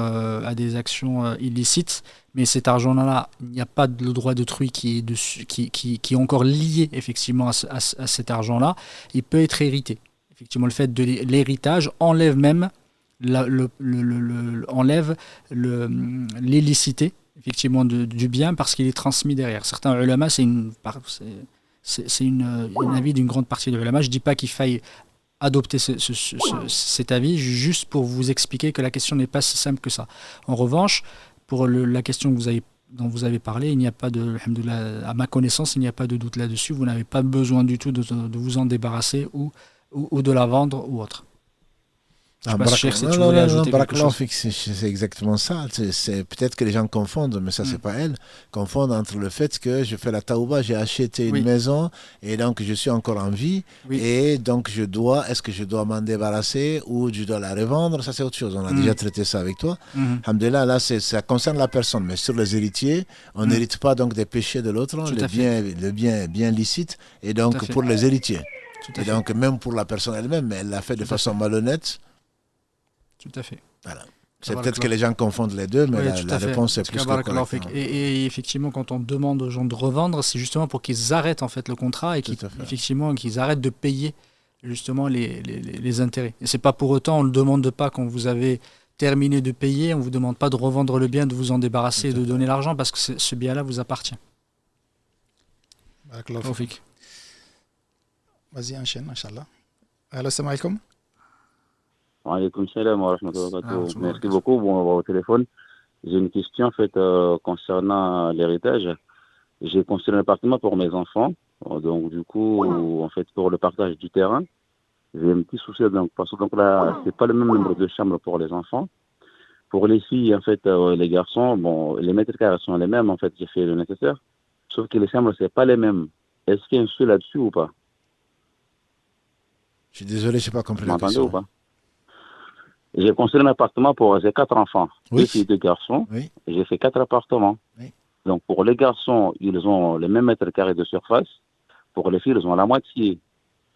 illicites, mais cet argent-là, il n'y a pas de droit d'autrui qui est dessus, qui est encore lié effectivement à cet argent-là, il peut être hérité. Effectivement, le fait de l'héritage enlève même enlève l'illicité effectivement du bien parce qu'il est transmis derrière. Certains ulama, c'est un avis d'une grande partie de l'ulama. Je ne dis pas qu'il faille adopter cet avis, juste pour vous expliquer que la question n'est pas si simple que ça. En revanche, pour la question dont vous avez parlé, il n'y a pas à ma connaissance, il n'y a pas de doute là-dessus. Vous n'avez pas besoin du tout de vous en débarrasser ou de la vendre ou autre. C'est exactement ça. C'est peut-être que les gens confondent, mais ça c'est pas elle. Confondent entre le fait que je fais la taouba, j'ai acheté une maison et donc je suis encore en vie et donc est-ce que je dois m'en débarrasser ou je dois la revendre? Ça c'est autre chose. On a déjà traité ça avec toi. Alhamdulillah, là ça concerne la personne, mais sur les héritiers, on n'hérite pas donc des péchés de l'autre. Le bien est bien licite et donc pour les héritiers. Et donc même pour la personne elle-même, elle l'a fait de façon malhonnête. Tout à fait. Voilà. C'est peut-être que les gens confondent les deux, mais la réponse est plus que correcte. Et effectivement, quand on demande aux gens de revendre, c'est justement pour qu'ils arrêtent en fait le contrat et qu'ils arrêtent de payer justement les intérêts. Et c'est pas pour autant, on ne demande pas quand vous avez terminé de payer, on vous demande pas de revendre le bien, de vous en débarrasser et de donner l'argent parce que ce bien-là vous appartient. Vas-y, enchaîne, Inch'Allah. Allô, salam alaikum. Alaykoum salam wa rahmatullahi wa barakatuh. Merci beaucoup pour avoir au téléphone. J'ai une question en fait concernant l'héritage. J'ai construit un appartement pour mes enfants. Donc du coup, en fait, pour le partage du terrain, j'ai un petit souci parce que là, c'est pas le même nombre de chambres pour les enfants. Pour les filles, en fait, les garçons, les mètres carrés sont les mêmes. En fait, j'ai fait le nécessaire. Sauf que les chambres, c'est pas les mêmes. Est-ce qu'il y a un souci là-dessus ou pas? Je suis désolé, je n'ai pas compris la question. Ou pas? J'ai construit un appartement pour les 4 enfants, 2 filles et 2 garçons. J'ai fait 4 appartements. Donc pour les garçons, ils ont le même mètre carré de surface. Pour les filles, ils ont la moitié.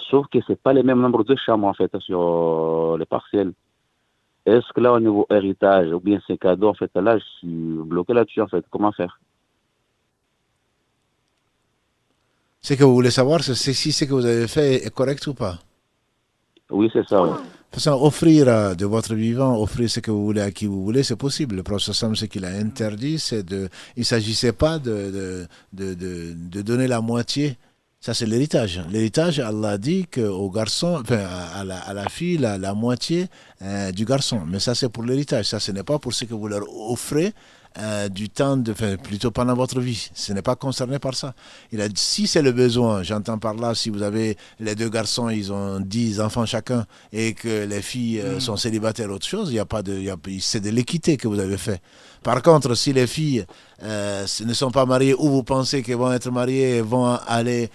Sauf que ce n'est pas les mêmes nombres de chambres en fait sur les parcelles. Est-ce que là au niveau héritage ou bien c'est cadeau, en fait là je suis bloqué là-dessus en fait. Comment faire? C'est que vous voulez savoir si ce que vous avez fait est correct ou pas? Oui, c'est ça. Oui. De toute façon, offrir de votre vivant, offrir ce que vous voulez à qui vous voulez, c'est possible. Le prophète sallam, ce qu'il a interdit, il ne s'agissait pas de donner la moitié. Ça, c'est l'héritage. L'héritage, Allah dit qu'au garçon, à la fille, la moitié du garçon. Mais ça, c'est pour l'héritage. Ça, ce n'est pas pour ce que vous leur offrez du temps, plutôt pendant votre vie. Ce n'est pas concerné par ça. Il a dit, si c'est le besoin, j'entends par là, si vous avez les 2 garçons, ils ont 10 enfants chacun, et que les filles sont célibataires, autre chose, c'est de l'équité que vous avez fait. Par contre, si les filles ne sont pas mariées ou vous pensez qu'elles vont être mariées et vont aller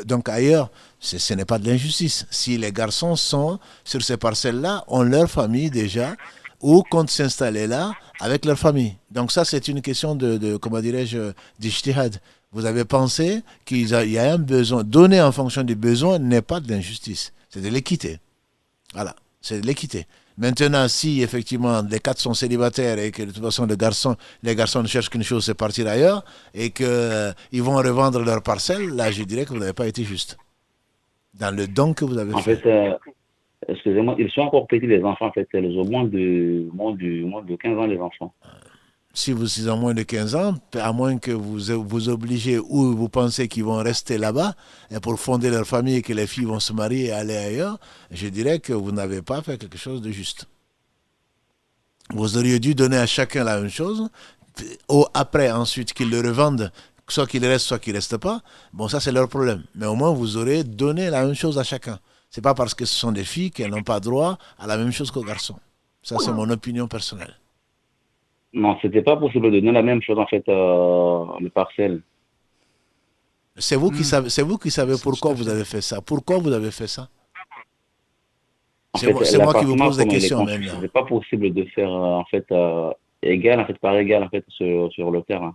donc ailleurs, ce n'est pas de l'injustice. Si les garçons sont sur ces parcelles-là, ont leur famille déjà, ou comptent s'installer là avec leur famille. Donc ça, c'est une question comment dirais-je, d'ijtihad. Vous avez pensé qu'il y a un besoin. Donner en fonction du besoin n'est pas de l'injustice, c'est de l'équité. Voilà, c'est de l'équité. Maintenant, si effectivement les 4 sont célibataires et que de toute façon les garçons ne cherchent qu'une chose, c'est partir ailleurs, et qu'ils vont revendre leur parcelle, là je dirais que vous n'avez pas été juste dans le don que vous avez fait. En fait, excusez-moi, ils sont encore petits les enfants, en fait, c'est au moins de 15 ans les enfants. Si vous êtes en moins de 15 ans, à moins que vous obligez ou vous pensez qu'ils vont rester là-bas et pour fonder leur famille et que les filles vont se marier et aller ailleurs, je dirais que vous n'avez pas fait quelque chose de juste. Vous auriez dû donner à chacun la même chose, après ensuite qu'ils le revendent, soit qu'il reste, soit qu'il ne reste pas. Bon, ça c'est leur problème. Mais au moins vous aurez donné la même chose à chacun. Ce n'est pas parce que ce sont des filles qu'elles n'ont pas droit à la même chose qu'aux garçons. Ça c'est mon opinion personnelle. Non, c'était pas possible de donner la même chose en fait, les parcelles. C'est vous qui savez pourquoi vous avez fait ça. Pourquoi vous avez fait ça? C'est moi qui vous pose des questions maintenant. C'est pas possible de faire en fait égal en fait par égal en fait sur le terrain.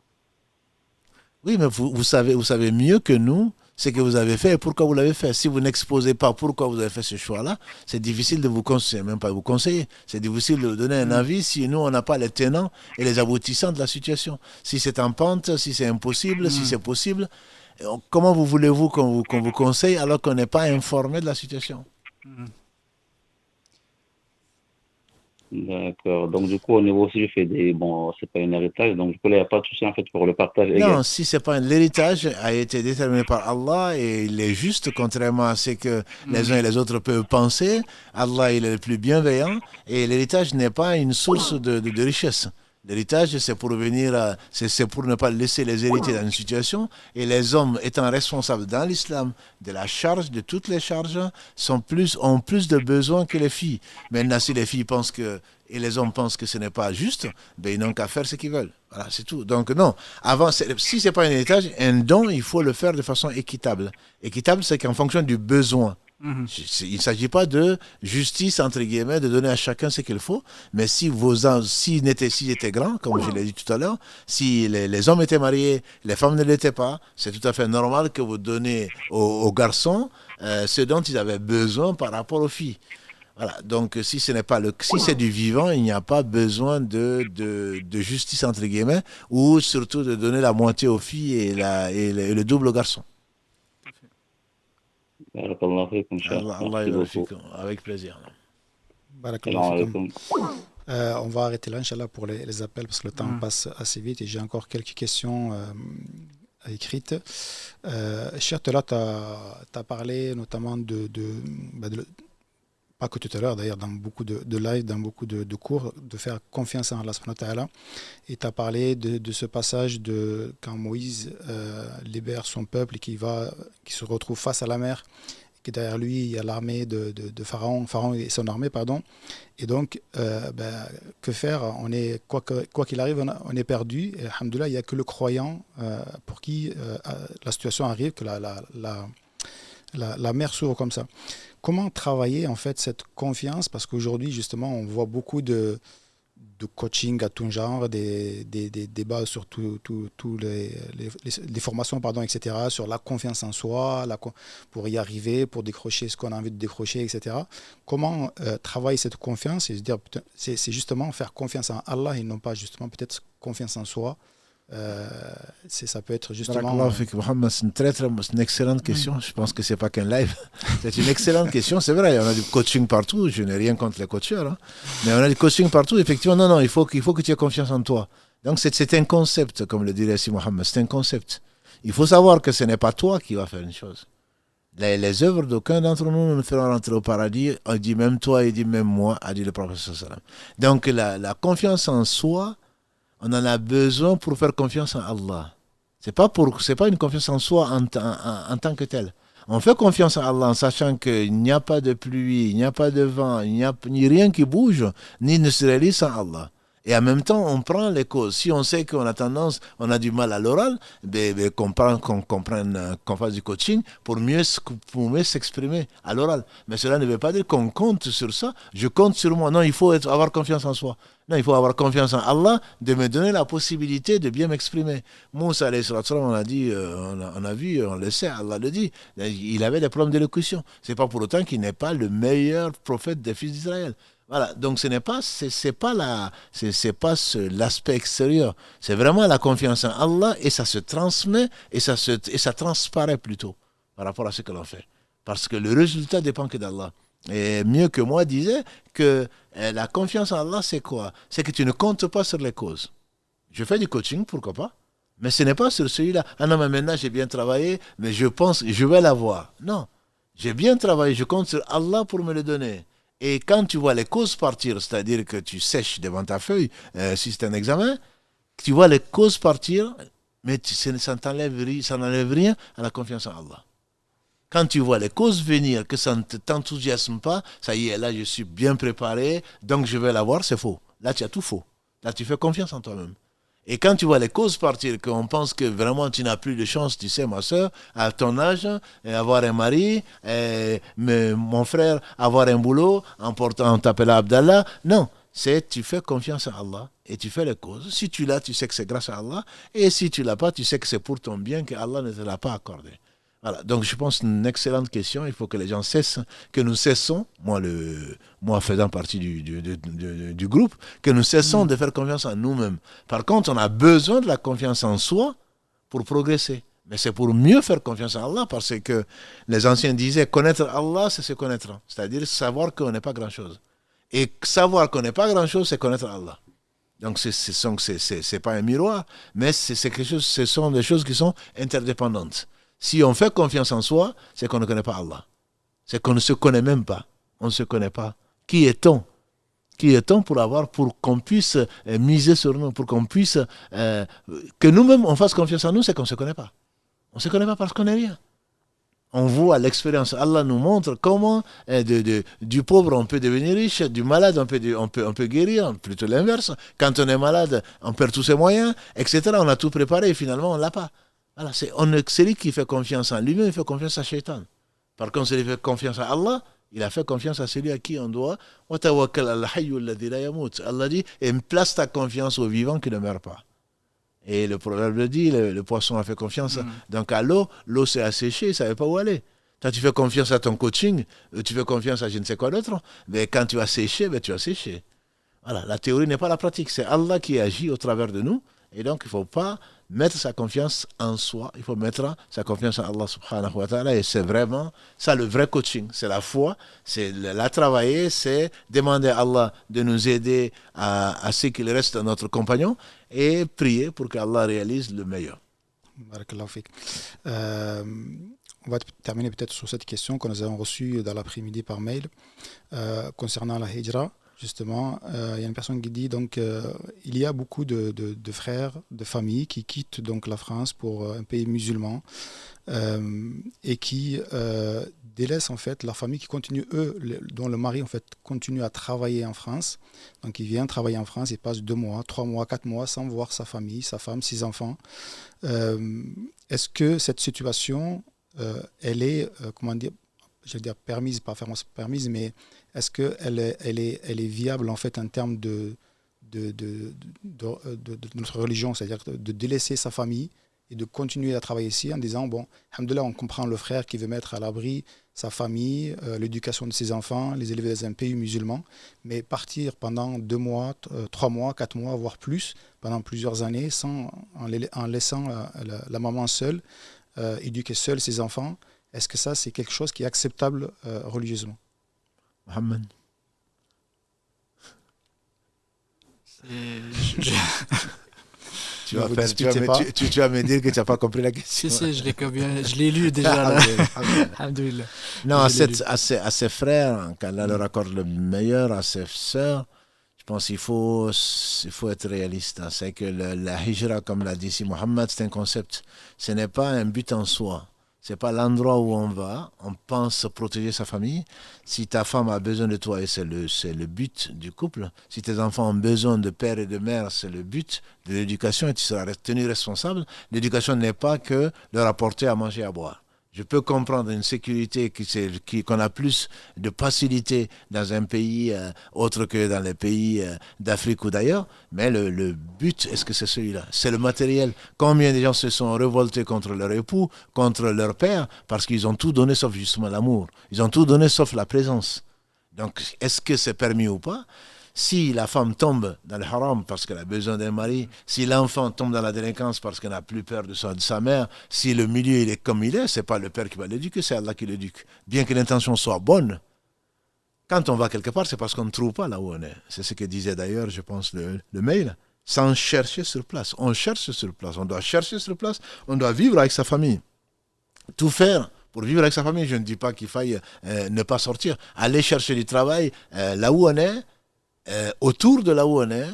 Oui, mais vous savez mieux que nous ce que vous avez fait et pourquoi vous l'avez fait. Si vous n'exposez pas pourquoi vous avez fait ce choix-là, c'est difficile de vous conseiller, même pas vous conseiller. C'est difficile de vous donner un avis si nous, on n'a pas les tenants et les aboutissants de la situation. Si c'est en pente, si c'est impossible, si c'est possible, comment voulez-vous qu'on vous conseille alors qu'on n'est pas informé de la situation? D'accord. Donc, du coup, au niveau aussi, je fais bon, c'est pas un héritage, donc du coup, il n'y a pas de souci, en fait, pour le partage égal. Non, si c'est pas l'héritage a été déterminé par Allah et il est juste, contrairement à ce que les uns et les autres peuvent penser. Allah, il est le plus bienveillant et l'héritage n'est pas une source de richesse. L'héritage, c'est pour c'est pour ne pas laisser les héritiers dans une situation. Et les hommes étant responsables dans l'islam de la charge, de toutes les charges, ont plus de besoins que les filles. Maintenant, si les filles pensent et les hommes pensent que ce n'est pas juste, ben, ils n'ont qu'à faire ce qu'ils veulent. Voilà, c'est tout. Donc non, si ce n'est pas un héritage, un don, il faut le faire de façon équitable. Équitable, c'est qu'en fonction du besoin. Il ne s'agit pas de justice, entre guillemets, de donner à chacun ce qu'il faut, mais s'ils étaient grands, comme je l'ai dit tout à l'heure, si les hommes étaient mariés, les femmes ne l'étaient pas, c'est tout à fait normal que vous donnez aux garçons ce dont ils avaient besoin par rapport aux filles. Voilà. Donc si c'est du vivant, il n'y a pas besoin de justice, entre guillemets, ou surtout de donner la moitié aux filles et le double aux garçons. Avec plaisir. On va arrêter là, Inch'Allah, pour les appels parce que le temps passe assez vite et j'ai encore quelques questions écrites. Cheikh, là, tu as parlé notamment pas que tout à l'heure d'ailleurs, dans beaucoup de lives, dans beaucoup de cours, de faire confiance en Allah subhanahu wa ta'ala. Et tu as parlé de ce passage de quand Moïse libère son peuple et qui se retrouve face à la mer, et que derrière lui il y a l'armée de Pharaon et son armée, pardon. Et donc, que faire? Quoi qu'il arrive, on est perdu. Et alhamdoulilah, il n'y a que le croyant pour qui la situation arrive, que la mer s'ouvre comme ça. Comment travailler en fait cette confiance? Parce qu'aujourd'hui, justement, on voit beaucoup de coaching à tout genre, des débats sur toutes les formations, etc., sur la confiance en soi, pour y arriver, pour décrocher ce qu'on a envie de décrocher, etc. Comment travailler cette confiance et se dire, c'est justement faire confiance en Allah et non pas justement peut-être confiance en soi. Ça peut être justement... Mohamed, c'est une excellente question. Je pense que ce n'est pas qu'un live. C'est une excellente question. C'est vrai, on a du coaching partout. Je n'ai rien contre les coacheurs. Hein. Mais on a du coaching partout. Effectivement, non, il faut que tu aies confiance en toi. Donc c'est un concept, comme le dirait si Mohamed. C'est un concept. Il faut savoir que ce n'est pas toi qui vas faire une chose. Les œuvres d'aucun d'entre nous nous feront rentrer au paradis. On dit même toi et dit même moi, a dit le prophète sallallahu alayhi wa sallam. Donc la confiance en soi, on en a besoin pour faire confiance en Allah. C'est pas une confiance en soi en tant que tel. On fait confiance en Allah en sachant qu'il n'y a pas de pluie, il n'y a pas de vent, il n'y a ni rien qui bouge, ni ne se réalise sans Allah. Et en même temps, on prend les causes. Si on sait qu'on a tendance, on a du mal à l'oral, qu'on fasse du coaching pour mieux s'exprimer à l'oral. Mais cela ne veut pas dire qu'on compte sur ça. Je compte sur moi. Non, il faut avoir confiance en soi. Non, il faut avoir confiance en Allah de me donner la possibilité de bien m'exprimer. Moussa, on a dit, on a vu, on le sait, Allah le dit. Il avait des problèmes d'élocution. C'est pas pour autant qu'il n'est pas le meilleur prophète des fils d'Israël. Voilà, donc ce n'est pas, l'aspect extérieur, c'est vraiment la confiance en Allah et ça se transmet et ça transparaît plutôt par rapport à ce que l'on fait. Parce que le résultat dépend que d'Allah. Et mieux que moi disait que la confiance en Allah, c'est quoi? C'est que tu ne comptes pas sur les causes. Je fais du coaching, pourquoi pas? Mais ce n'est pas sur celui-là. Ah non, mais maintenant j'ai bien travaillé, mais je pense que je vais l'avoir. Non, j'ai bien travaillé, je compte sur Allah pour me le donner. Et quand tu vois les causes partir, c'est-à-dire que tu sèches devant ta feuille, si c'est un examen, tu vois les causes partir, mais ça n'enlève rien à la confiance en Allah. Quand tu vois les causes venir, que ça ne t'enthousiasme pas, ça y est, là je suis bien préparé, donc je vais l'avoir, c'est faux. Là tu as tout faux. Là tu fais confiance en toi-même. Et quand tu vois les causes partir, qu'on pense que vraiment tu n'as plus de chance, tu sais, ma soeur, à ton âge, avoir un mari, mon frère, avoir un boulot, en t'appelant Abdallah, non, tu fais confiance à Allah et tu fais les causes. Si tu l'as, tu sais que c'est grâce à Allah, et si tu l'as pas, tu sais que c'est pour ton bien que Allah ne te l'a pas accordé. Voilà, donc je pense que c'est une excellente question. Il faut que les gens cessent, que nous cessons, moi faisant partie du groupe, que nous cessons de faire confiance en nous-mêmes. Par contre, on a besoin de la confiance en soi pour progresser. Mais c'est pour mieux faire confiance en Allah, parce que les anciens disaient connaître Allah, c'est se connaître. C'est-à-dire savoir qu'on n'est pas grand-chose. Et savoir qu'on n'est pas grand-chose, c'est connaître Allah. Donc c'est pas un miroir, mais c'est quelque chose, ce sont des choses qui sont interdépendantes. Si on fait confiance en soi, c'est qu'on ne connaît pas Allah. C'est qu'on ne se connaît même pas. On ne se connaît pas. Qui est-on? Qui est-on pour qu'on puisse miser sur nous, pour qu'on puisse... que nous-mêmes, on fasse confiance en nous, c'est qu'on ne se connaît pas. On ne se connaît pas parce qu'on n'est rien. On voit l'expérience. Allah nous montre comment du pauvre on peut devenir riche, du malade on peut guérir, plutôt l'inverse. Quand on est malade, on perd tous ses moyens, etc. On a tout préparé et finalement on ne l'a pas. Voilà, c'est lui qui fait confiance en lui-même, il fait confiance à Shaitan. Par contre, s'il fait confiance à Allah, il a fait confiance à celui à qui on doit. Allah dit, et place ta confiance au vivant qui ne meurt pas. Et le proverbe le dit, le poisson a fait confiance. Donc à l'eau s'est asséchée, il ne savait pas où aller. Quand tu fais confiance à ton coaching, tu fais confiance à je ne sais quoi d'autre, mais quand tu as séché, tu as séché. Voilà, la théorie n'est pas la pratique, c'est Allah qui agit au travers de nous. Et donc, il ne faut pas mettre sa confiance en soi, il faut mettre sa confiance en Allah subhanahu wa ta'ala. Et c'est vraiment ça le vrai coaching. C'est la foi, c'est la travailler, c'est demander à Allah de nous aider à ce qu'il reste notre compagnon et prier pour qu'Allah réalise le meilleur. Barakallahu fik. On va terminer peut-être sur cette question que nous avons reçue dans l'après-midi par mail concernant la hijra. Justement, il y a une personne qui dit donc il y a beaucoup de frères, de familles qui quittent donc la France pour un pays musulman et qui délaissent en fait leur famille, qui continuent dont le mari en fait continue à travailler en France. Donc il vient travailler en France, il passe 2 mois, 3 mois, 4 mois sans voir sa famille, sa femme, ses enfants. Est-ce que cette situation elle est comment dire, je veux dire permise, pas forcément permise, mais est-ce qu'elle est viable en fait en termes de notre religion, c'est-à-dire de délaisser sa famille et de continuer à travailler ici en disant, bon, alhamdoulilah, on comprend le frère qui veut mettre à l'abri sa famille, l'éducation de ses enfants, les élever dans un pays musulman, mais partir pendant 2 mois, 3 mois, 4 mois, voire plus, pendant plusieurs années, en laissant la maman seule, éduquer seule ses enfants, est-ce que ça, c'est quelque chose qui est acceptable religieusement? Mohamed. Tu vas me dire que tu n'as pas compris la question. Si, je l'ai lu déjà. Alhamdoulilah. Non, à ses frères, qu'Allah leur accorde le meilleur, à ses sœurs, je pense qu'il faut être réaliste. C'est que la hijra, comme l'a dit ici Mohamed, c'est un concept. Ce n'est pas un but en soi. C'est pas l'endroit où on va. On pense protéger sa famille. Si ta femme a besoin de toi, et c'est le but du couple, si tes enfants ont besoin de père et de mère, c'est le but de l'éducation et tu seras tenu responsable. L'éducation n'est pas que leur apporter à manger et à boire. Je peux comprendre une sécurité qu'on a plus de facilité dans un pays autre que dans les pays d'Afrique ou d'ailleurs, mais le but, est-ce que c'est celui-là? C'est le matériel. Combien de gens se sont révoltés contre leur époux, contre leur père, parce qu'ils ont tout donné sauf justement l'amour. Ils ont tout donné sauf la présence. Donc, est-ce que c'est permis ou pas? Si la femme tombe dans le haram parce qu'elle a besoin d'un mari, si l'enfant tombe dans la délinquance parce qu'elle n'a plus peur de sa mère, si le milieu il est comme il est, c'est pas le père qui va l'éduquer, c'est Allah qui l'éduque. Bien que l'intention soit bonne, quand on va quelque part, c'est parce qu'on ne trouve pas là où on est. C'est ce que disait d'ailleurs, je pense, le mail. Sans chercher sur place. On cherche sur place. On doit chercher sur place. On doit vivre avec sa famille. Tout faire pour vivre avec sa famille. Je ne dis pas qu'il faille ne pas sortir. Aller chercher du travail là où on est. Autour de là où on est,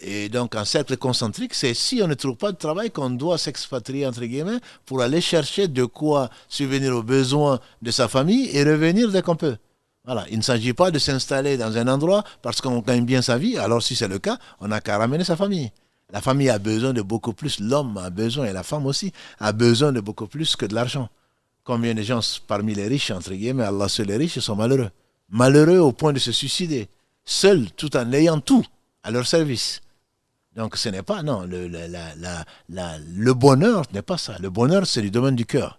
et donc en cercle concentrique, c'est si on ne trouve pas de travail qu'on doit s'expatrier, entre guillemets, pour aller chercher de quoi subvenir aux besoins de sa famille et revenir dès qu'on peut. Voilà. Il ne s'agit pas de s'installer dans un endroit parce qu'on gagne bien sa vie, alors si c'est le cas, on n'a qu'à ramener sa famille. La famille a besoin de beaucoup plus, l'homme a besoin, et la femme aussi, a besoin de beaucoup plus que de l'argent. Combien de gens parmi les riches, entre guillemets, Allah seul les riches, sont malheureux. Malheureux au point de se suicider. Seuls, tout en ayant tout à leur service. Donc ce n'est pas, non, le bonheur n'est pas ça. Le bonheur, c'est du domaine du cœur.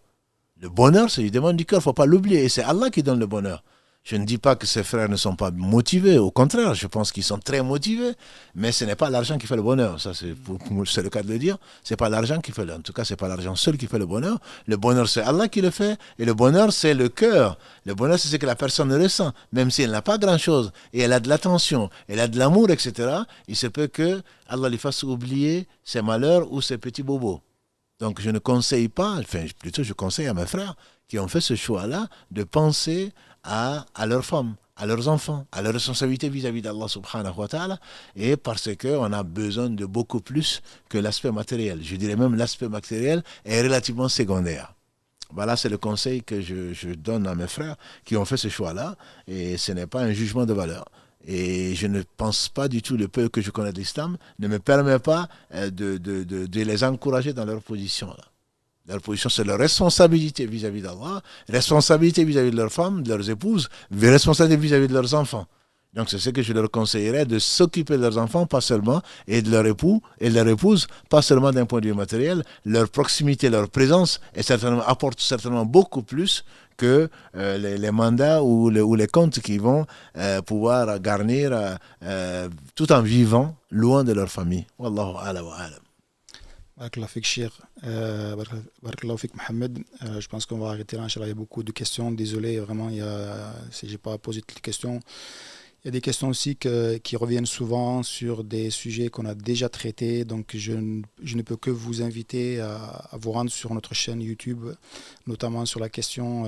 Le bonheur, c'est du domaine du cœur, il ne faut pas l'oublier. Et c'est Allah qui donne le bonheur. Je ne dis pas que ces frères ne sont pas motivés. Au contraire, je pense qu'ils sont très motivés. Mais ce n'est pas l'argent qui fait le bonheur. Ça, c'est le cas de le dire. Ce n'est pas l'argent qui fait en tout cas, ce n'est pas l'argent seul qui fait le bonheur. Le bonheur, c'est Allah qui le fait. Et le bonheur, c'est le cœur. Le bonheur, c'est ce que la personne ressent. Même si elle n'a pas grand-chose. Et elle a de l'attention. Elle a de l'amour, etc. Il se peut que Allah lui fasse oublier ses malheurs ou ses petits bobos. Donc, je ne conseille pas, enfin, plutôt, je conseille à mes frères qui ont fait ce choix-là de penser à leurs femmes, à leurs enfants, à leurs responsabilités vis-à-vis d'Allah subhanahu wa ta'ala, et parce qu'on a besoin de beaucoup plus que l'aspect matériel. Je dirais même l'aspect matériel est relativement secondaire. Voilà, c'est le conseil que je donne à mes frères qui ont fait ce choix-là, et ce n'est pas un jugement de valeur. Et je ne pense pas du tout, le peu que je connais de l'islam ne me permet pas de les encourager dans leur position là. Leur position, c'est leur responsabilité vis-à-vis d'Allah, responsabilité vis-à-vis de leurs femmes, de leurs épouses, responsabilité vis-à-vis de leurs enfants. Donc c'est ce que je leur conseillerais, de s'occuper de leurs enfants, pas seulement, et de leur époux et de leur épouse, pas seulement d'un point de vue matériel. Leur proximité, leur présence apporte certainement beaucoup plus que les mandats ou les comptes qu'ils vont pouvoir garnir tout en vivant loin de leur famille. Wallahu a'lam wa a'lam. Barakallahu fik, Cheikh. Barakallahu fik, Mohamed. Je pense qu'on va arrêter là. Il y a beaucoup de questions. Désolé, vraiment, si je n'ai pas posé toutes les questions. Il y a des questions aussi qui reviennent souvent sur des sujets qu'on a déjà traités. Donc, je ne peux que vous inviter à vous rendre sur notre chaîne YouTube, notamment sur la question,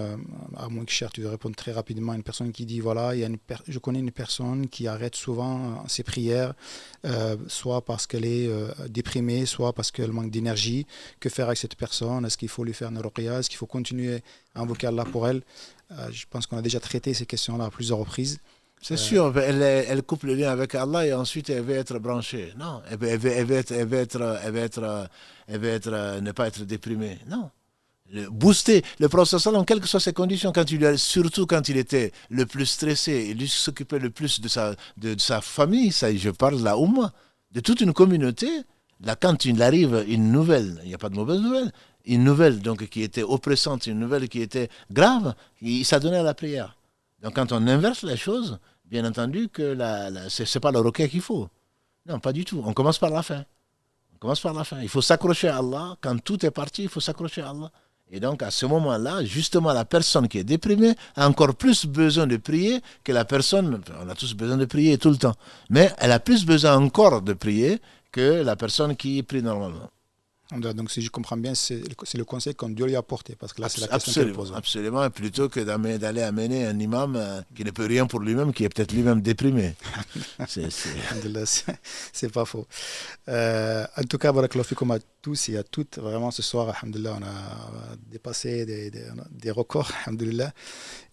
à moins que Cher, tu veux répondre très rapidement à une personne qui dit, voilà, je connais une personne qui arrête souvent ses prières, soit parce qu'elle est déprimée, soit parce qu'elle manque d'énergie. Que faire avec cette personne? Est-ce qu'il faut lui faire une ruqya? Est-ce qu'il faut continuer à invoquer Allah pour elle? Je pense qu'on a déjà traité ces questions-là à plusieurs reprises. C'est sûr, elle coupe le lien avec Allah et ensuite elle veut être branchée. Non, elle veut ne pas être déprimée. Non. Booster le prophète sallam, quelles que soient ses conditions, surtout quand il était le plus stressé, il s'occupait le plus de sa famille, ça, je parle de la Oumma, de toute une communauté. Là, quand il arrive une nouvelle, il n'y a pas de mauvaise nouvelle, une nouvelle donc, qui était oppressante, une nouvelle qui était grave, il s'adonnait à la prière. Donc quand on inverse les choses, bien entendu que ce n'est pas le ruqya qu'il faut. Non, pas du tout. On commence par la fin. Il faut s'accrocher à Allah. Quand tout est parti, il faut s'accrocher à Allah. Et donc à ce moment-là, justement, la personne qui est déprimée a encore plus besoin de prier que la personne, on a tous besoin de prier tout le temps, mais elle a plus besoin encore de prier que la personne qui prie normalement. Donc, si je comprends bien, c'est le conseil qu'on doit lui apporter, parce que là, c'est la question qu'elle pose. Absolument, plutôt que d'aller amener un imam qui ne peut rien pour lui-même, qui est peut-être lui-même déprimé. C'est pas faux. En tout cas, barakallahu fikoum à tous et à toutes. Vraiment, ce soir, alhamdoulilah, on a dépassé des records, alhamdoulilah.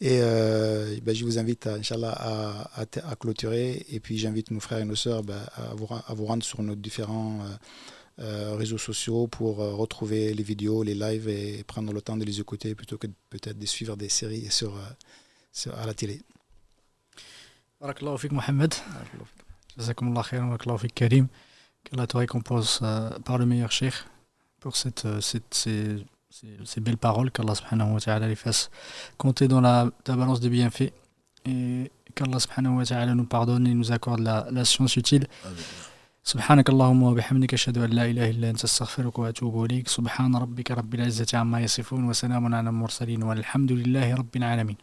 Et je vous invite, Inch'Allah, à clôturer. Et puis, j'invite nos frères et nos sœurs à vous rendre sur nos différents réseaux sociaux pour retrouver les vidéos, les lives et prendre le temps de les écouter plutôt que peut-être de suivre des séries à la télé. Barakallahu fik Mohamed. Jazakumullah khairan wa barakallahu fik Karim. Qu'Allah te récompense par le meilleur cheikh pour ces belles paroles, qu'Allah subhanahu wa ta'ala les fasse compter dans ta balance de bienfaits et qu'Allah subhanahu wa ta'ala nous pardonne et nous accorde la science utile. Amen. سبحانك اللهم وبحمدك أشهد أن لا إله إلا أنت أستغفرك وأتوب إليك سبحان ربك رب العزة عما يصفون وسلام على المرسلين والحمد لله رب العالمين